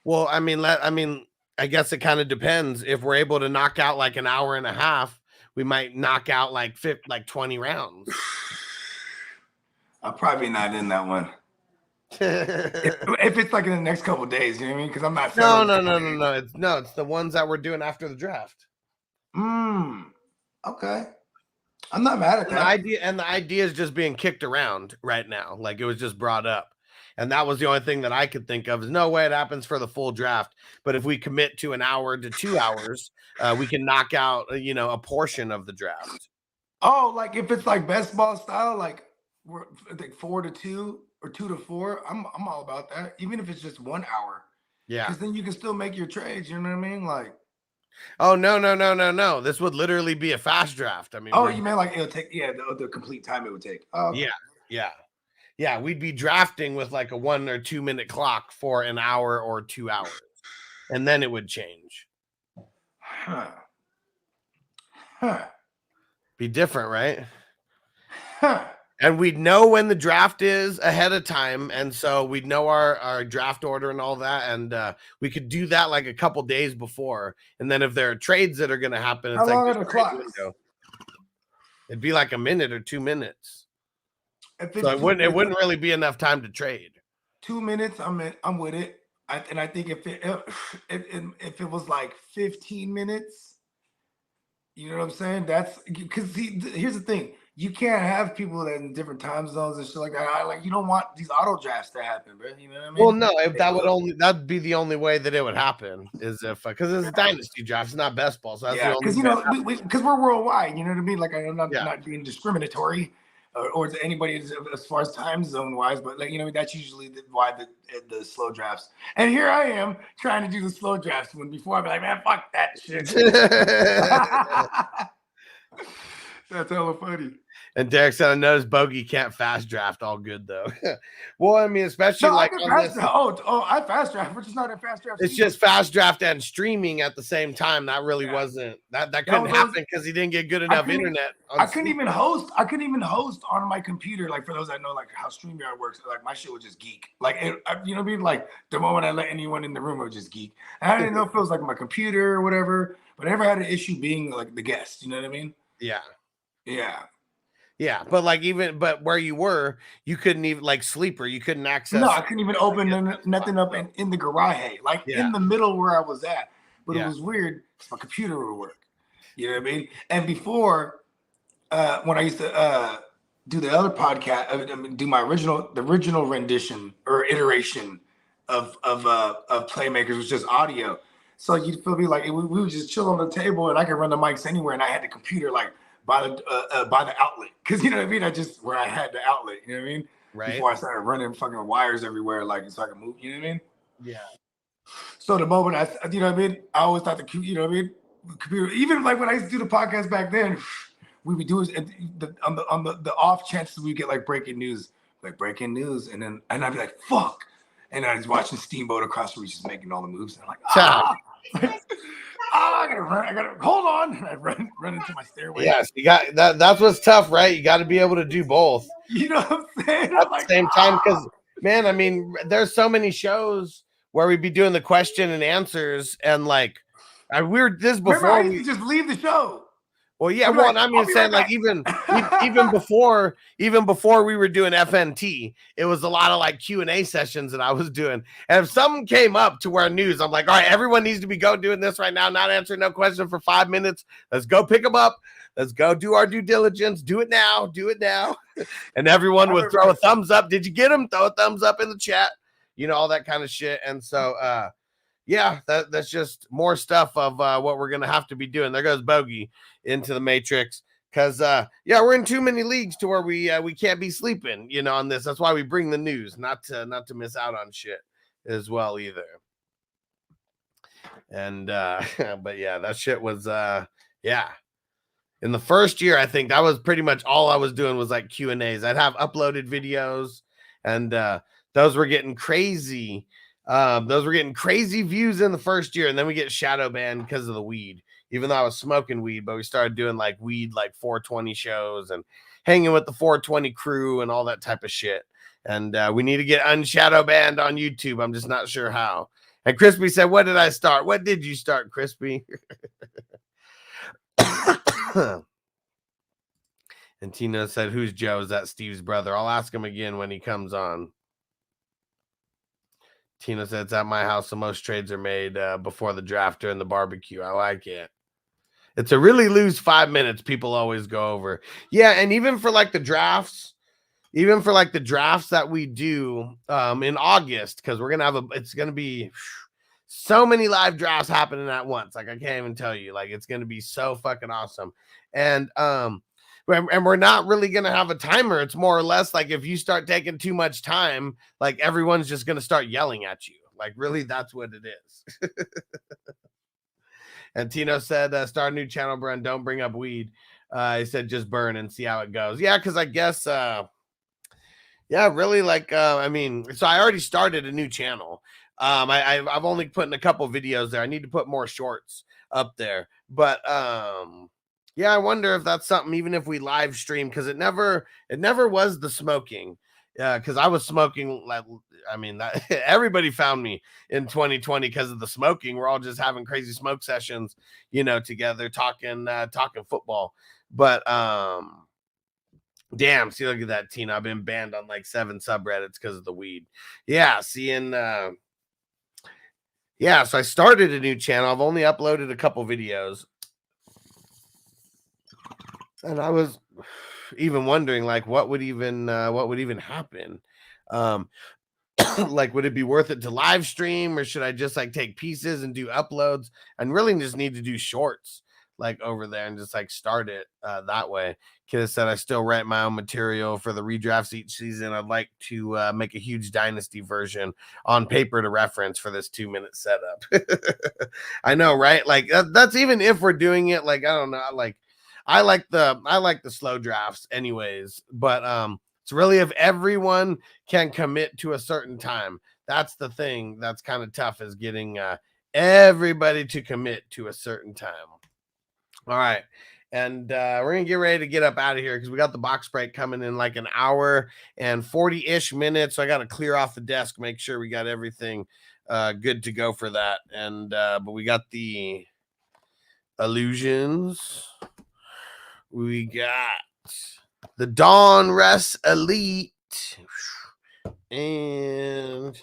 Speaker 3: Well, I mean, I guess it kind of depends. If we're able to knock out like an hour and a half, we might knock out like 20 rounds.
Speaker 5: I'm probably not in that one. if it's like in the next couple of days, you know what I mean? Because I'm not.
Speaker 3: No. It's the ones that we're doing after the draft.
Speaker 5: Okay. I'm not mad at that.
Speaker 3: The idea is just being kicked around right now. Like it was just brought up. And that was the only thing that I could think of is no way it happens for the full draft. But if we commit to an hour to 2 hours, we can knock out, a portion of the draft.
Speaker 5: Oh, like if it's like best ball style, like we're like 4-2 or 2-4, I'm all about that. Even if it's just 1 hour.
Speaker 3: Yeah.
Speaker 5: Because then you can still make your trades. You know what I mean? Like.
Speaker 3: Oh, no. This would literally be a fast draft. I mean.
Speaker 5: Oh, you mean like it'll take, the complete time it would take. Oh, okay.
Speaker 3: Yeah, we'd be drafting with like a 1 or 2 minute clock for an hour or 2 hours. And then it would change. Be different, right? And we'd know when the draft is ahead of time. And so we'd know our draft order and all that. And we could do that like a couple days before. And then if there are trades that are going to happen, it's
Speaker 5: how long
Speaker 3: like
Speaker 5: are the clocks?
Speaker 3: Window. It'd be like a minute or 2 minutes. So it wouldn't really be enough time to trade.
Speaker 5: 2 minutes, I'm with it. I think if it was like 15 minutes, you know what I'm saying? That's because here's the thing. You can't have people that in different time zones and shit like that. You don't want these auto drafts to happen, bro. You know what I mean?
Speaker 3: Well, no, if that'd be the only way that it would happen is if because it's a dynasty draft, it's not best ball. So that's
Speaker 5: because because we're worldwide. You know what I mean? Like I'm not being discriminatory or to anybody as far as time zone wise, but that's usually why the slow drafts. And here I am trying to do the slow drafts when before I'd be like, man, fuck that shit. That's hella funny.
Speaker 3: And Derek said, I noticed Bogey can't fast draft. All good though. Well, I mean, especially
Speaker 5: I fast draft. We're just not a fast draft.
Speaker 3: It's just fast draft and streaming at the same time. That really wasn't that couldn't happen because he didn't get good enough internet.
Speaker 5: I couldn't even host on my computer. Like for those that know like how StreamYard works, like my shit would just geek. Like you know what I mean? Like the moment I let anyone in the room, it would just geek. And I didn't know if it was like my computer or whatever, but I never had an issue being like the guest. You know what I mean?
Speaker 3: Yeah.
Speaker 5: Yeah,
Speaker 3: but but where you were, you couldn't even like sleeper. You couldn't access.
Speaker 5: No, I couldn't even open nothing up in the garage, in the middle where I was at. But it was weird. My computer would work. You know what I mean? And before, when I used to do the other podcast, do my original rendition or iteration of Playmakers was just audio. So you'd feel me like we would just chill on the table, and I could run the mics anywhere, and I had the computer like. By the outlet, because you know what I mean. Where I had the outlet, you know what I mean.
Speaker 3: Right.
Speaker 5: Before I started running fucking wires everywhere, so I could move. You know what I mean.
Speaker 3: Yeah.
Speaker 5: So the moment you know what I mean. I always thought you know what I mean. Computer, even like when I used to do the podcast back then, we would do it on the off chances we get like breaking news, and I'd be like fuck, and I was watching Steamboat across the reach just making all the moves, and I'm like I gotta run. I gotta hold on. And I run into my stairway.
Speaker 3: Yes, you got that. That's what's tough, right? You got to be able to do both.
Speaker 5: You know what I'm saying?
Speaker 3: At the same time, because man, I mean, there's so many shows where we'd be doing the question and answers, and like, we were this before.
Speaker 5: Remember, I used to just leave the show.
Speaker 3: Well, yeah. Well, I mean, saying like even before we were doing FNT, it was a lot of like Q&A sessions that I was doing. And if something came up to where news, I'm like, all right, everyone needs to be doing this right now, not answering no question for 5 minutes. Let's go pick them up. Let's go do our due diligence. Do it now. And everyone would throw a thumbs up. Did you get them? Throw a thumbs up in the chat. You know, all that kind of shit. And so, yeah, that's just more stuff of what we're gonna have to be doing. There goes Bogey into the Matrix. Cause yeah, we're in too many leagues to where we can't be sleeping, on this. That's why we bring the news, not to miss out on shit as well either. And but yeah, that shit was yeah. In the first year, I think that was pretty much all I was doing was like Q&As. I'd have uploaded videos, and those were getting crazy. Those were getting crazy views in the first year, and then we get shadow banned because of the weed. Even though I was smoking weed, but we started doing like weed, like 420 shows and hanging with the 420 crew and all that type of shit. And we need to get unshadow banned on YouTube. I'm just not sure how. And Crispy said, "What did I start? What did you start, Crispy?" And Tina said, "Who's Joe? Is that Steve's brother? I'll ask him again when he comes on." Tina said, "It's at my house. The most trades are made before the draft during the barbecue. I like it. It's a really loose 5 minutes. People always go over." Yeah, and even for like the drafts, that we do in August, because we're gonna have it's gonna be so many live drafts happening at once. Like I can't even tell you. Like it's gonna be so fucking awesome. And we're not really gonna have a timer. It's more or less like if you start taking too much time, like everyone's just gonna start yelling at you. Like really, that's what it is. And Tino said, "Start a new channel, Brun. Don't bring up weed." He said, "Just burn and see how it goes." Yeah, because I guess, yeah, really, like, I mean, so I already started a new channel. I've only put in a couple videos there. I need to put more shorts up there, but yeah, I wonder if that's something. Even if we live stream, because it never was the smoking. Because I was smoking, like, I mean, that everybody found me in 2020 because of the smoking. We're all just having crazy smoke sessions, together talking football. But damn, see, look at that, Tina. I've been banned on like 7 subreddits because of the weed. Yeah, seeing yeah, so I started a new channel. I've only uploaded a couple videos. And I was even wondering, like, what would even happen? Like, would it be worth it to live stream, or should I just like take pieces and do uploads and really just need to do shorts like over there and just like start it that way? Kid said, "I still write my own material for the redrafts each season. I'd like to make a huge dynasty version on paper to reference for this 2-minute setup." I know, right? Like that's even if we're doing it, like, I don't know, like I like the slow drafts anyways, but it's really if everyone can commit to a certain time. That's the thing that's kind of tough, is getting everybody to commit to a certain time. All right. And we're going to get ready to get up out of here because we got the box break coming in like an hour and 40-ish minutes. So I got to clear off the desk, make sure we got everything good to go for that. And but we got the illusions. We got the Dawn Rest Elite and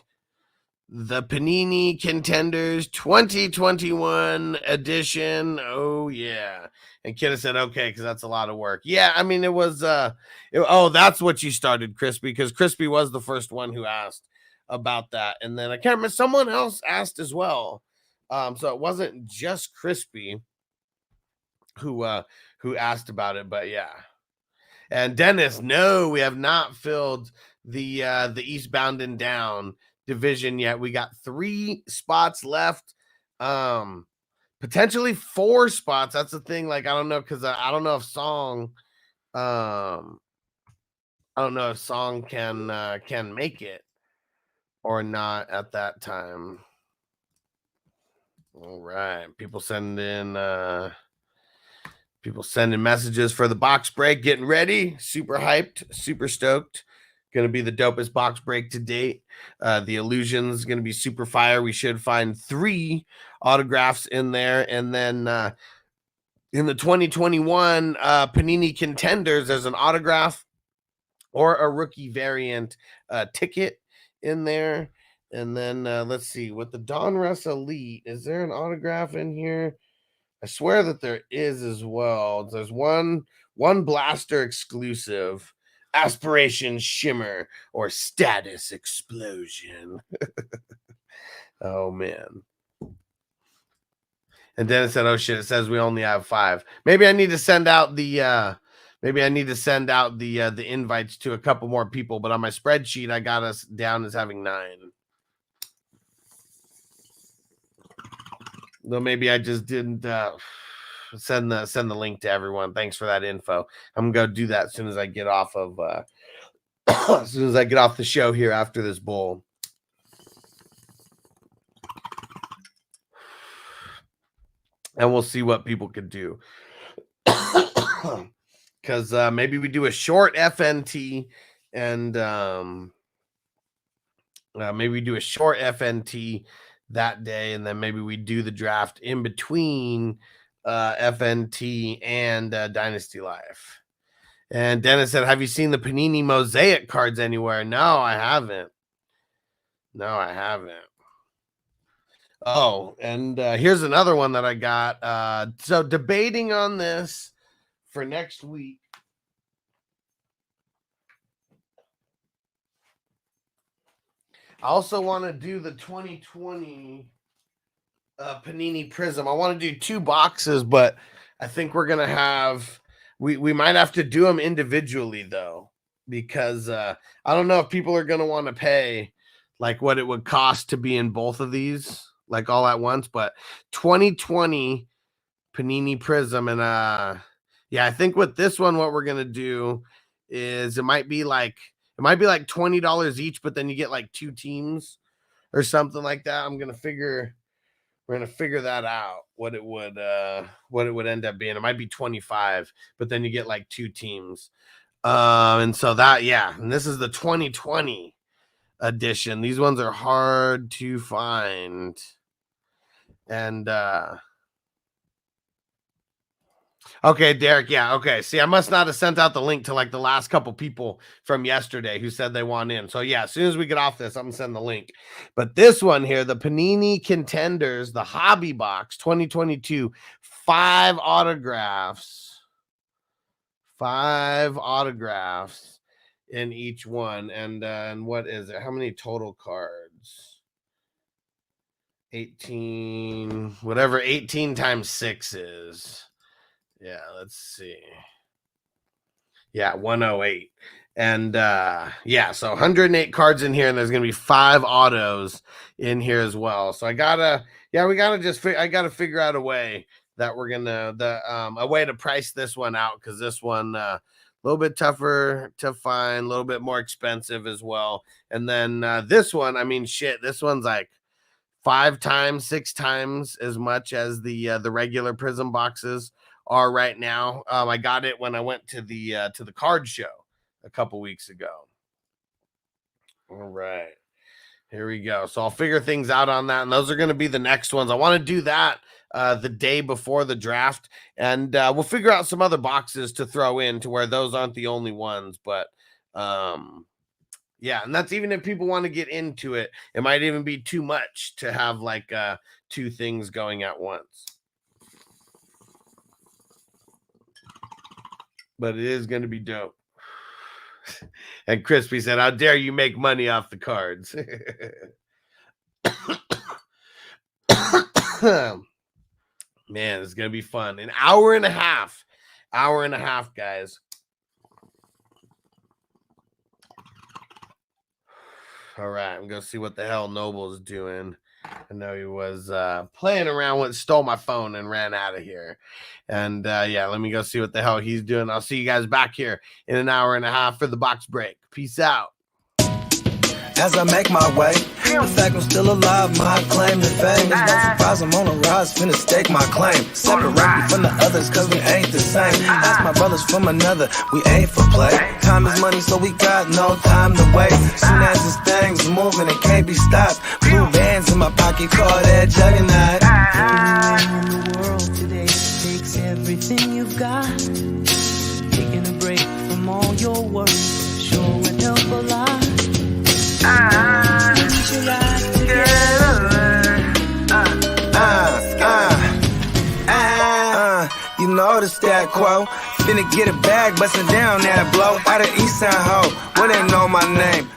Speaker 3: the Panini Contenders 2021 edition. Oh yeah. And Kidda said, "Okay, because that's a lot of work." Yeah, I mean, it was oh, that's what you started, Crispy, because Crispy was the first one who asked about that. And then I can't remember, someone else asked as well. So it wasn't just Crispy who asked about it, but yeah. And Dennis, no, we have not filled the Eastbound and Down division yet. We got 3 spots left, potentially 4 spots. That's the thing. Like, I don't know, because I don't know if Song can make it or not at that time. All right, people sending messages for the box break, getting ready, super hyped, super stoked. Gonna be the dopest box break to date. The illusion's gonna be super fire. We should find 3 autographs in there. And then in the 2021 Panini Contenders, there's an autograph or a rookie variant ticket in there. And then let's see, with the Donruss Elite, is there an autograph in here? I swear that there is as well. There's one blaster exclusive, Aspiration Shimmer or Status Explosion. Oh man. And Dennis said, "Oh shit, it says we only have 5. Maybe I need to send out the the invites to a couple more people, but on my spreadsheet I got us down as having 9. Though maybe I just didn't send the link to everyone. Thanks for that info. I'm gonna go do that as soon as I get off of as soon as I get off the show here after this bowl. And we'll see what people could do. Because maybe we do a short FNT and maybe we do a short FNT that day, and then maybe we do the draft in between FNT and Dynasty Life. And Dennis said, "Have you seen the Panini Mosaic cards anywhere?" No, I haven't. Oh, and here's another one that I got. So debating on this for next week. I also want to do the 2020 Panini Prism. I want to do 2 boxes, but I think we're going to have... We might have to do them individually, though, because I don't know if people are going to want to pay like what it would cost to be in both of these, like all at once. But 2020 Panini Prism, and yeah, I think with this one, what we're gonna do is it might be like $20 each, but then you get like 2 teams or something like that. We're gonna figure that out, what it would end up being. It might be 25, but then you get like 2 teams. And so that, yeah, and this is the 2020 edition. These ones are hard to find. And okay, Derek, yeah, okay. See, I must not have sent out the link to like the last couple people from yesterday who said they want in. So yeah, as soon as we get off this, I'm gonna send the link. But this one here, the Panini Contenders, the Hobby Box 2022, 5 autographs. 5 autographs in each one. And what is it? How many total cards? 18, whatever 18 times 6 is. Yeah, let's see. Yeah, 108. And yeah, so 108 cards in here, and there's gonna be 5 autos in here as well. So I gotta figure out a way that we're gonna a way to price this one out, because this one a little bit tougher to find, a little bit more expensive as well. And then this one, I mean, shit, this one's like 5 times, 6 times as much as the regular Prism boxes are right now. I got it when I went to the card show a couple weeks ago. All right, here we go. So I'll figure things out on that, and those are going to be the next ones. I want to do that the day before the draft, and we'll figure out some other boxes to throw in to where those aren't the only ones. But yeah, and that's even if people want to get into it. It might even be too much to have like 2 things going at once. But it is going to be dope. And Crispy said, "How dare you make money off the cards?" Man, it's going to be fun. An hour and a half, guys. All right, I'm going to see what the hell Noble's doing. I know he was playing around with, stole my phone and ran out of here. And yeah, let me go see what the hell he's doing. I'll see you guys back here in an hour and a half for the box break. Peace out.
Speaker 1: As I make my way, the fact I'm still alive, my claim to fame. It's no surprise I'm on a rise, finna stake my claim. Separate me from the others, cause we ain't the same. Ask my brothers from another, we ain't for play. Time is money, so we got no time to wait. Soon as this thing's moving, it can't be stopped. Blue bands in my pocket, call that juggernaut.
Speaker 2: Everyone in the world today takes everything you've got. Taking a break from all your work sure would help a lot.
Speaker 1: You know the stat quo. Finna get a bag, bustin' down that blow. Out of East Side Ho, where they know my name.